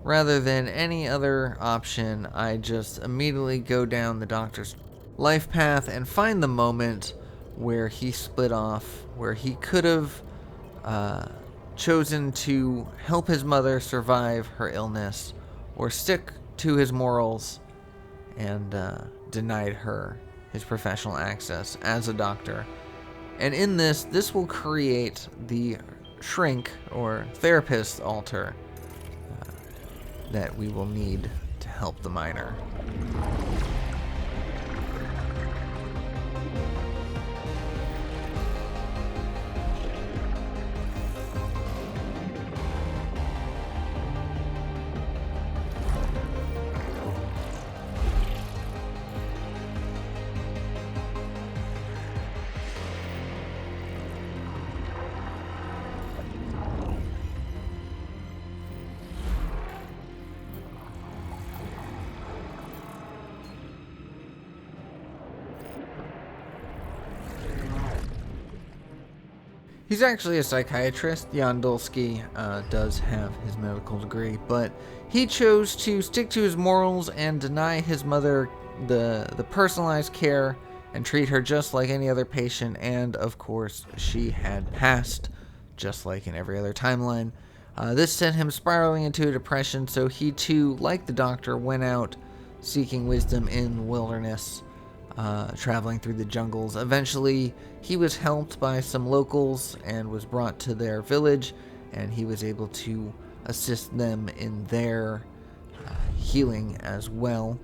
rather than any other option, I just immediately go down the doctor's life path and find the moment where he split off, where he could have chosen to help his mother survive her illness, or stick to his morals, and denied her his professional access as a doctor. And in this will create the shrink or therapist altar that we will need to help the miner. He's actually a psychiatrist. Jan Dulski does have his medical degree, but he chose to stick to his morals and deny his mother the personalized care and treat her just like any other patient, and of course she had passed just like in every other timeline. This sent him spiraling into a depression, so he too, like the doctor, went out seeking wisdom in the wilderness, traveling through the jungles. Eventually, he was helped by some locals and was brought to their village, and he was able to assist them in their healing as well.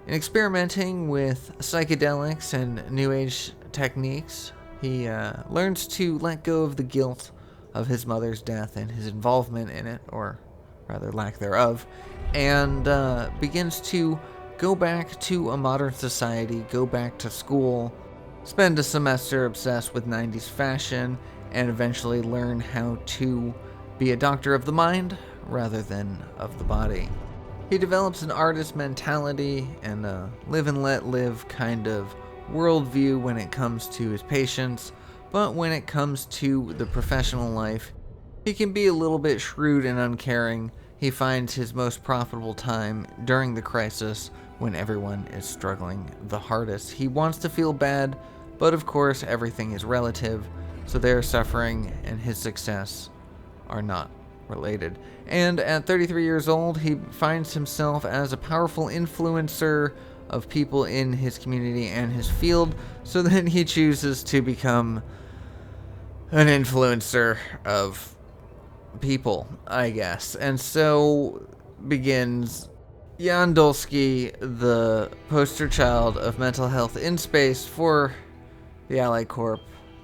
In experimenting with psychedelics and New Age techniques, he learns to let go of the guilt of his mother's death and his involvement in it, or rather lack thereof, and begins to go back to a modern society, go back to school, spend a semester obsessed with 90s fashion, and eventually learn how to be a doctor of the mind rather than of the body. He develops an artist mentality and a live and let live kind of worldview when it comes to his patients, but when it comes to the professional life, he can be a little bit shrewd and uncaring. He finds his most profitable time during the crisis when everyone is struggling the hardest. He wants to feel bad, but of course everything is relative, so their suffering and his success are not related. And at 33 years old, he finds himself as a powerful influencer of people in his community and his field, so then he chooses to become an influencer of people, I guess. And so begins Jan Dulski, the poster child of mental health in space for the Ally Corp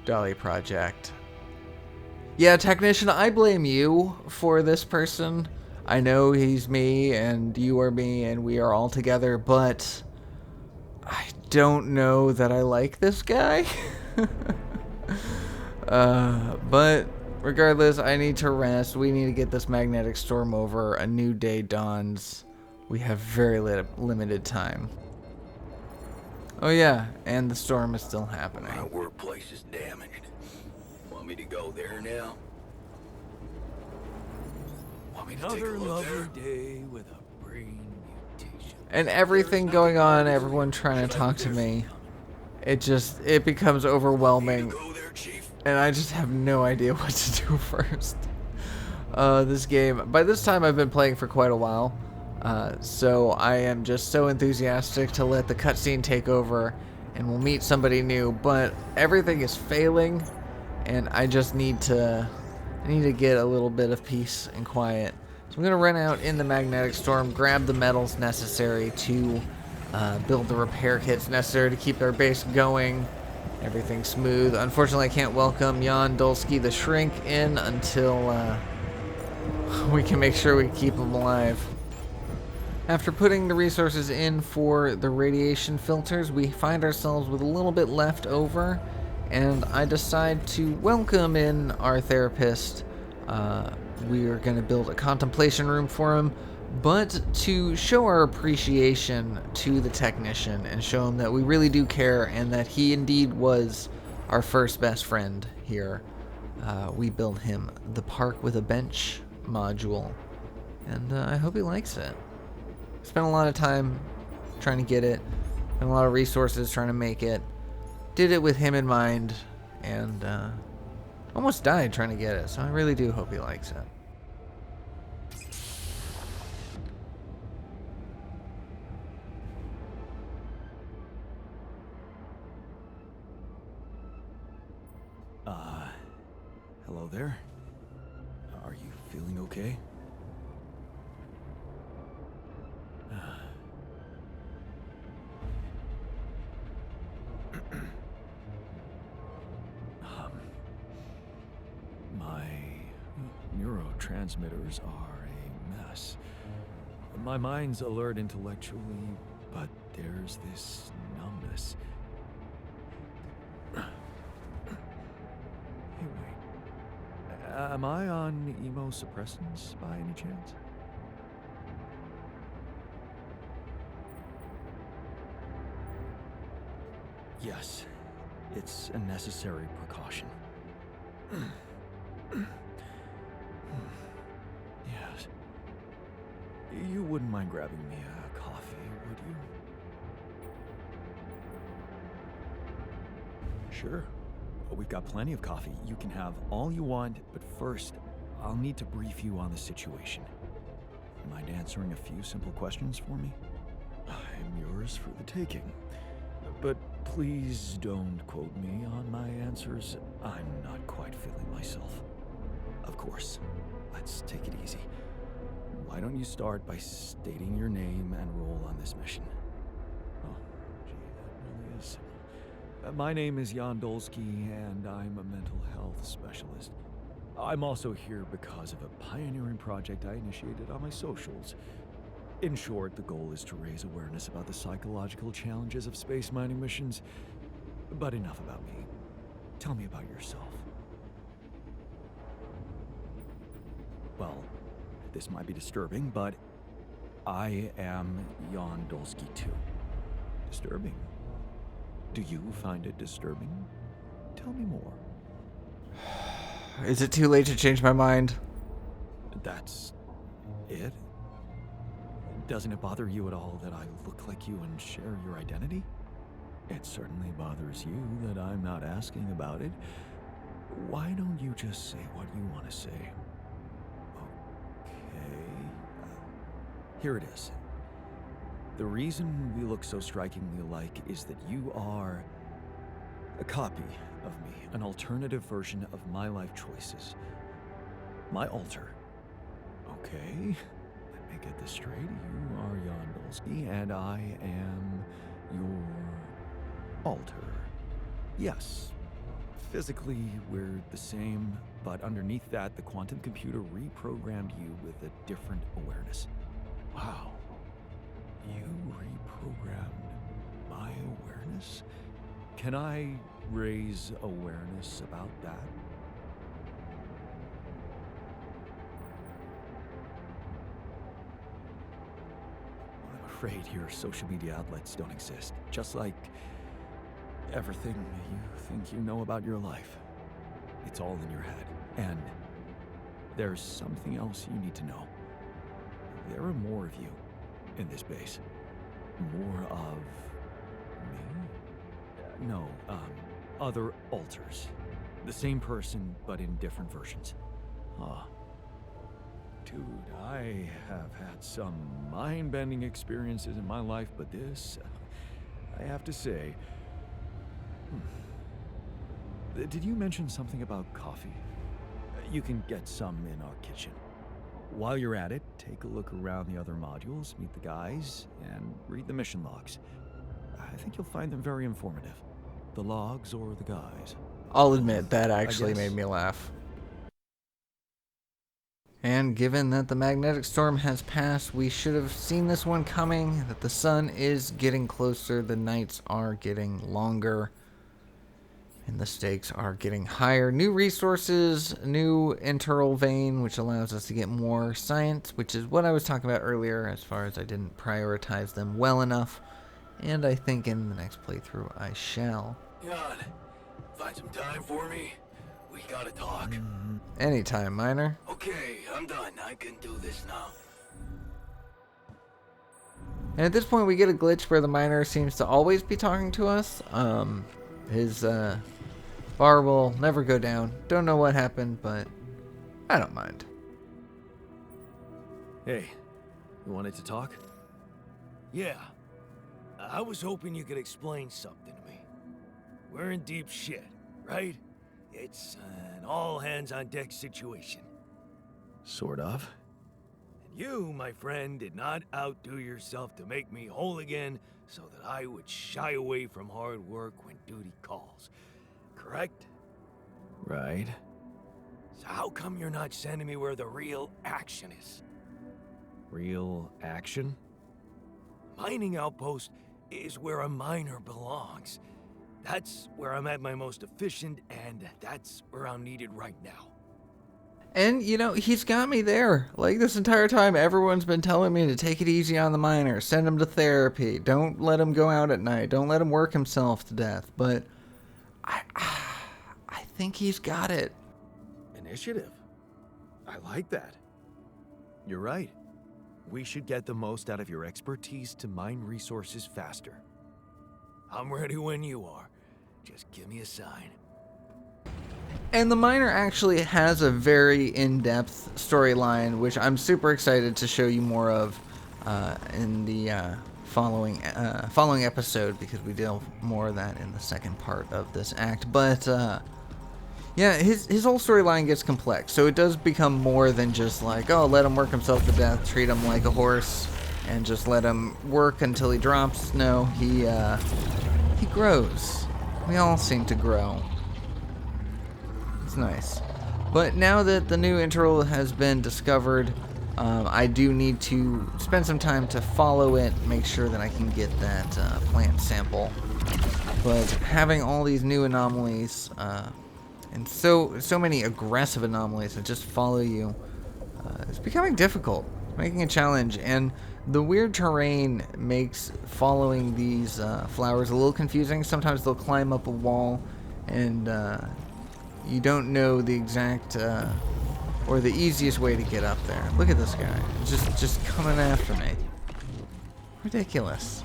Dolly Project. Yeah, technician, I blame you for this person. I know he's me and you are me and we are all together, but I don't know that I like this guy. But regardless, I need to rest. We need to get this magnetic storm over. A new day dawns. We have very limited time. Oh yeah, and the storm is still happening. My workplace is damaged. Want me to go there now? Want me to take a look there? Day with a brain mutation. And everything going on, everyone trying to talk to me. It becomes overwhelming. And I just have no idea what to do first. This game, by this time I've been playing for quite a while. So I am just so enthusiastic to let the cutscene take over and we'll meet somebody new, but everything is failing and I just need to get a little bit of peace and quiet. So I'm gonna run out in the magnetic storm, grab the metals necessary to build the repair kits necessary to keep our base going. Everything smooth. Unfortunately, I can't welcome Jan Dulski the Shrink in until we can make sure we keep him alive. After putting the resources in for the radiation filters, we find ourselves with a little bit left over, and I decide to welcome in our therapist. We are going to build a contemplation room for him, but to show our appreciation to the technician and show him that we really do care and that he indeed was our first best friend here, we build him the park with a bench module, and I hope he likes it. Spent a lot of time trying to get it, and a lot of resources trying to make it. Did it with him in mind, and almost died trying to get it, so I really do hope he likes it. Hello there. Are you feeling okay? My neurotransmitters are a mess. My mind's alert intellectually, but there's this numbness. Hey, wait. Am I on immunosuppressants by any chance? Yes, it's a necessary precaution. Yes. You wouldn't mind grabbing me a coffee, would you? Sure. We've got plenty of coffee. You can have all you want, but first, I'll need to brief you on the situation. Mind answering a few simple questions for me? I'm yours for the taking. But please don't quote me on my answers. I'm not quite feeling myself. Of course. Let's take it easy. Why don't you start by stating your name and role on this mission? Oh, gee, that really is simple. My name is Jan Dolsky, and I'm a mental health specialist. I'm also here because of a pioneering project I initiated on my socials. In short, the goal is to raise awareness about the psychological challenges of space mining missions. But enough about me. Tell me about yourself. Well, this might be disturbing, but I am Jan Dolsky too. Disturbing? Do you find it disturbing? Tell me more. Is it too late to change my mind? That's it? Doesn't it bother you at all that I look like you and share your identity? It certainly bothers you that I'm not asking about it. Why don't you just say what you want to say? Okay. Here it is. The reason we look so strikingly alike is that you are a copy of me, an alternative version of my life choices. My alter. Okay, let me get this straight. You are Jan Dolsky, and I am your alter. Yes, physically we're the same, but underneath that, the quantum computer reprogrammed you with a different awareness. Wow. You reprogrammed my awareness? Can I raise awareness about that? I'm afraid your social media outlets don't exist. Just like everything you think you know about your life. It's all in your head. And there's something else you need to know. There are more of you in this base. More of me? No, other alters. The same person, but in different versions. Huh. Dude, I have had some mind-bending experiences in my life, but this, I have to say... Did you mention something about coffee? You can get some in our kitchen. While you're at it, take a look around the other modules, meet the guys, and read the mission logs. I think you'll find them very informative. The logs or the guys. I'll admit, that actually made me laugh. And given that the magnetic storm has passed, we should have seen this one coming, that the sun is getting closer, the nights are getting longer, and the stakes are getting higher. New resources, new internal vein, which allows us to get more science, which is what I was talking about earlier, as far as I didn't prioritize them well enough. And I think in the next playthrough I shall. Jan, find some time for me. We gotta talk. Anytime, Miner. Okay, I'm done. I can do this now. And at this point we get a glitch where the Miner seems to always be talking to us. His bar will never go down. Don't know what happened, but I don't mind. Hey, you wanted to talk? Yeah. I was hoping you could explain something to me. We're in deep shit, right? It's an all-hands-on-deck situation. Sort of. And you, my friend, did not outdo yourself to make me whole again so that I would shy away from hard work when duty calls. Correct? Right. So how come you're not sending me where the real action is? Real action? Mining outpost is where a miner belongs. That's where I'm at my most efficient, and that's where I'm needed right now. And, you know, he's got me there. Like, this entire time, everyone's been telling me to take it easy on the Miner. Send him to therapy. Don't let him go out at night. Don't let him work himself to death. But I think he's got it. Initiative. I like that. You're right. We should get the most out of your expertise to mine resources faster. I'm ready when you are. Just give me a sign. And the miner actually has a very in-depth storyline, which I'm super excited to show you more of in the following episode, because we deal more of that in the second part of this act. But yeah, his whole storyline gets complex, so it does become more than just like, oh, let him work himself to death, treat him like a horse, and just let him work until he drops. No, he grows. We all seem to grow. It's nice. But now that the new intro has been discovered, I do need to spend some time to follow it, make sure that I can get that plant sample. But having all these new anomalies, and so many aggressive anomalies that just follow you, it's becoming difficult, making a challenge. And the weird terrain makes following these flowers a little confusing. Sometimes they'll climb up a wall, and you don't know the exact or the easiest way to get up there. Look at this guy, just coming after me. Ridiculous.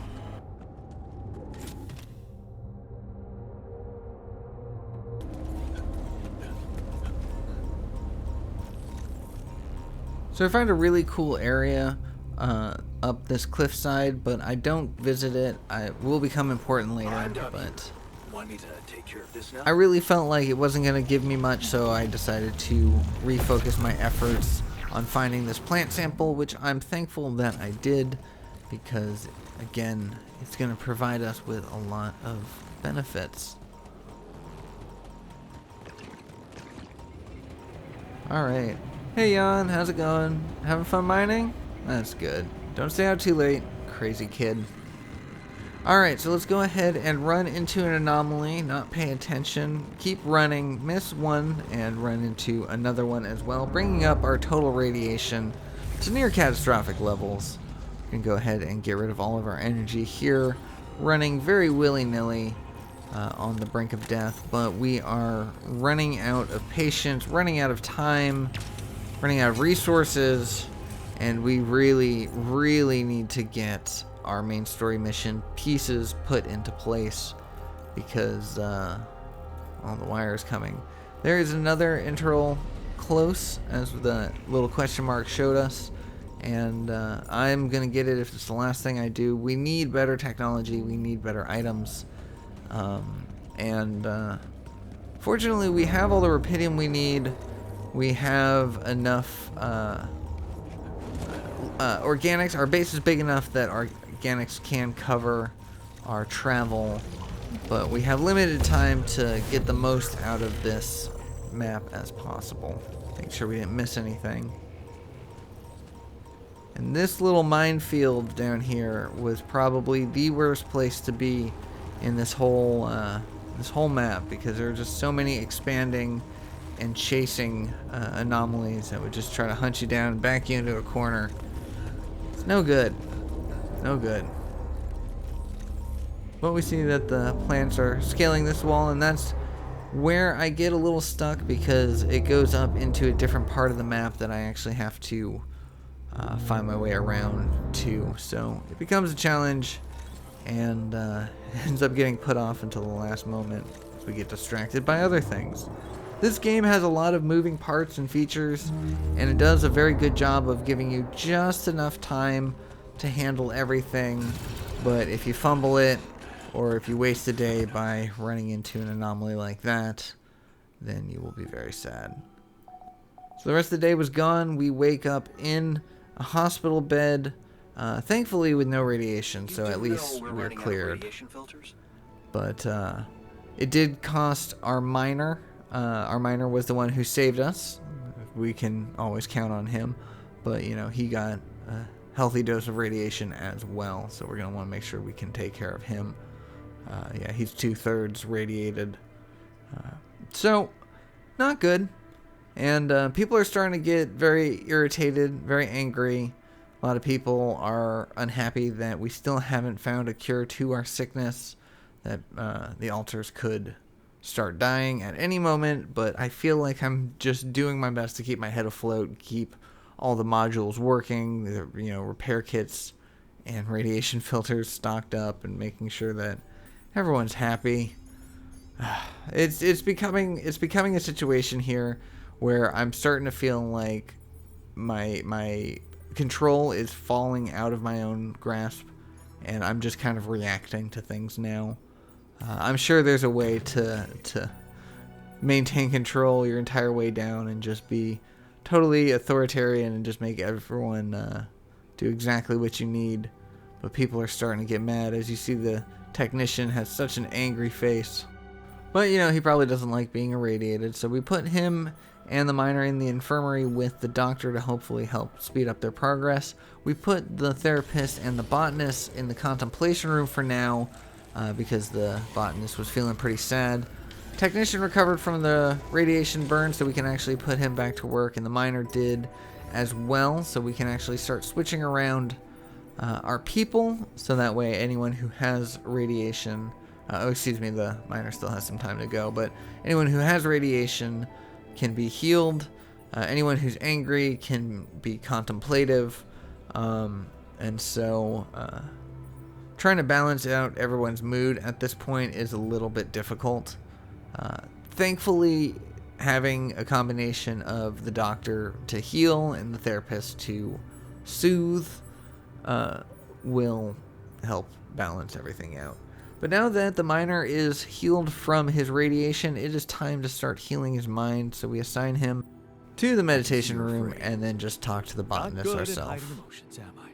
So I find a really cool area up this cliffside, but I don't visit it. It will become important later, but Want me to take care of this now? I really felt like it wasn't going to give me much, so I decided to refocus my efforts on finding this plant sample, which I'm thankful that I did, because, again, it's going to provide us with a lot of benefits. Alright. Hey Jan, how's it going? Having fun mining? That's good. Don't stay out too late, crazy kid. Alright, so let's go ahead and run into an anomaly, not pay attention, keep running, miss one, and run into another one as well, bringing up our total radiation to near catastrophic levels. We can go ahead and get rid of all of our energy here, running very willy-nilly on the brink of death, but we are running out of patience, running out of time, running out of resources, and we really, really need to get our main story mission pieces put into place, because the wire is coming. There is another interval close, as the little question mark showed us, and I'm gonna get it if it's the last thing I do. We need better technology, we need better items, and fortunately we have all the rupidium we need. We have enough organics. Our base is big enough that our organics can cover our travel, but we have limited time to get the most out of this map as possible. Make sure we didn't miss anything. And this little minefield down here was probably the worst place to be in this whole map, because there are just so many expanding and chasing anomalies that would just try to hunt you down and back you into a corner. It's no good. No good. But we see that the plants are scaling this wall, and that's where I get a little stuck, because it goes up into a different part of the map that I actually have to find my way around to. So it becomes a challenge, and ends up getting put off until the last moment as we get distracted by other things. This game has a lot of moving parts and features, and it does a very good job of giving you just enough time to handle everything, but if you fumble it, or if you waste a day by running into an anomaly like that, then you will be very sad. So the rest of the day was gone. We wake up in a hospital bed, thankfully with no radiation, so at least we're cleared. But it did cost our miner. Our miner was the one who saved us. We can always count on him, but you know, he got a healthy dose of radiation as well, so we're gonna want to make sure we can take care of him. Yeah, he's 2/3 radiated, so not good. And people are starting to get very irritated, very angry. A lot of people are unhappy that we still haven't found a cure to our sickness that the altars could start dying at any moment, but I feel like I'm just doing my best to keep my head afloat, keep all the modules working, the repair kits and radiation filters stocked up, and making sure that everyone's happy. It's becoming a situation here where I'm starting to feel like my control is falling out of my own grasp, and I'm just kind of reacting to things now. I'm sure there's a way to maintain control your entire way down and just be totally authoritarian and just make everyone do exactly what you need. But people are starting to get mad. As you see, the technician has such an angry face. But, he probably doesn't like being irradiated, so we put him and the miner in the infirmary with the doctor to hopefully help speed up their progress. We put the therapist and the botanist in the contemplation room for now, because the botanist was feeling pretty sad. Technician recovered from the radiation burn, so we can actually put him back to work, and the miner did as well, so we can actually start switching around our people, so that way anyone who has radiation, the miner still has some time to go, but anyone who has radiation can be healed. Anyone who's angry can be contemplative, and so trying to balance out everyone's mood at this point is a little bit difficult. Thankfully, having a combination of the doctor to heal and the therapist to soothe will help balance everything out. But now that the miner is healed from his radiation, it is time to start healing his mind, so we assign him to the meditation room and then just talk to the botanist Not good ourselves. at hiding emotions, am I?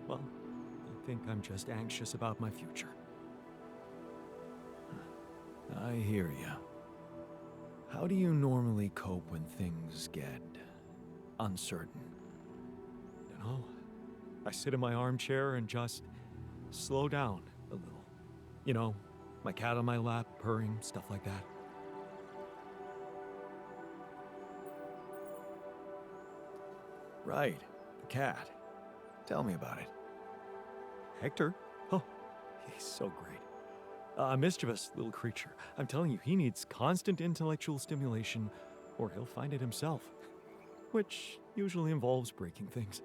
Well, I think I'm just anxious about my future. I hear you. How do you normally cope when things get uncertain? I sit in my armchair and just slow down a little. My cat on my lap, purring, stuff like that. Right, the cat. Tell me about it. Hector? Oh, he's so great. A mischievous little creature. I'm telling you, he needs constant intellectual stimulation, or he'll find it himself. Which usually involves breaking things.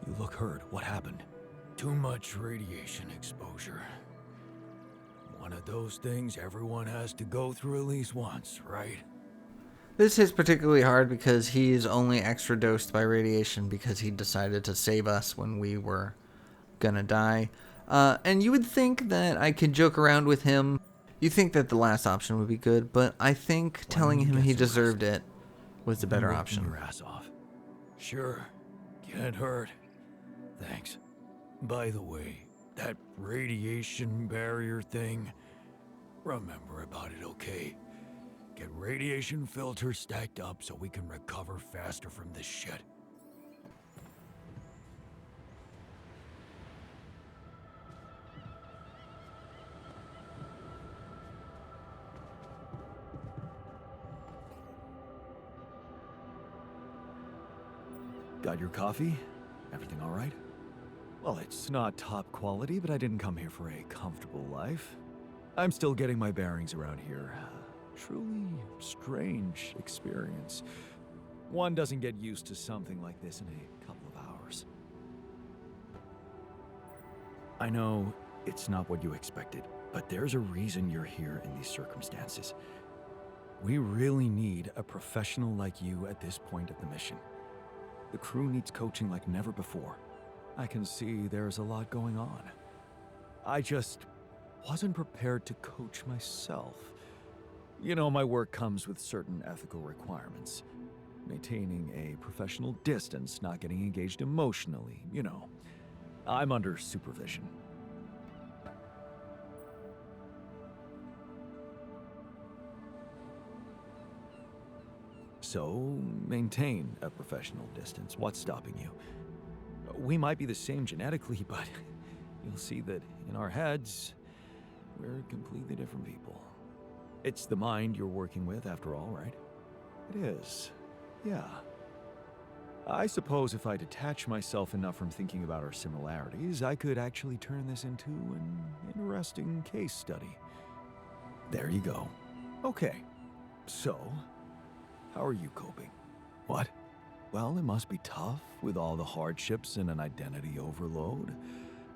You look hurt. What happened? Too much radiation exposure. One of those things everyone has to go through at least once, right? This is particularly hard because he's only extra dosed by radiation because he decided to save us when we were gonna die. And you would think that I could joke around with him. You think that the last option would be good, but I think telling him he deserved it was the better option. Your ass off. Sure, can't hurt. Thanks. By the way, that radiation barrier thing, remember about it, okay? Get radiation filters stacked up so we can recover faster from this shit. Got your coffee? Everything all right? Well, it's not top quality, but I didn't come here for a comfortable life. I'm still getting my bearings around here. Truly strange experience. One doesn't get used to something like this in a couple of hours. I know it's not what you expected, but there's a reason you're here in these circumstances. We really need a professional like you at this point of the mission. The crew needs coaching like never before. I can see there's a lot going on. I just wasn't prepared to coach myself. My work comes with certain ethical requirements. Maintaining a professional distance, not getting engaged emotionally, I'm under supervision. So, maintain a professional distance. What's stopping you? We might be the same genetically, but you'll see that in our heads, we're completely different people. It's the mind you're working with, after all, right? It is. Yeah. I suppose if I detach myself enough from thinking about our similarities, I could actually turn this into an interesting case study. There you go. Okay, so, how are you coping? What? Well, it must be tough with all the hardships and an identity overload.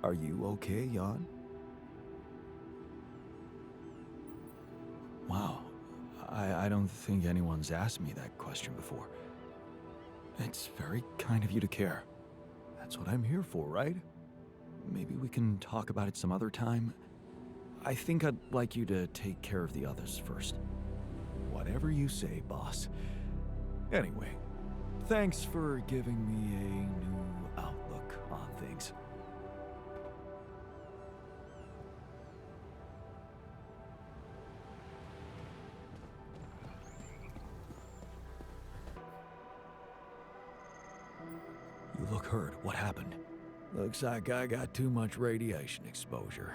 Are you okay, Jan? Wow, I don't think anyone's asked me that question before. It's very kind of you to care. That's what I'm here for, right? Maybe we can talk about it some other time. I think I'd like you to take care of the others first. Whatever you say, boss. Anyway, thanks for giving me a new outlook on things. You look hurt. What happened? Looks like I got too much radiation exposure.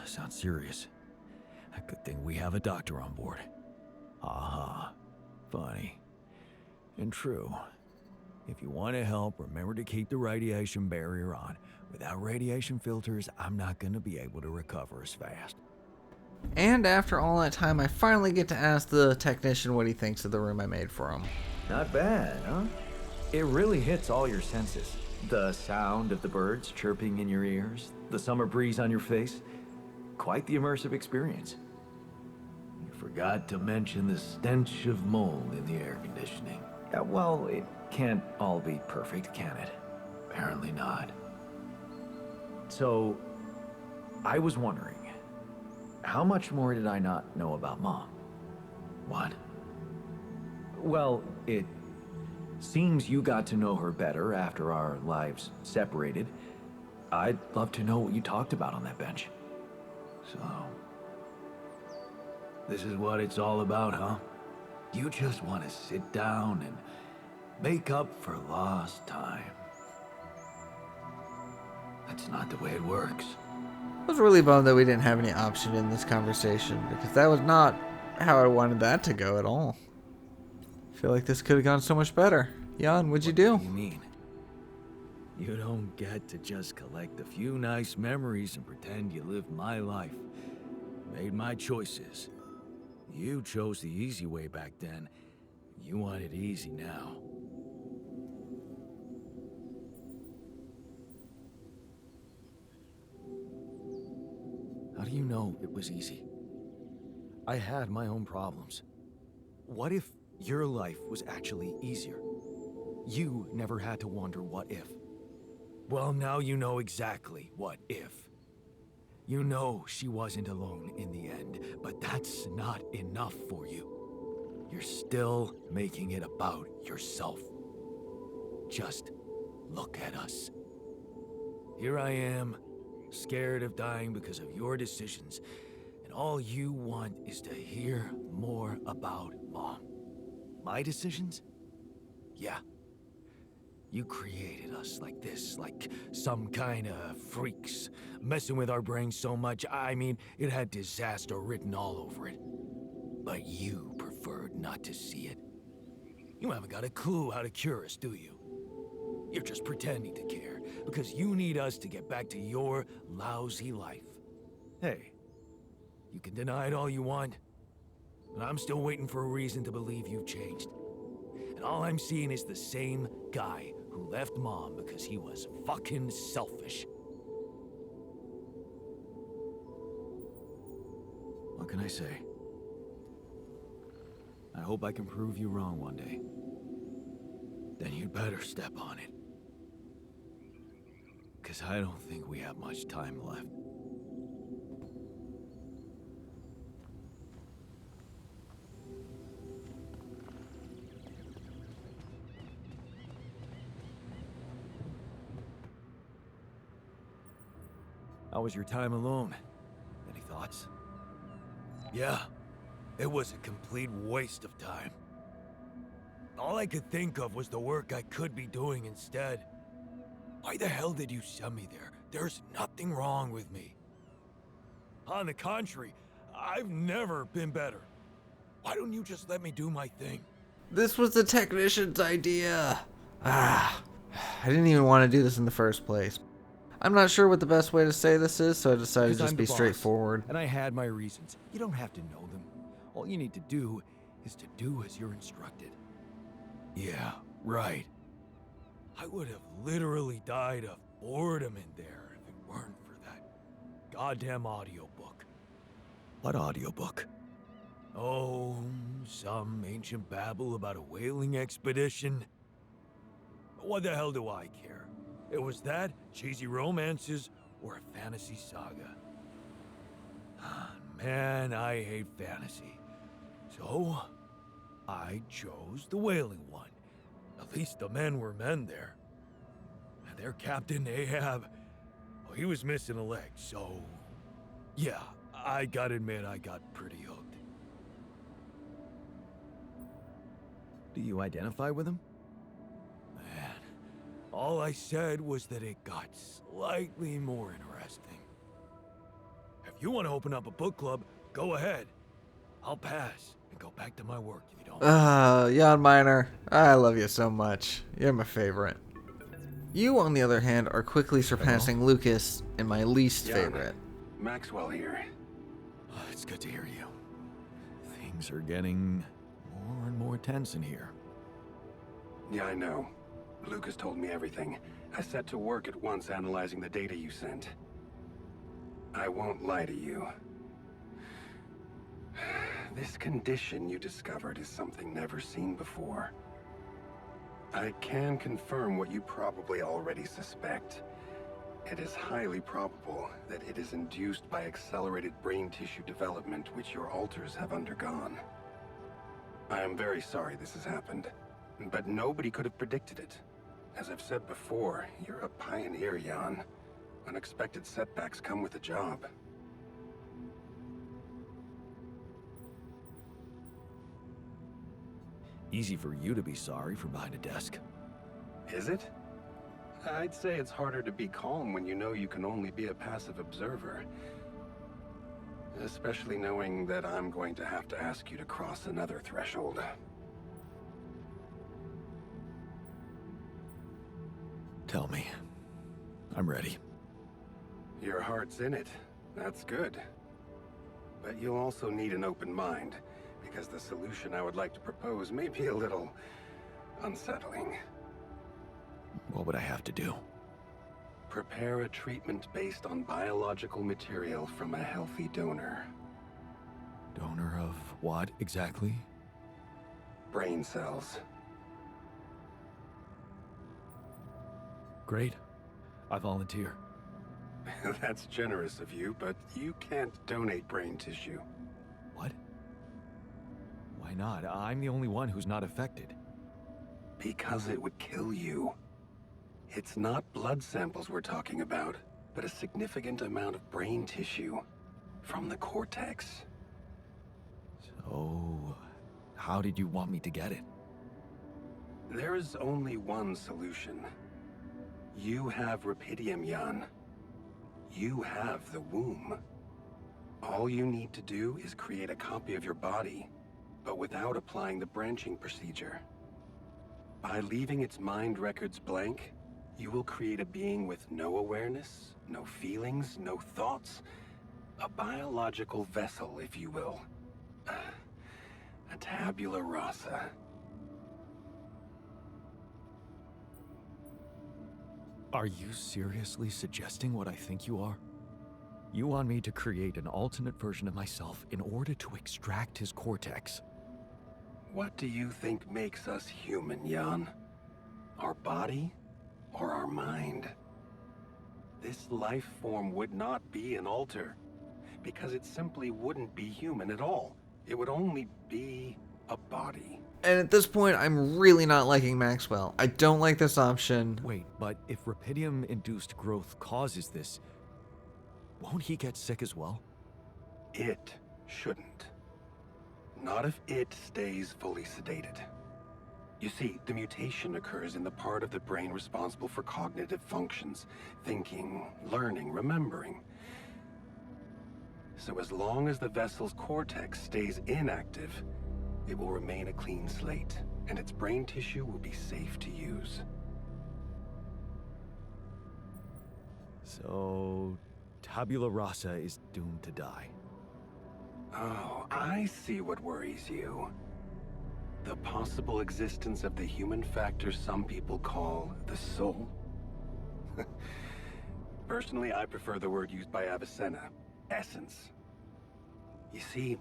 Sounds serious. A good thing we have a doctor on board. Aha. Funny. And true. If you want to help, remember to keep the radiation barrier on. Without radiation filters, I'm not going to be able to recover as fast. And after all that time, I finally get to ask the technician what he thinks of the room I made for him. Not bad, huh? It really hits all your senses. The sound of the birds chirping in your ears, the summer breeze on your face. Quite the immersive experience. You forgot to mention the stench of mold in the air conditioning. Yeah, well, it can't all be perfect, can it? Apparently not. So, I was wondering, how much more did I not know about Mom? What? Well, it seems you got to know her better after our lives separated. I'd love to know what you talked about on that bench. So, this is what it's all about, huh? You just want to sit down and make up for lost time. That's not the way it works. I was really bummed that we didn't have any option in this conversation, because that was not how I wanted that to go at all. I feel like this could have gone so much better. Jan, what'd you do? What do you mean? You don't get to just collect a few nice memories and pretend you lived my life. Made my choices. You chose the easy way back then. You want it easy now. How do you know it was easy? I had my own problems. What if your life was actually easier? You never had to wonder what if. Well, now you know exactly what if. You know she wasn't alone in the end, but that's not enough for you. You're still making it about yourself. Just look at us. Here I am, scared of dying because of your decisions, and all you want is to hear more about Mom. My decisions? Yeah. You created us like this, like some kind of freaks, messing with our brains so much, I mean, it had disaster written all over it. But you preferred not to see it. You haven't got a clue how to cure us, do you? You're just pretending to care, because you need us to get back to your lousy life. Hey, you can deny it all you want, but I'm still waiting for a reason to believe you've changed. And all I'm seeing is the same guy who left Mom because he was fucking selfish. What can I say? I hope I can prove you wrong one day. Then you'd better step on it. Because I don't think we have much time left. How was your time alone? Any thoughts? Yeah, it was a complete waste of time. All I could think of was the work I could be doing instead. Why the hell did you send me there? There's nothing wrong with me. On the contrary, I've never been better. Why don't you just let me do my thing? This was the technician's idea. I didn't even want to do this in the first place. I'm not sure what the best way to say this is, so I decided to Because just I'm be the boss, straightforward. and I had my reasons. You don't have to know them. All you need to do is to do as you're instructed. Yeah, right. I would have literally died of boredom in there if it weren't for that goddamn audiobook. What audiobook? Oh, some ancient babble about a whaling expedition. What the hell do I care? It was that, cheesy romances, or a fantasy saga. Man, I hate fantasy. So, I chose the whaling one. At least the men were men there. And their captain, Ahab, well, he was missing a leg, so... Yeah, I gotta admit I got pretty hooked. Do you identify with him? Man, all I said was that it got slightly more interesting. If you want to open up a book club, go ahead. I'll pass and go back to my work if you don't. Jan Miner, I love you so much. You're my favorite. You, on the other hand, are quickly surpassing Lucas in my least Jan, favorite. Maxwell here. It's good to hear you. Things are getting more and more tense in here. Yeah, I know. Lucas told me everything. I set to work at once analyzing the data you sent. I won't lie to you. This condition you discovered is something never seen before. I can confirm what you probably already suspect. It is highly probable that it is induced by accelerated brain tissue development which your alters have undergone. I am very sorry this has happened, but nobody could have predicted it. As I've said before, you're a pioneer, Jan. Unexpected setbacks come with the job. Easy for you to be sorry from behind a desk. Is it? I'd say it's harder to be calm when you know you can only be a passive observer. Especially knowing that I'm going to have to ask you to cross another threshold. Tell me. I'm ready. Your heart's in it. That's good. But you'll also need an open mind, because the solution I would like to propose may be a little unsettling. What would I have to do? Prepare a treatment based on biological material from a healthy donor. Donor of what exactly? Brain cells. Great. I volunteer. That's generous of you, but you can't donate brain tissue. What? Why not? I'm the only one who's not affected. Because it would kill you. It's not blood samples we're talking about, but a significant amount of brain tissue from the cortex. So, how did you want me to get it? There is only one solution. You have Rapidium, Jan. You have the womb. All you need to do is create a copy of your body, but without applying the branching procedure. By leaving its mind records blank, you will create a being with no awareness, no feelings, no thoughts. A biological vessel, if you will. A tabula rasa. Are you seriously suggesting what I think you are? You want me to create an alternate version of myself in order to extract his cortex? What do you think makes us human, Jan? Our body or our mind? This life form would not be an alter, because it simply wouldn't be human at all. It would only be a body. And at this point, I'm really not liking Maxwell. I don't like this option. Wait, but if Rapidium-induced growth causes this, won't he get sick as well? It shouldn't. Not if it stays fully sedated. You see, the mutation occurs in the part of the brain responsible for cognitive functions, thinking, learning, remembering. So as long as the vessel's cortex stays inactive, it will remain a clean slate, and its brain tissue will be safe to use. So, tabula rasa is doomed to die. Oh, I see what worries you. The possible existence of the human factor some people call the soul. Personally, I prefer the word used by Avicenna, essence. You see,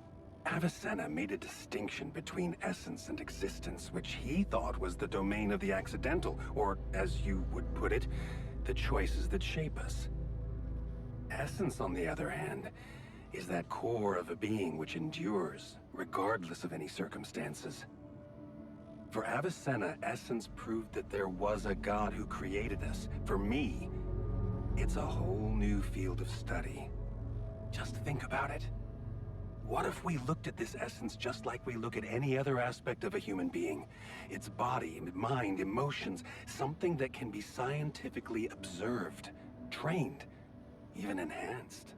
Avicenna made a distinction between essence and existence, which he thought was the domain of the accidental, or, as you would put it, the choices that shape us. Essence, on the other hand, is that core of a being which endures, regardless of any circumstances. For Avicenna, essence proved that there was a God who created us. For me, it's a whole new field of study. Just think about it. What if we looked at this essence just like we look at any other aspect of a human being? Its body, mind, emotions, something that can be scientifically observed, trained, even enhanced.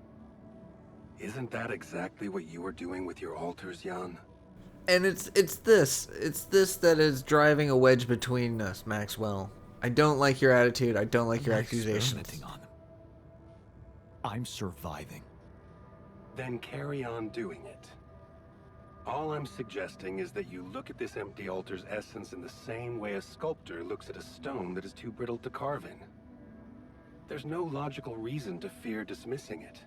Isn't that exactly what you are doing with your altars, Jan? And it's this that is driving a wedge between us, Maxwell. I don't like your attitude. I don't like your accusations. Experimenting on them. I'm surviving. Then carry on doing it. All I'm suggesting is that you look at this empty altar's essence in the same way a sculptor looks at a stone that is too brittle to carve in. There's no logical reason to fear dismissing it.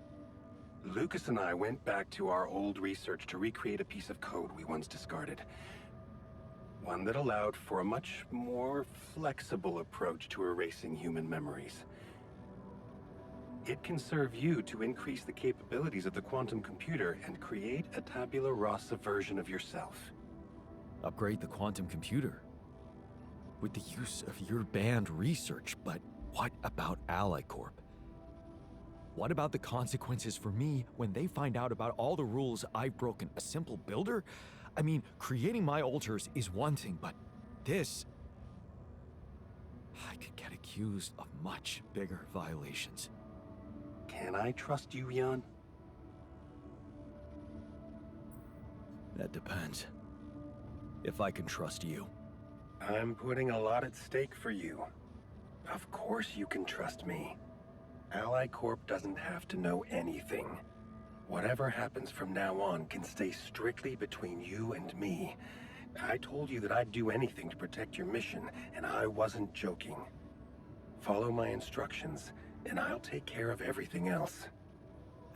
Lucas and I went back to our old research to recreate a piece of code we once discarded. One that allowed for a much more flexible approach to erasing human memories. It can serve you to increase the capabilities of the quantum computer and create a tabula rasa version of yourself. Upgrade the quantum computer. With the use of your banned research, but what about Ally Corp? What about the consequences for me when they find out about all the rules I've broken? A simple builder? I mean, creating my altars is one thing, but this... I could get accused of much bigger violations. Can I trust you, Jan? That depends. If I can trust you. I'm putting a lot at stake for you. Of course you can trust me. Ally Corp doesn't have to know anything. Whatever happens from now on can stay strictly between you and me. I told you that I'd do anything to protect your mission, and I wasn't joking. Follow my instructions, and I'll take care of everything else.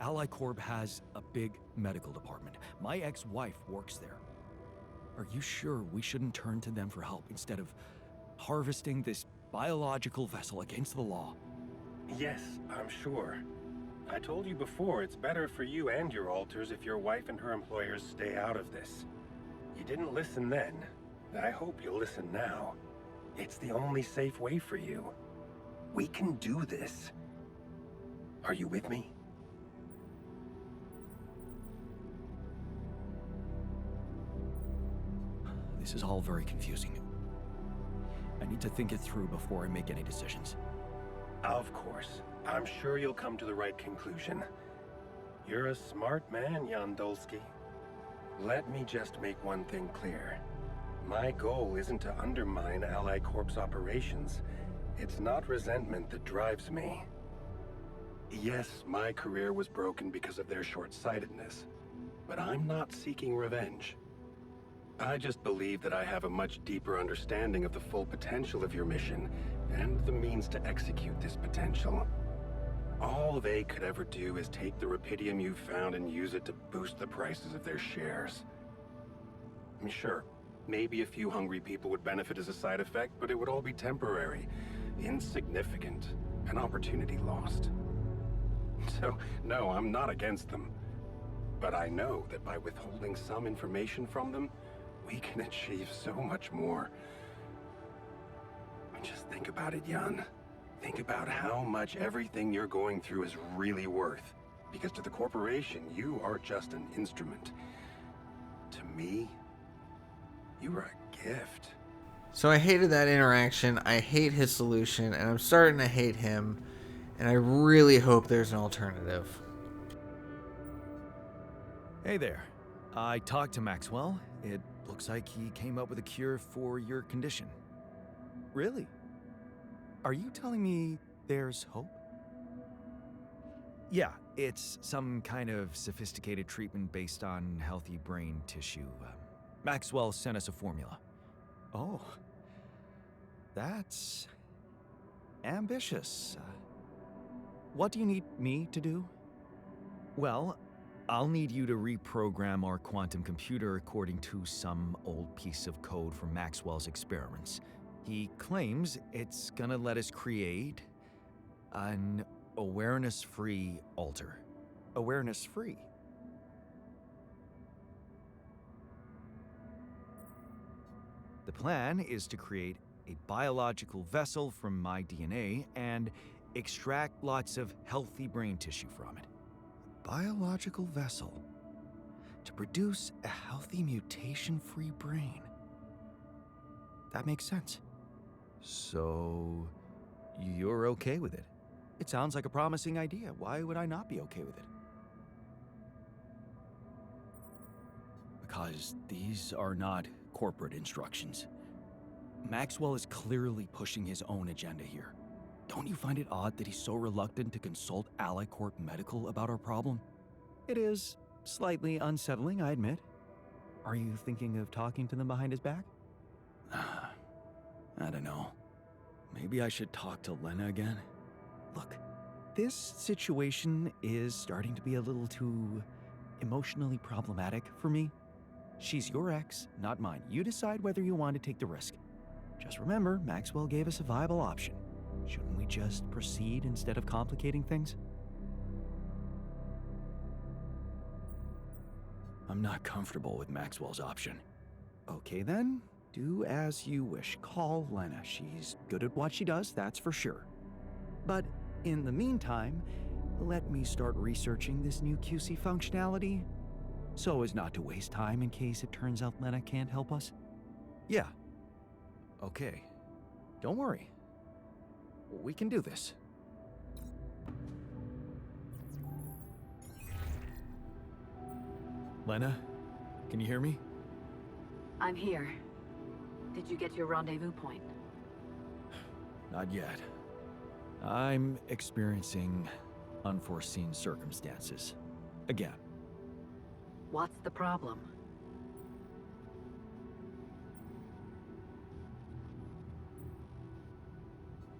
Ally Corp has a big medical department. My ex-wife works there. Are you sure we shouldn't turn to them for help instead of harvesting this biological vessel against the law? Yes, I'm sure. I told you before, it's better for you and your altars if your wife and her employers stay out of this. You didn't listen then. I hope you'll listen now. It's the only safe way for you. We can do this. Are you with me? This is all very confusing. I need to think it through before I make any decisions. Of course. I'm sure you'll come to the right conclusion. You're a smart man, Jan Dolsky. Let me just make one thing clear. My goal isn't to undermine Ally Corp's operations. It's not resentment that drives me. Yes, my career was broken because of their short-sightedness, but I'm not seeking revenge. I just believe that I have a much deeper understanding of the full potential of your mission and the means to execute this potential. All they could ever do is take the rupidium you've found and use it to boost the prices of their shares. I'm sure, maybe a few hungry people would benefit as a side effect, but it would all be temporary, insignificant, an opportunity lost. So, no, I'm not against them. But I know that by withholding some information from them, we can achieve so much more. Just think about it, Jan. Think about how much everything you're going through is really worth. Because to the corporation, you are just an instrument. To me, you are a gift. So I hated that interaction. I hate his solution, and I'm starting to hate him. And I really hope there's an alternative. Hey there. I talked to Maxwell. It looks like he came up with a cure for your condition. Really? Are you telling me there's hope? Yeah, it's some kind of sophisticated treatment based on healthy brain tissue. Maxwell sent us a formula. Oh, that's ambitious. What do you need me to do? Well, I'll need you to reprogram our quantum computer according to some old piece of code from Maxwell's experiments. He claims it's gonna let us create an awareness-free alter. Awareness-free? The plan is to create a biological vessel from my DNA and extract lots of healthy brain tissue from it. Biological vessel to produce a healthy mutation-free brain. That makes sense. So, you're okay with it? It sounds like a promising idea. Why would I not be okay with it? Because these are not corporate instructions. Maxwell is clearly pushing his own agenda here. Don't you find it odd that he's so reluctant to consult Ally Corp Medical about our problem? It is slightly unsettling, I admit. Are you thinking of talking to them behind his back? I don't know. Maybe I should talk to Lena again? Look, this situation is starting to be a little too emotionally problematic for me. She's your ex, not mine. You decide whether you want to take the risk. Just remember, Maxwell gave us a viable option. Shouldn't we just proceed instead of complicating things? I'm not comfortable with Maxwell's option. Okay then, do as you wish. Call Lena. She's good at what she does, that's for sure. But in the meantime, let me start researching this new QC functionality so as not to waste time in case it turns out Lena can't help us. Yeah. Okay. Don't worry. We can do this. Lena, can you hear me? I'm here. Did you get your rendezvous point? Not yet. I'm experiencing unforeseen circumstances. Again. What's the problem?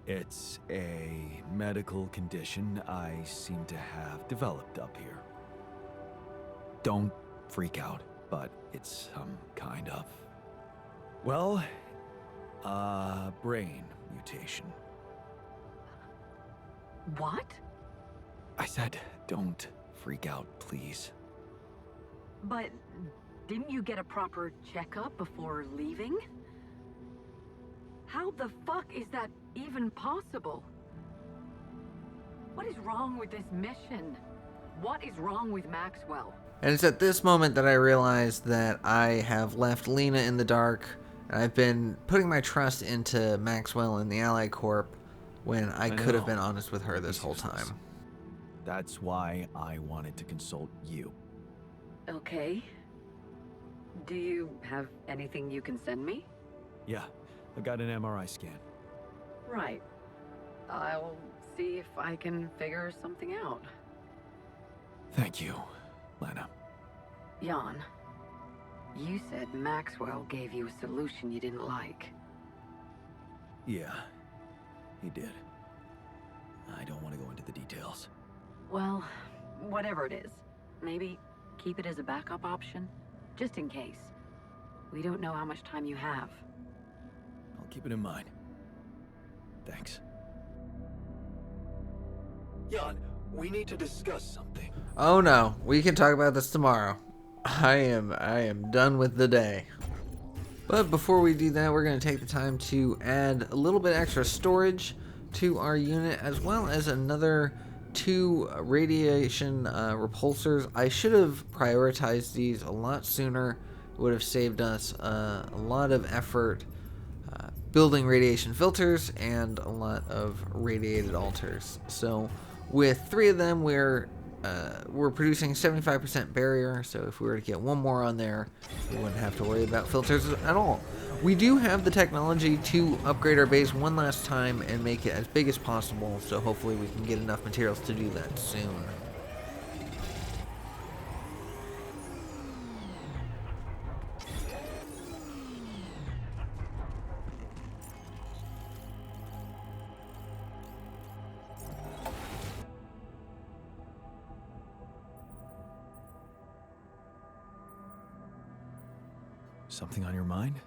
It's a medical condition I seem to have developed up here. Don't freak out, but it's some kind of... well, brain mutation. What? I said, don't freak out, please. But didn't you get a proper checkup before leaving? How the fuck is that even possible? What is wrong with this mission? What is wrong with Maxwell? And it's at this moment that I realized that I have left Lena in the dark. And I've been putting my trust into Maxwell and the Ally Corp when I could have been honest with her this whole time. That's why I wanted to consult you. Okay. Do you have anything you can send me? Yeah, I got an MRI scan. Right. I'll see if I can figure something out. Thank you, Lena. Jan, you said Maxwell gave you a solution you didn't like. Yeah, he did. I don't want to go into the details. Well, whatever it is, maybe keep it as a backup option, just in case. We don't know how much time you have. I'll keep it in mind. Thanks. Jan, we need to discuss something. Oh no, we can talk about this tomorrow. I am done with the day. But before we do that, we're going to take the time to add a little bit extra storage to our unit, as well as another 2 radiation repulsors. I should have prioritized these a lot sooner. It would have saved us a lot of effort building radiation filters and a lot of radiated alters. So with 3 of them, we're we're producing 75% barrier, so if we were to get one more on there, we wouldn't have to worry about filters at all. We do have the technology to upgrade our base one last time and make it as big as possible, so hopefully we can get enough materials to do that soon. Something on your mind?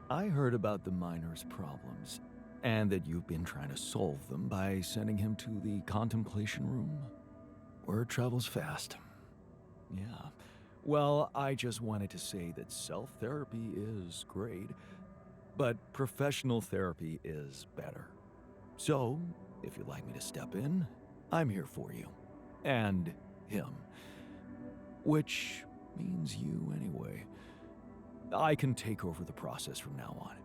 I heard about the miner's problems, and that you've been trying to solve them by sending him to the contemplation room. Word travels fast. Yeah. Well, I just wanted to say that self-therapy is great, but professional therapy is better. So, if you'd like me to step in, I'm here for you. And him. Which means you anyway. I can take over the process from now on.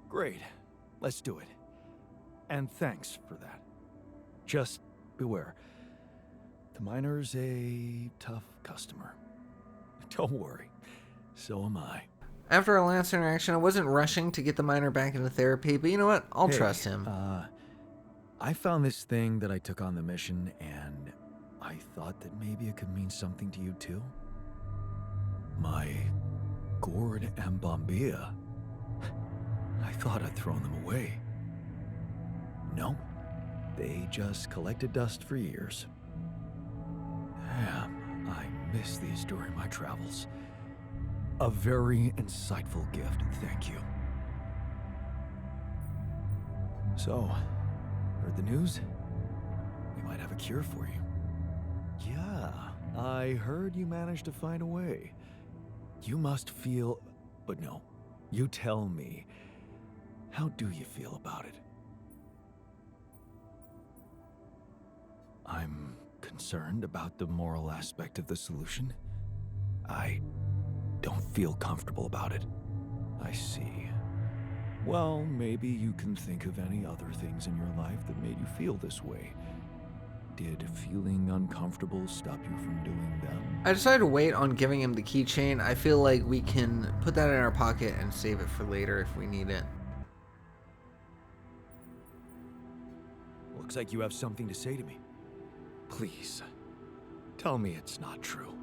Great. Let's do it. And thanks for that. Just beware. The miner's a tough customer. Don't worry. So am I. After our last interaction, I wasn't rushing to get the miner back into therapy, but you know what? I'll Hey, trust him. I found this thing that I took on the mission, and I thought that maybe it could mean something to you too. My gourd and bombilla. I thought I'd thrown them away. No, they just collected dust for years. Damn, I missed these during my travels. A very insightful gift, thank you. So, heard the news? We might have a cure for you. Yeah, I heard you managed to find a way. You must feel... But no, you tell me. How do you feel about it? I'm concerned about the moral aspect of the solution. I don't feel comfortable about it. I see. Well, maybe you can think of any other things in your life that made you feel this way. Did feeling uncomfortable stop you from doing them? I decided to wait on giving him the keychain. I feel like we can put that in our pocket and save it for later if we need it. Looks like you have something to say to me. Please, tell me it's not true.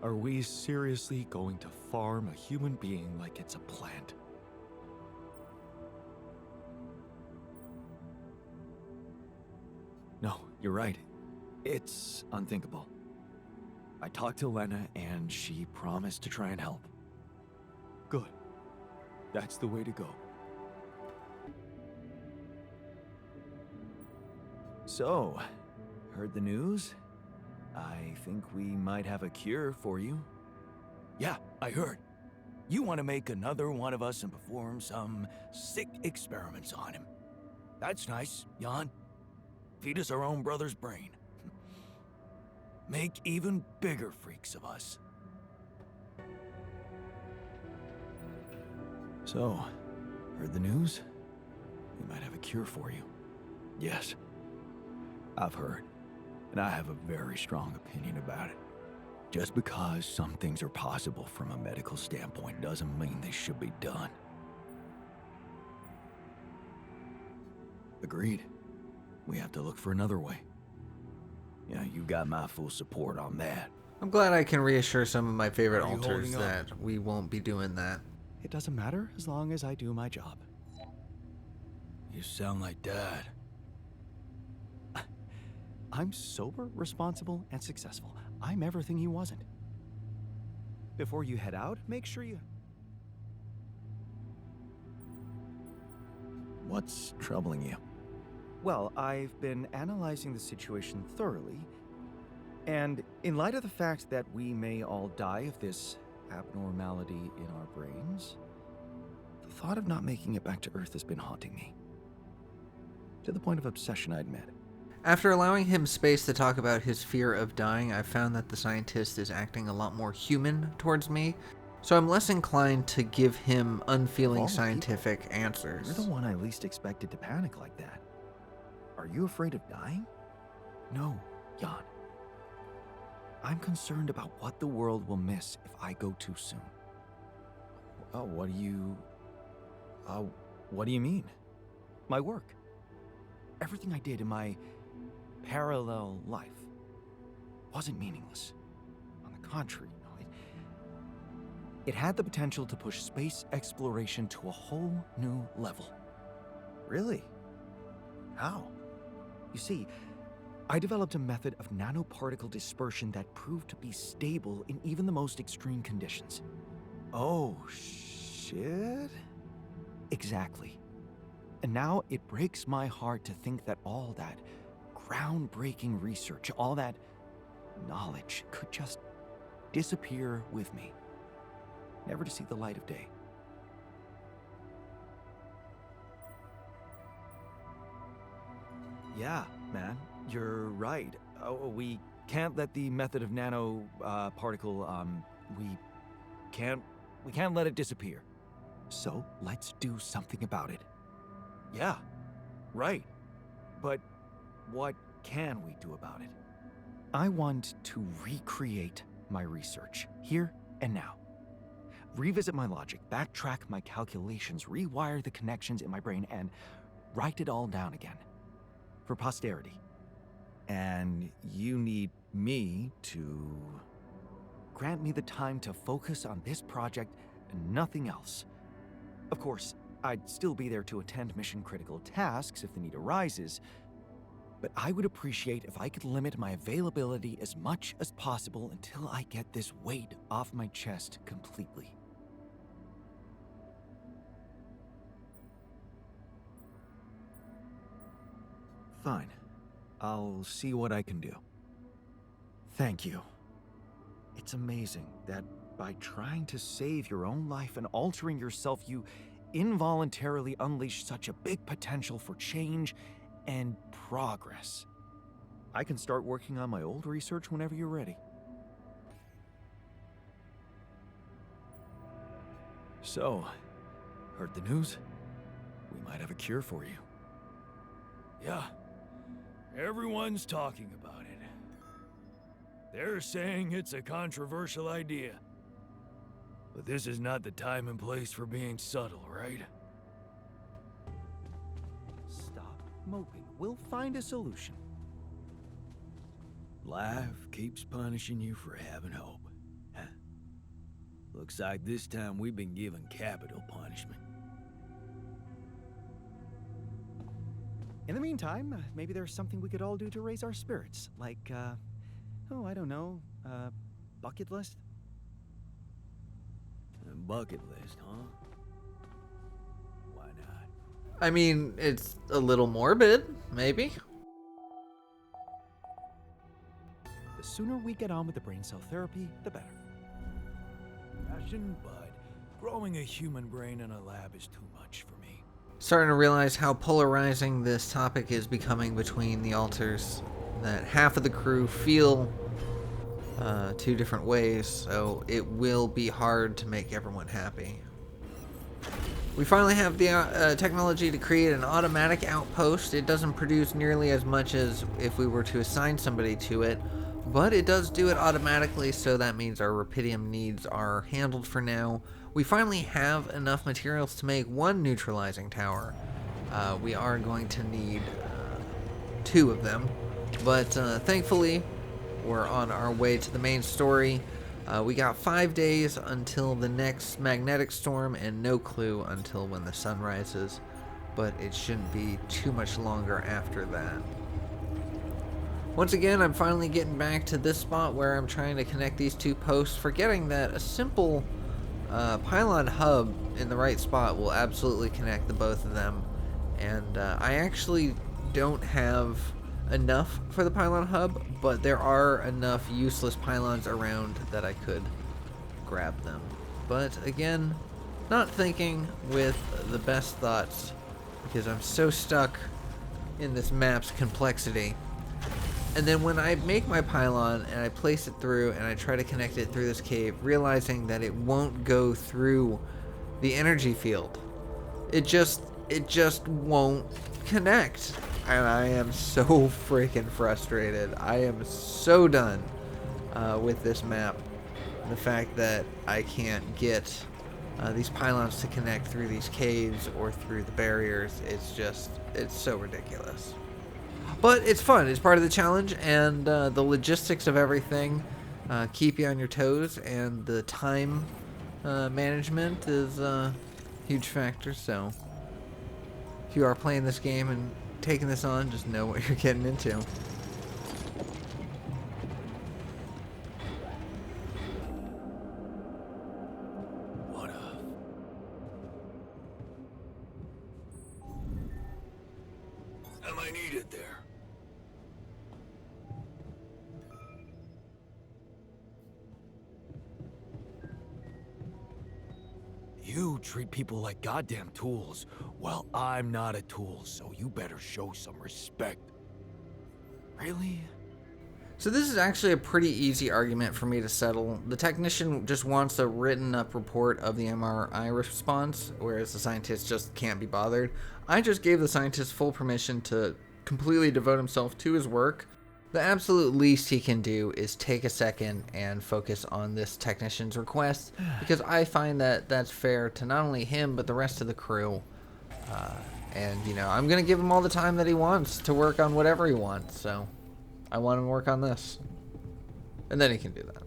Are we seriously going to farm a human being like it's a plant? No, you're right. It's unthinkable. I talked to Lena and she promised to try and help. Good. That's the way to go. So, heard the news? I think we might have a cure for you. Yeah, I heard. You want to make another one of us and perform some sick experiments on him. That's nice, Jan. Feed us our own brother's brain. Make even bigger freaks of us. So, heard the news? We might have a cure for you. Yes, I've heard, and I have a very strong opinion about it. Just because some things are possible from a medical standpoint doesn't mean they should be done. Agreed. We have to look for another way. Yeah, you got my full support on that. I'm glad I can reassure some of my favorite Are you alters holding up? that we won't be doing that. It doesn't matter as long as I do my job. You sound like Dad. I'm sober, responsible, and successful. I'm everything he wasn't. Before you head out, make sure you... What's troubling you? Well, I've been analyzing the situation thoroughly, and in light of the fact that we may all die of this abnormality in our brains, the thought of not making it back to Earth has been haunting me. To the point of obsession, I admit. After allowing him space to talk about his fear of dying, I found that the scientist is acting a lot more human towards me, so I'm less inclined to give him unfeeling Of all scientific answers. You're the one I least expected to panic like that. Are you afraid of dying? No, Jan. I'm concerned about what the world will miss if I go too soon. Oh, what do you mean? My work. Everything I did in my parallel life wasn't meaningless. On the contrary, no, it had the potential to push space exploration to a whole new level. Really? How? You see, I developed a method of nanoparticle dispersion that proved to be stable in even the most extreme conditions. Oh, shit? Exactly. And now it breaks my heart to think that all that groundbreaking research, all that knowledge could just disappear with me, never to see the light of day. Yeah, man, you're right. We can't let the method of nano particle. We can't let it disappear. So let's do something about it. Yeah, right. But what can we do about it? I want to recreate my research here and now. Revisit my logic, backtrack my calculations, rewire the connections in my brain, and write it all down again. For posterity. And you need me to grant me the time to focus on this project and nothing else. Of course, I'd still be there to attend mission-critical tasks if the need arises, but I would appreciate if I could limit my availability as much as possible until I get this weight off my chest completely. Fine. I'll see what I can do. Thank you. It's amazing that by trying to save your own life and altering yourself, you involuntarily unleash such a big potential for change and progress. I can start working on my old research whenever you're ready. So, heard the news? We might have a cure for you. Yeah, everyone's talking about it. They're saying it's a controversial idea. But this is not the time and place for being subtle, right? Stop moping. We'll find a solution. Life keeps punishing you for having hope. Huh? Looks like this time we've been given capital punishment. In the meantime, maybe there's something we could all do to raise our spirits. Like, I don't know, bucket list? A bucket list, huh? Why not? I mean, it's a little morbid, maybe. The sooner we get on with the brain cell therapy, the better. Passion, but growing a human brain in a lab is too much for me. Starting to realize how polarizing this topic is becoming between the alters. That half of the crew feel two different ways, so it will be hard to make everyone happy. We finally have the technology to create an automatic outpost. It doesn't produce nearly as much as if we were to assign somebody to it, but it does do it automatically, so that means our rupidium needs are handled for now. We finally have enough materials to make one neutralizing tower. We are going to need 2 of them, but thankfully we're on our way to the main story. We got 5 days until the next magnetic storm and no clue until when the sun rises, but it shouldn't be too much longer after that. Once again, I'm finally getting back to this spot where I'm trying to connect these 2 posts, forgetting that a simple pylon hub in the right spot will absolutely connect the both of them. And I actually don't have enough for the pylon hub, but there are enough useless pylons around that I could grab them. But again, not thinking with the best thoughts, because I'm so stuck in this map's complexity. And then when I make my pylon and I place it through and I try to connect it through this cave, realizing that it won't go through the energy field. It just won't connect. and I am so freaking frustrated. I am so done with this map. The fact that I can't get these pylons to connect through these caves or through the barriers, it's so ridiculous. But it's fun. It's part of the challenge, and the logistics of everything keep you on your toes, and the time management is a huge factor. So if you are playing this game and taking this on, just know what you're getting into. What am I needed there? You treat people like goddamn tools. Well, I'm not a tool, so you better show some respect. Really? So this is actually a pretty easy argument for me to settle. The technician just wants a written up report of the MRI response, whereas the scientist just can't be bothered. I just gave the scientist full permission to completely devote himself to his work. The absolute least he can do is take a second and focus on this technician's request, because I find that that's fair to not only him, but the rest of the crew. And, you know, I'm going to give him all the time that he wants to work on whatever he wants, so I want him to work on this. And then he can do that.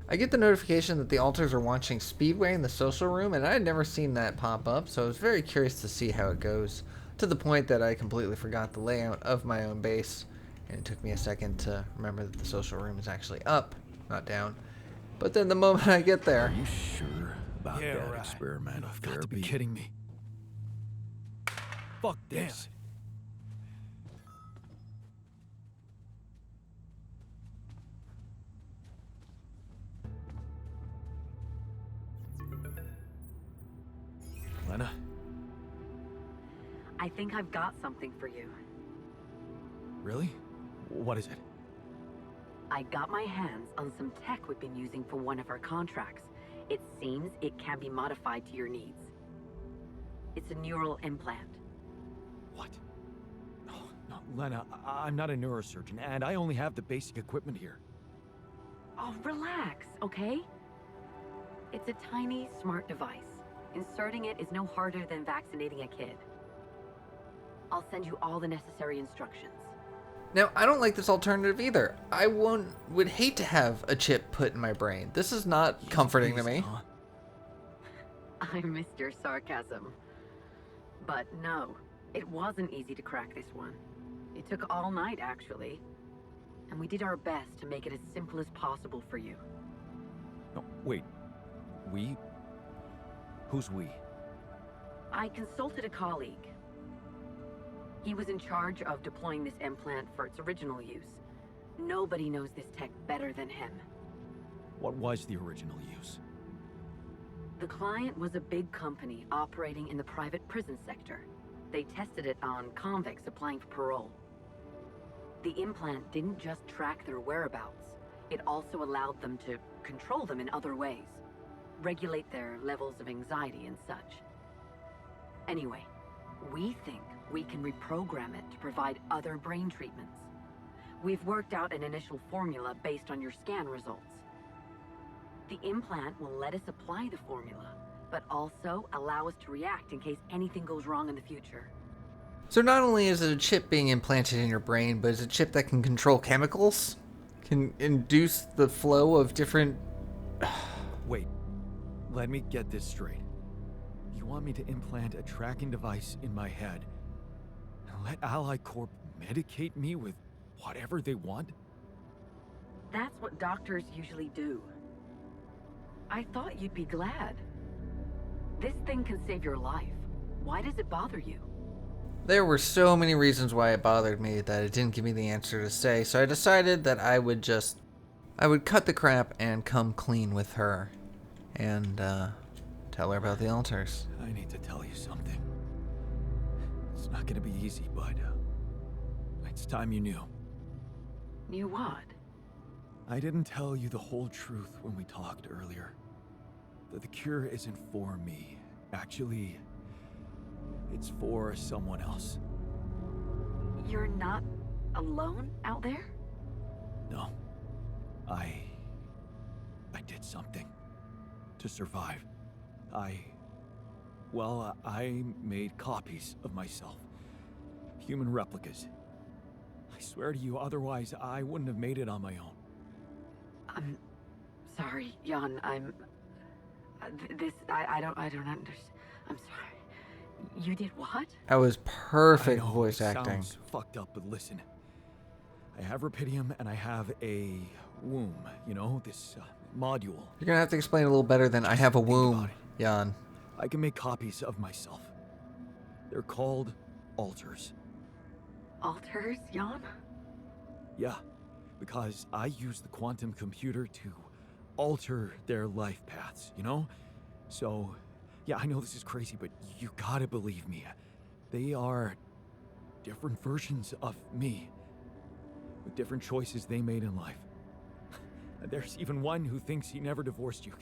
I get the notification that the alters are watching Speedway in the social room, and I had never seen that pop up, so I was very curious to see how it goes, to the point that I completely forgot the layout of my own base. And it took me a second to remember that the social room is actually up, not down. But then the moment I get there... Are you sure about that right. experimental You've got to therapy? be kidding me. Fuck this. Lena? I think I've got something for you. Really? What is it? I got my hands on some tech we've been using for one of our contracts. It seems it can be modified to your needs. It's a neural implant. What? Oh, no, Lena, I'm not a neurosurgeon, and I only have the basic equipment here. Oh, relax, okay? It's a tiny, smart device. Inserting it is no harder than vaccinating a kid. I'll send you all the necessary instructions. Now, I don't like this alternative either. I would hate to have a chip put in my brain. This is not comforting to me. Huh? I missed your sarcasm. But no, it wasn't easy to crack this one. It took all night, actually. And we did our best to make it as simple as possible for you. No, wait. We? Who's we? I consulted a colleague. He was in charge of deploying this implant for its original use. Nobody knows this tech better than him. What was the original use? The client was a big company operating in the private prison sector. They tested it on convicts applying for parole. The implant didn't just track their whereabouts, it also allowed them to control them in other ways, regulate their levels of anxiety and such. Anyway, we think we can reprogram it to provide other brain treatments. We've worked out an initial formula based on your scan results. The implant will let us apply the formula, but also allow us to react in case anything goes wrong in the future. So not only is it a chip being implanted in your brain, but it's a chip that can control chemicals? Can induce the flow of different... Wait. Let me get this straight. You want me to implant a tracking device in my head and let Ally Corp medicate me with whatever they want? That's what doctors usually do. I thought you'd be glad. This thing can save your life. Why does it bother you? There were so many reasons why it bothered me that it didn't give me the answer to say, so I decided that I would cut the crap and come clean with her and tell her about the altars. I need to tell you something. It's not gonna be easy, but it's time you knew. Knew what? I didn't tell you the whole truth when we talked earlier. That the cure isn't for me. Actually, it's for someone else. You're not alone out there? No. I did something to survive. I made copies of myself. Human replicas. I swear to you, otherwise I wouldn't have made it on my own. I'm sorry, Jan. I don't understand. I'm sorry. You did what? That was perfect I know, voice it acting. sounds fucked up, but listen. I have rupidium and I have a womb, you know, this module. You're gonna have to explain a little better than I have a Think about womb, it. Jan. I can make copies of myself. They're called alters. Alters, Jan? Yeah, because I use the quantum computer to alter their life paths, you know? So, yeah, I know this is crazy, but you gotta believe me. They are different versions of me, with different choices they made in life. There's even one who thinks he never divorced you.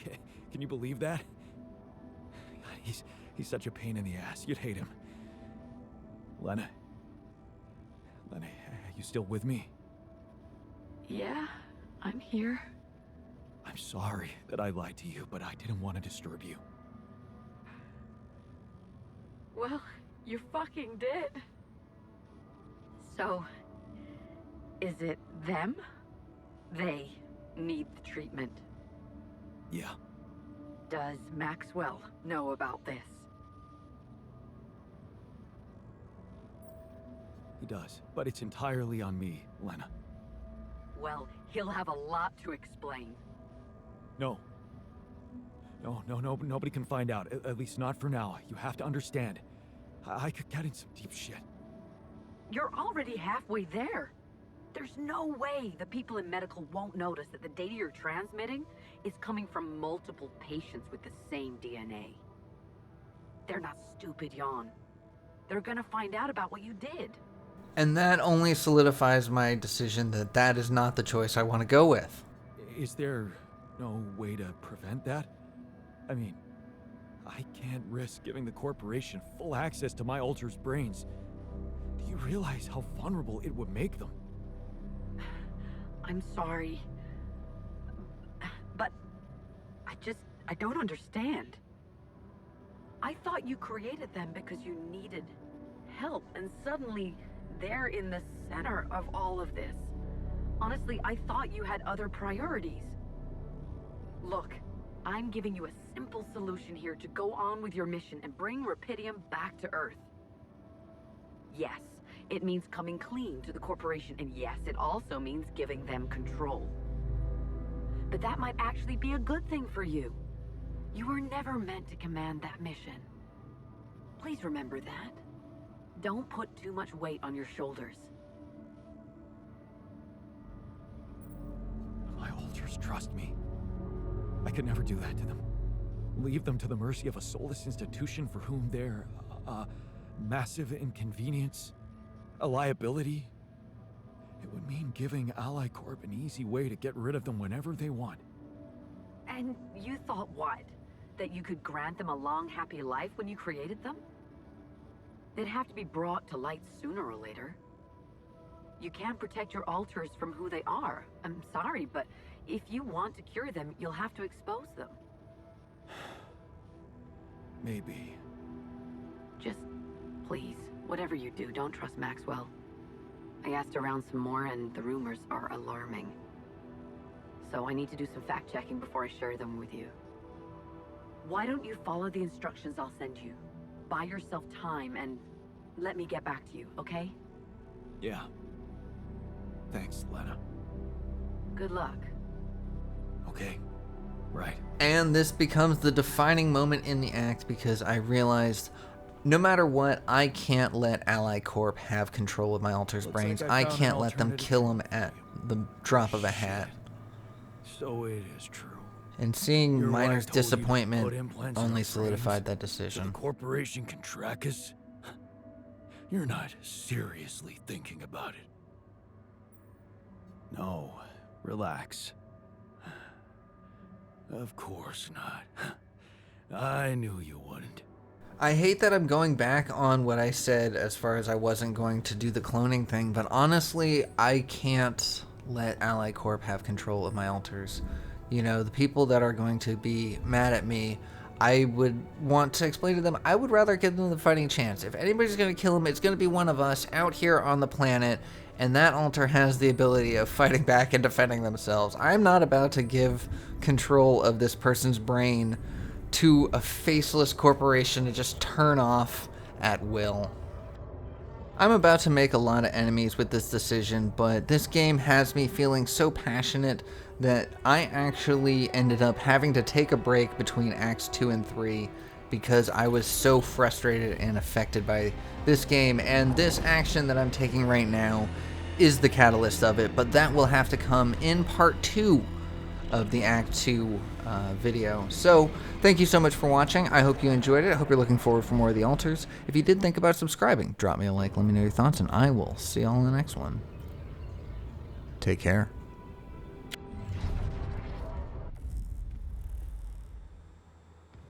Can you believe that? He's such a pain in the ass. You'd hate him. Lena, you still with me? Yeah, I'm here. I'm sorry that I lied to you, but I didn't want to disturb you. Well, you fucking did. So, is it them? They need the treatment. Yeah, Does Maxwell know about this? he does. But it's entirely on me, Lena. Well, he'll have a lot to explain. No, nobody can find out. At least not for now. You have to understand. I could get in some deep shit. You're already halfway there. There's no way the people in medical won't notice that the data you're transmitting is coming from multiple patients with the same DNA. They're not stupid, Jan. They're gonna find out about what you did. And that only solidifies my decision that that is not the choice I want to go with. Is there no way to prevent that? I mean, I can't risk giving the corporation full access to my alter's brains. Do you realize how vulnerable it would make them? I'm sorry. But I don't understand. I thought you created them because you needed help, and suddenly they're in the center of all of this. Honestly, I thought you had other priorities. Look, I'm giving you a simple solution here to go on with your mission and bring Rapidium back to Earth. Yes, it means coming clean to the corporation, and yes, it also means giving them control. But that might actually be a good thing for you. You were never meant to command that mission. Please remember that. Don't put too much weight on your shoulders. My alters trust me. I could never do that to them. Leave them to the mercy of a soulless institution for whom they're a massive inconvenience, a liability. It would mean giving Ally Corp an easy way to get rid of them whenever they want. And you thought what? That you could grant them a long, happy life when you created them? They'd have to be brought to light sooner or later. You can't protect your alters from who they are. I'm sorry, but if you want to cure them, you'll have to expose them. Maybe. Just, please, whatever you do, don't trust Maxwell. I asked around some more, and the rumors are alarming. So I need to do some fact-checking before I share them with you. Why don't you follow the instructions I'll send you? Buy yourself time and let me get back to you, okay? Yeah. Thanks, Lena. Good luck. Okay. Right. And this becomes the defining moment in the act because I realized no matter what, I can't let Ally Corp have control of my alter's Looks brains. like I found can't an let them alternative kill him treatment at for you. the drop of a hat. Shit. So it is true. And seeing Your wife Miner's told you to disappointment put implants in only our solidified brains that so the decision. corporation can track us? You're not seriously thinking about it. No, relax. Of course not. I knew you wouldn't. I hate that I'm going back on what I said as far as I wasn't going to do the cloning thing, but honestly, I can't let Ally Corp have control of my alters. You know, the people that are going to be mad at me, I would want to explain to them, I would rather give them the fighting chance. If anybody's going to kill him, it's going to be one of us out here on the planet, and that alter has the ability of fighting back and defending themselves. I'm not about to give control of this person's brain to a faceless corporation to just turn off at will. I'm about to make a lot of enemies with this decision, but this game has me feeling so passionate that I actually ended up having to take a break between Acts 2 and 3 because I was so frustrated and affected by this game, and this action that I'm taking right now is the catalyst of it, but that will have to come in part 2 of the Act 2 video. So, thank you so much for watching. I hope you enjoyed it. I hope you're looking forward for more of the alters. If you did think about subscribing, drop me a like, let me know your thoughts, and I will see y'all in the next one. Take care.